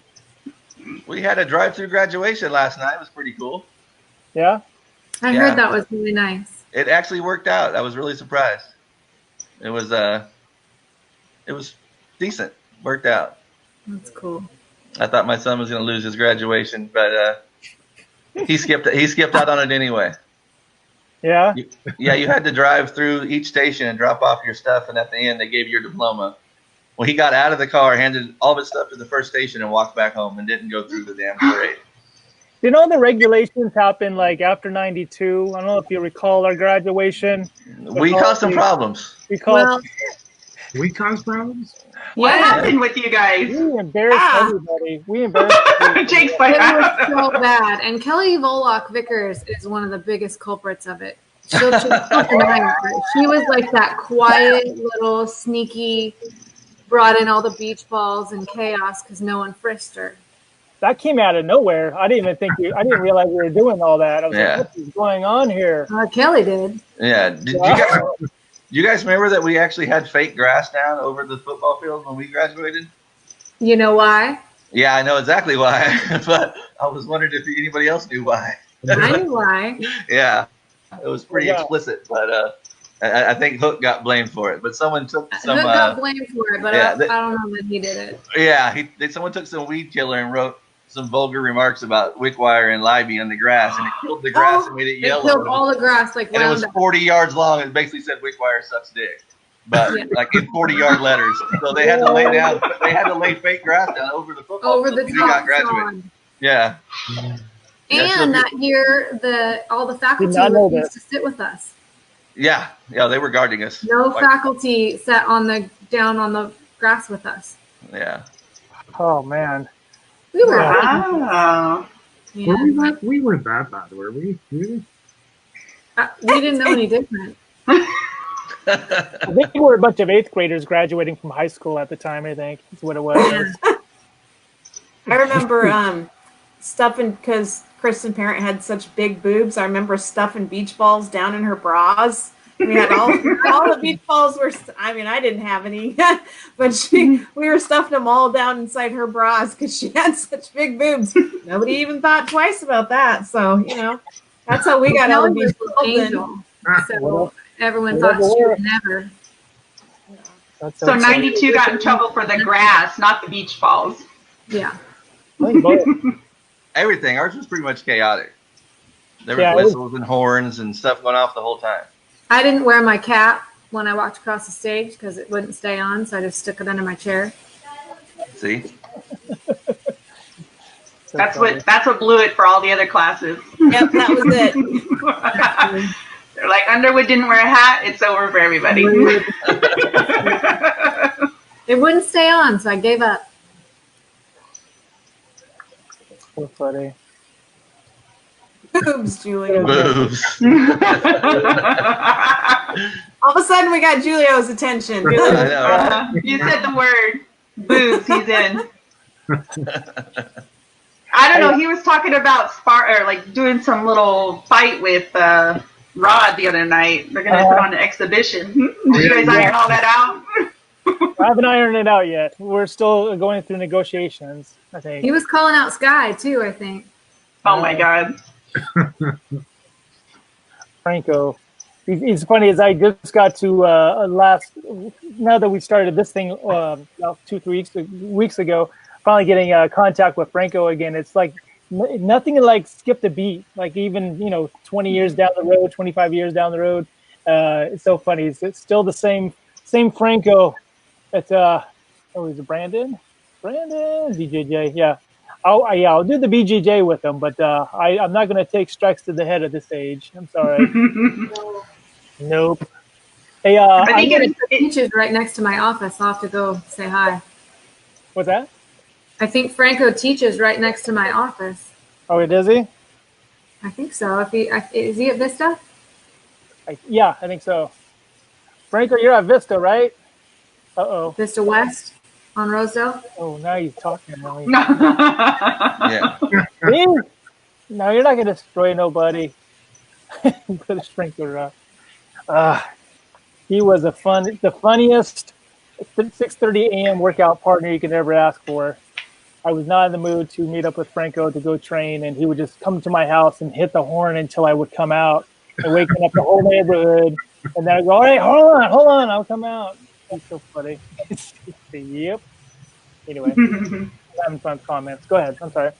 We had a drive-through graduation last night. It was pretty cool. Yeah? I heard that was really nice. It actually worked out. I was really surprised. It was decent. Worked out. That's cool. I thought my son was going to lose his graduation, but he skipped out on it anyway. Yeah? You had to drive through each station and drop off your stuff, and at the end they gave you your diploma. Well, he got out of the car, handed all of his stuff to the first station, and walked back home and didn't go through the damn parade. You know, the regulations happened like after 92. I don't know if you recall our graduation. We caused some problems. We caused problems? What happened with you guys? We embarrassed everybody. We embarrassed everybody. Jake's It was so bad. And Kelly Volok Vickers is one of the biggest culprits of it. She was like that quiet, little, sneaky, brought in all the beach balls and chaos because no one frisked her. That came out of nowhere. I didn't realize we were doing all that. I was like, what is going on here? Kelly did. Yeah. Did you guys remember that we actually had fake grass down over the football field when we graduated? You know why? Yeah, I know exactly why, but I was wondering if anybody else knew why. I knew why. Yeah, it was pretty explicit, but I think Hook got blamed for it. But someone took some. Hook got blamed for it, but I don't know that he did it. Yeah, someone took some weed killer and wrote some vulgar remarks about wick wire and Libby on the grass, and it killed the grass and made it yellow. It killed all the grass, like, and it was 40 yards long. It basically said wick wire sucks dick, but like in 40-yard letters. So they had to lay down. They had to lay fake grass down over the football. Over the top. We got graduated. Yeah. And that year, all the faculty refused to sit with us. Yeah, they were guarding us. No faculty sat down on the grass with us. Yeah. Oh man. We were. Wow. Yeah. We weren't that bad, were we? Really? We didn't know any different. I think we were a bunch of 8th graders graduating from high school at the time. I think that's what it was. I remember stuffing, because Kristen's parent had such big boobs. I remember stuffing beach balls down in her bras. We had all the beach balls were. I mean, I didn't have any, but we were stuffing them all down inside her bras because she had such big boobs. Nobody even thought twice about that. So that's how we got out of beach balls. Angel. So everyone thought she would never. So 92 got in trouble for the grass, not the beach balls. Yeah. Everything. Ours was pretty much chaotic. There were whistles and horns and stuff going off the whole time. I didn't wear my cap when I walked across the stage because it wouldn't stay on, so I just stuck it under my chair. See? That's what blew it for all the other classes. Yep, that was it. They're like, Underwood didn't wear a hat, it's over for everybody. It wouldn't stay on, so I gave up. So funny. Boobs, Julia. Boobs. All of a sudden, we got Julio's attention. I know, right? You said the word boobs. He's in. I don't know. He was talking about doing some little fight with Rod the other night. They're gonna put on an exhibition. Did you guys iron all that out? I haven't ironed it out yet. We're still going through negotiations, I think. He was calling out Sky too, I think. Oh my God. Franco. It's funny, as I just got to now that we started this thing 2-3 weeks ago, finally getting contact with Franco again. It's like nothing like skipped a beat. Like even 20 years down the road, 25 years down the road. It's so funny. It's still the same Franco. It's is it Brandon BJJ? Yeah. I'll do the BJJ with him, but I'm not going to take strikes to the head at this age. I'm sorry. Nope. Hey, I think it teaches right next to my office. I'll have to go say hi. What's that? I think Franco teaches right next to my office. Oh, does he? I think so. Is he at Vista? Yeah, I think so. Franco, you're at Vista, right? Vista West. on Rosedale. Oh, now you're talking, Nelly. Yeah. Me? No, you're not gonna destroy nobody. Put a sprinkler up. He was the funniest 6:30 a.m. workout partner you could ever ask for. I was not in the mood to meet up with Franco to go train, and he would just come to my house and hit the horn until I would come out and waking up the whole neighborhood. And then I'd go, all right, hold on, I'll come out. It's so funny. Yep. Anyway, I'm having fun with comments. Go ahead. I'm sorry.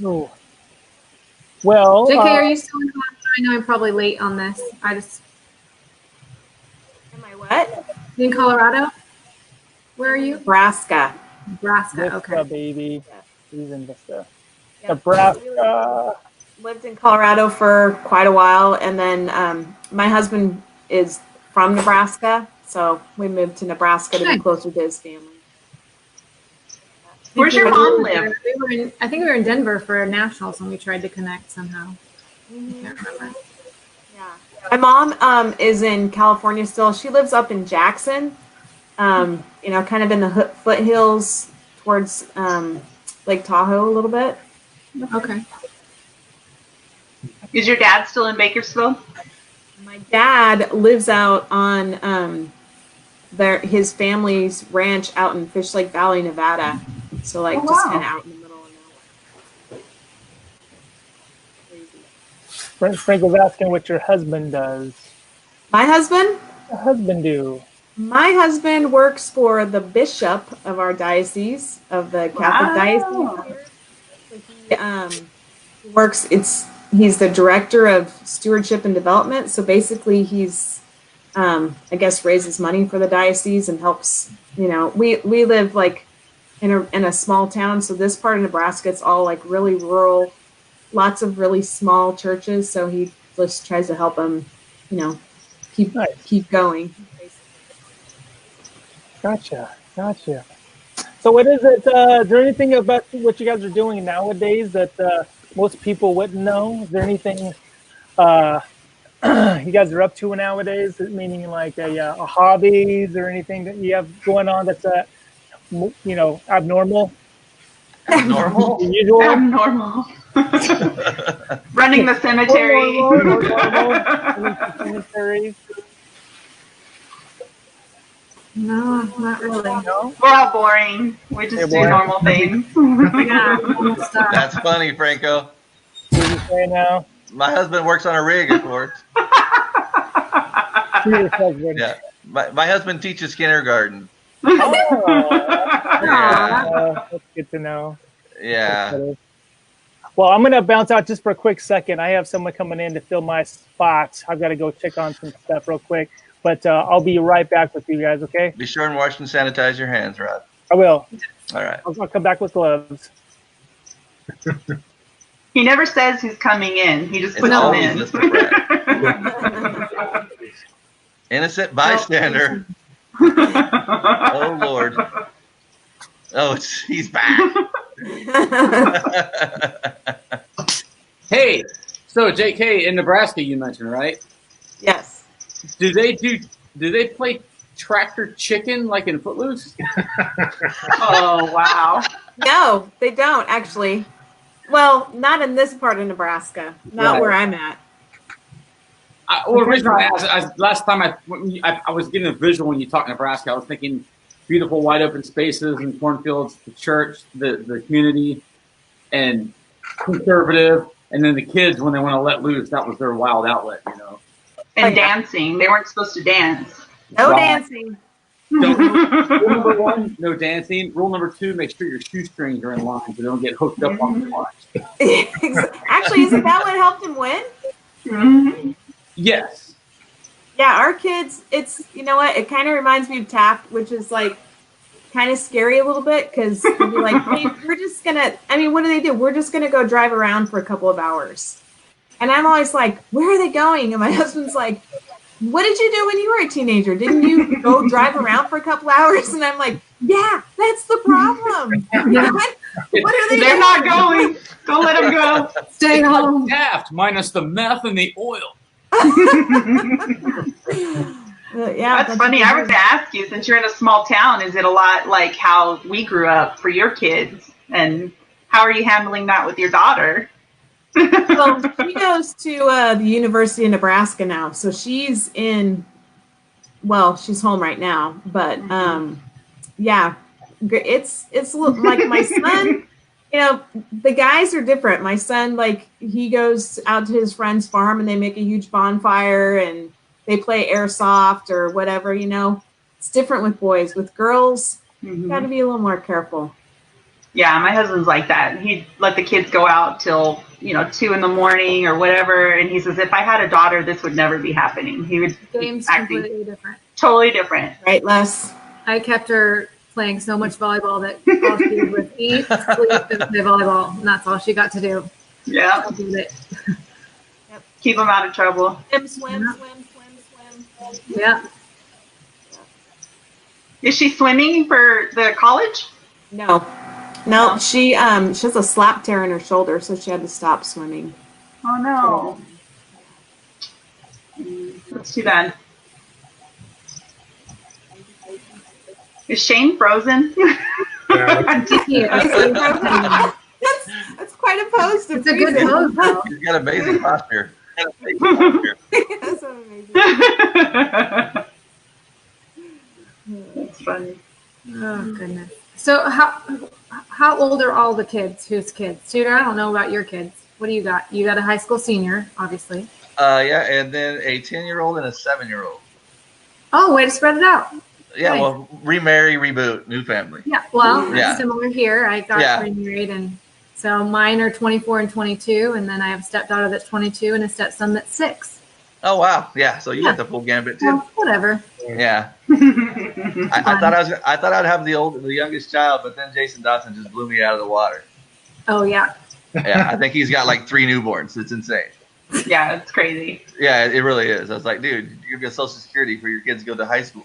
Oh. Well, JK, are you still in Colorado? I know I'm probably late on this. Am I what? In Colorado? Where are you? Nebraska. Nebraska, Vista, okay. baby. He's in Vista. Yeah. Nebraska. Lived in Colorado for quite a while, and then my husband is from Nebraska, so we moved to Nebraska to be closer to his family. Where's your mom live? I think we were in Denver for nationals when we tried to connect somehow. I can't remember. Yeah. My mom is in California still. She lives up in Jackson, you know, kind of in the foothills towards Lake Tahoe a little bit. Okay. Is your dad still in Bakersfield? My dad lives out on his family's ranch out in Fish Lake Valley, Nevada. So like just kind of out in the middle of nowhere. Frank was asking what your husband does. My husband? What your husband do? My husband works for the bishop of our diocese, of the Catholic diocese. He works, he's the director of stewardship and development. So basically he's, I guess, raises money for the diocese and helps, you know, we live like in a small town. So this part of Nebraska, it's all like really rural, lots of really small churches. So he just tries to help them, you know, keep going. Gotcha. So what is it, is there anything about what you guys are doing nowadays that most people wouldn't know? Is there anything you guys are up to nowadays, meaning like a hobbies or anything that you have going on that's you know, abnormal? Abnormal? Usual? Abnormal. Running the cemetery. No, not really. No? We're all boring. We just do normal things. That's funny, Franco. What do you say now? My husband works on a rig, of course. Yeah. My husband teaches kindergarten. That's good to know. Yeah. Well, I'm going to bounce out just for a quick second. I have someone coming in to fill my spot. I've got to go check on some stuff real quick. But I'll be right back with you guys, okay? Be sure and wash and sanitize your hands, Rod. I will. All right. I'll come back with gloves. He never says he's coming in. He just puts them in. Innocent bystander. Oh, Lord. Oh, he's back. Hey, so JK, in Nebraska you mentioned, right? Yes. Do they play tractor chicken like in Footloose? Oh, wow. No, they don't actually. Well, not in this part of Nebraska. Not where I'm at. Well, the reason I asked, last time I was getting a visual when you talked Nebraska. I was thinking beautiful wide open spaces and cornfields, the church, the community, and conservative, and then the kids when they want to let loose. That was their wild outlet, you know. And dancing. They weren't supposed to dance. No dancing. Rule number 1, no dancing. Rule number 2, make sure your shoestrings are in line so they don't get hooked up on the watch. Actually, isn't that what helped him win? Mm-hmm. Yes. Yeah, our kids, it's, you know what, it kind of reminds me of Taft, which is like kind of scary a little bit because they'll be like, hey, we're just going to, I mean, what do? We're just going to go drive around for a couple of hours. And I'm always like, where are they going? And my husband's like, what did you do when you were a teenager? Didn't you go drive around for a couple hours? And I'm like, yeah, that's the problem. What are they They're not going. Don't let them go. Stay home. Taft minus the meth and the oil. Yeah, that's funny. I was going to ask you, since you're in a small town, is it a lot like how we grew up for your kids? And how are you handling that with your daughter? Well, she goes to the University of Nebraska now, so she's in. Well, she's home right now, but yeah, it's like my son. You know, the guys are different. My son, like, he goes out to his friend's farm and they make a huge bonfire and they play airsoft or whatever. You know, it's different with boys. With girls, you got to be a little more careful. Yeah, my husband's like that. He'd let the kids go out till 2 in the morning or whatever, and he says if I had a daughter, this would never be happening. He would Game's completely different. Totally different, right, Les? I kept her playing so much volleyball that all she did was eat, sleep, and play volleyball, and that's all she got to do. Yeah, it. Keep them out of trouble. Swim. Yeah. Is she swimming for the college? No, she has a slap tear in her shoulder, so she had to stop swimming. Oh no, that's too bad. Is Shane frozen? That's quite a pose to It's a good pose, though. He's got amazing posture. That's amazing. That's funny. Oh goodness. So how old are all the kids? Whose kids? Tooter, I don't know about your kids. What do you got? You got a high school senior, obviously. Yeah, and then a 10-year-old and a 7-year-old. Oh, way to spread it out. Yeah, Nice. well, remarry, reboot, new family. Yeah, well, Yeah. similar here. I got remarried, and so mine are 24 and 22, and then I have a stepdaughter that's 22 and a stepson that's 6. Oh wow, yeah. So you got the full gambit too. Well, whatever. Yeah. I thought I'd have the youngest child, but then Jason Dotson just blew me out of the water. Oh yeah. Yeah, I think he's got like 3 newborns. It's insane. Yeah, it's crazy. Yeah, it really is. I was like, dude, you're gonna get Social Security for your kids to go to high school.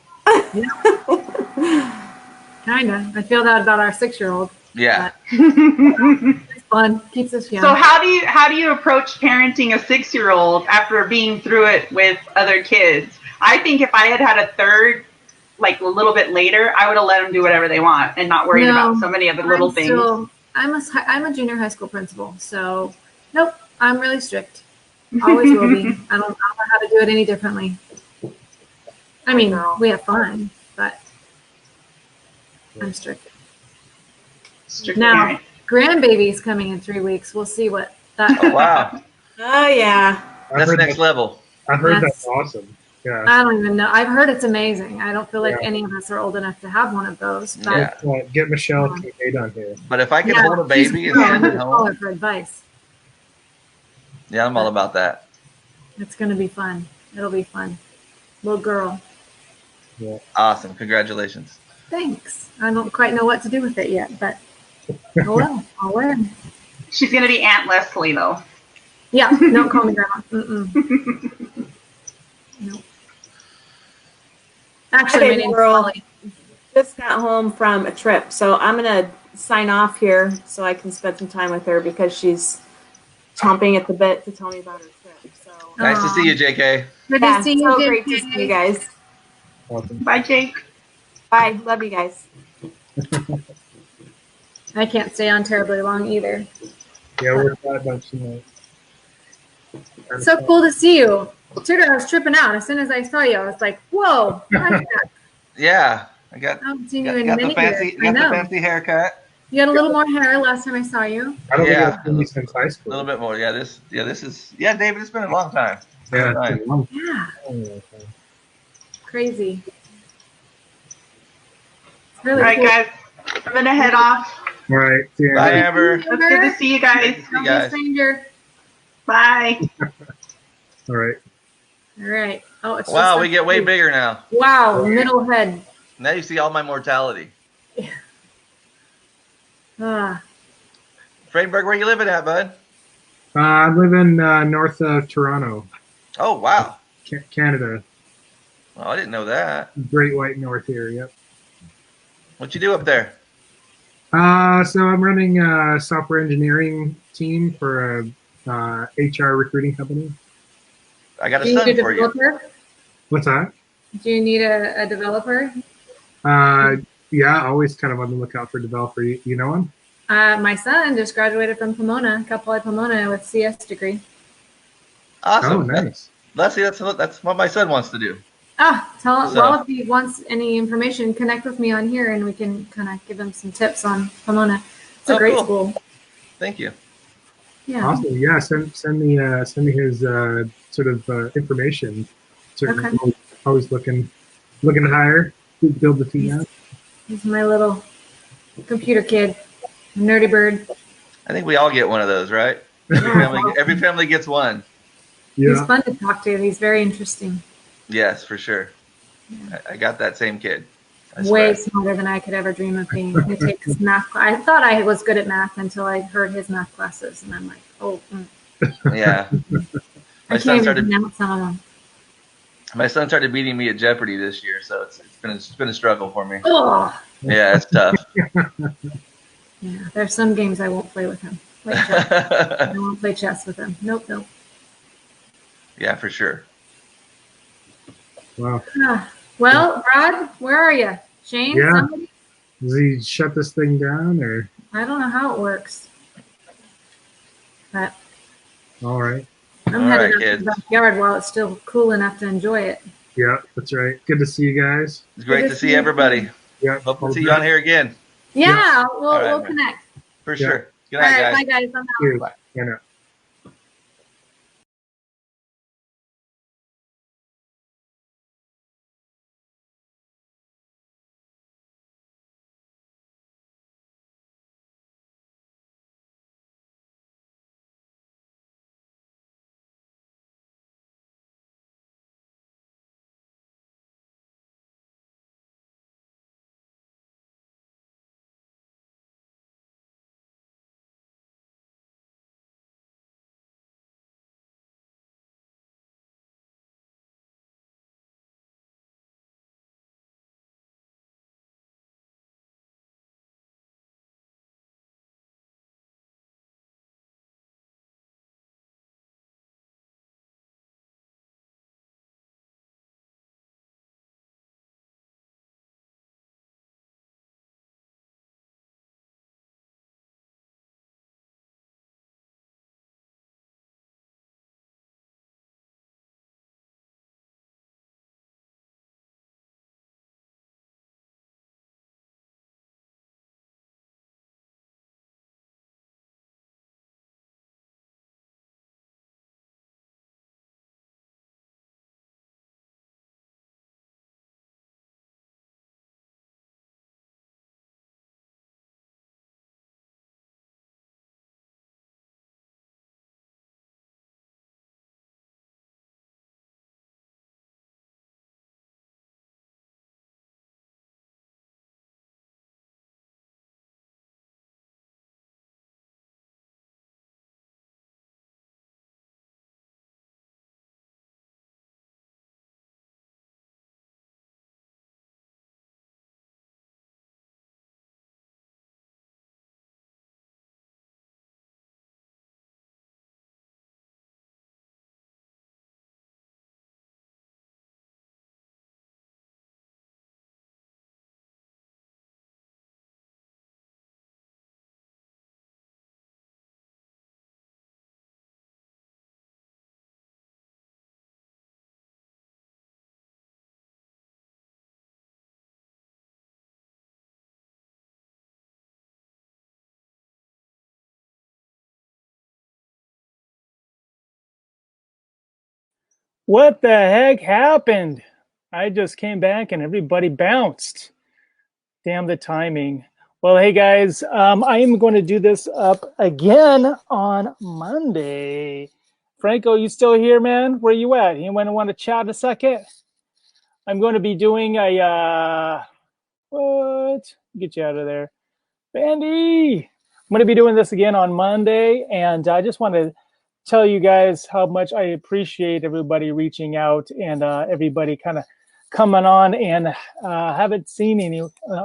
Kinda. I feel that about our 6-year-old. Yeah. It's fun. Keeps us young. So how do you approach parenting a 6-year-old after being through it with other kids? I think if I had had a third, like a little bit later, I would have let them do whatever they want and not worried about so many of the little things. I'm a junior high school principal, so nope, I'm really strict. Always will be. I don't know how to do it any differently. I mean, we have fun, but I'm strict. Now, grandbaby's coming in 3 weeks. We'll see what that. Oh wow. Oh yeah. That's next level. I've heard that's awesome. Yeah. I don't even know. I've heard it's amazing. I don't feel like any of us are old enough to have one of those. But, Yeah. Well, get Michelle Kincaid on here. But if I can hold a baby and send it call home, her for advice. yeah, I'm all about that. It's going to be fun. It'll be fun. Little girl. Yeah. Awesome. Congratulations. Thanks. I don't quite know what to do with it yet, but oh well, I'll learn. She's gonna be Aunt Leslie though. Yeah, don't call me grandma. Nope. Actually, my name's Holly. Just got home from a trip, so I'm gonna sign off here so I can spend some time with her because she's chomping at the bit to tell me about her trip. So Nice to see you, JK. Good to see you, so JK. great to see you guys. Awesome. Bye, Jake. Bye. Love you guys. I can't stay on terribly long either. Yeah, we're that bunch tonight. So cool to see you. Tooter, I was tripping out. As soon as I saw you, I was like, whoa. Yeah, I got haven't seen you in got many the fancy years. I got the know. fancy haircut. You had a little more hair last time I saw you. I don't Yeah. think I've seen you since high A school. little bit more. Yeah, this is David, it's been a long time. Yeah, Right. it's been long. Yeah, Oh, crazy. It's All really right, cool. guys. I'm gonna head off. All right. See you. Bye, Amber. It's good to see you guys. See you Don't be a guys. stranger. Bye. All right. All right. Oh, it's Wow, just we get way bigger now. Wow, middle head. Now you see all my mortality. Ah, Vradenburg, where you living at, bud? I live in north of Toronto, Oh wow. Canada. Oh, I didn't know that. Great White North here. Yep. What you do up there? So I'm running a software engineering team for a HR recruiting company. I got a are you son a for you. developer? What's that? Do you need a developer? Yeah, always kind of on the lookout for a developer. You know him? My son just graduated from Pomona, Cal Poly Pomona, with CS degree. Awesome. Oh, nice. Leslie, that's what my son wants to do. Tell him. So- Well, if he wants any information, connect with me on here, and we can kind of give him some tips on Pomona. It's a great cool. school. Thank you. Yeah. Awesome. Yeah, send me his sort of information. Certainly, Okay. always looking to hire, build the team out. He's my little computer kid, nerdy bird. I think we all get one of those, right? Every family gets one. Yeah. He's fun to talk to. He's very interesting. Yes, for sure. I got that same kid. Way smarter than I could ever dream of being. He takes math. I thought I was good at math until I heard his math classes, and I'm like, oh. Yeah. I can't even pronounce some of them. My son started beating me at Jeopardy this year, so it's been a struggle for me. Oh. Yeah, it's tough. Yeah, there's some games I won't play with him. Like chess. I won't play chess with him. Nope. Yeah, for sure. Wow. Well, Rod, where are you? Shane? Yeah. Somebody? Does he shut this thing down or? I don't know how it works. But All right. I'm heading out to the backyard while it's still cool enough to enjoy it. Yeah, that's right. Good to see you guys. It's great to see everybody. Yeah. Hope to see you on here again. Yeah, All right, we'll man. connect. For sure. Good All night, right, guys. bye guys. I'm out. Cheers. Bye. Yeah, no. What the heck happened? I just came back and everybody bounced. Damn the timing. Well, hey guys, I am going to do this up again on Monday. Franco, you still here, man? Where you at? You want to chat a second? I'm going to be doing a, what? Get you out of there. Bandy! I'm going to be doing this again on Monday, and I just want to tell you guys how much I appreciate everybody reaching out and everybody kind of coming on, and haven't seen any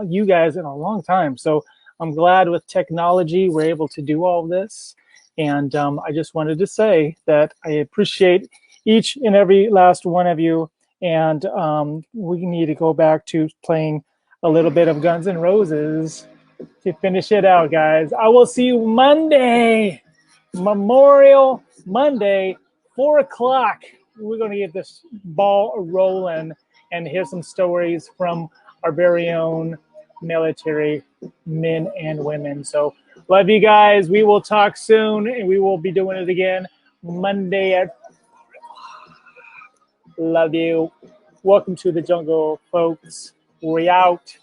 you guys in a long time. So I'm glad with technology we're able to do all this. And I just wanted to say that I appreciate each and every last one of you. and we need to go back to playing a little bit of Guns N' Roses to finish it out, guys. I will see you Monday, Memorial Monday, 4 o'clock. We're going to get this ball rolling and hear some stories from our very own military men and women. So love you guys. We will talk soon, and we will be doing it again Monday at 4 o'clock. Love you. Welcome to the jungle, folks. We out.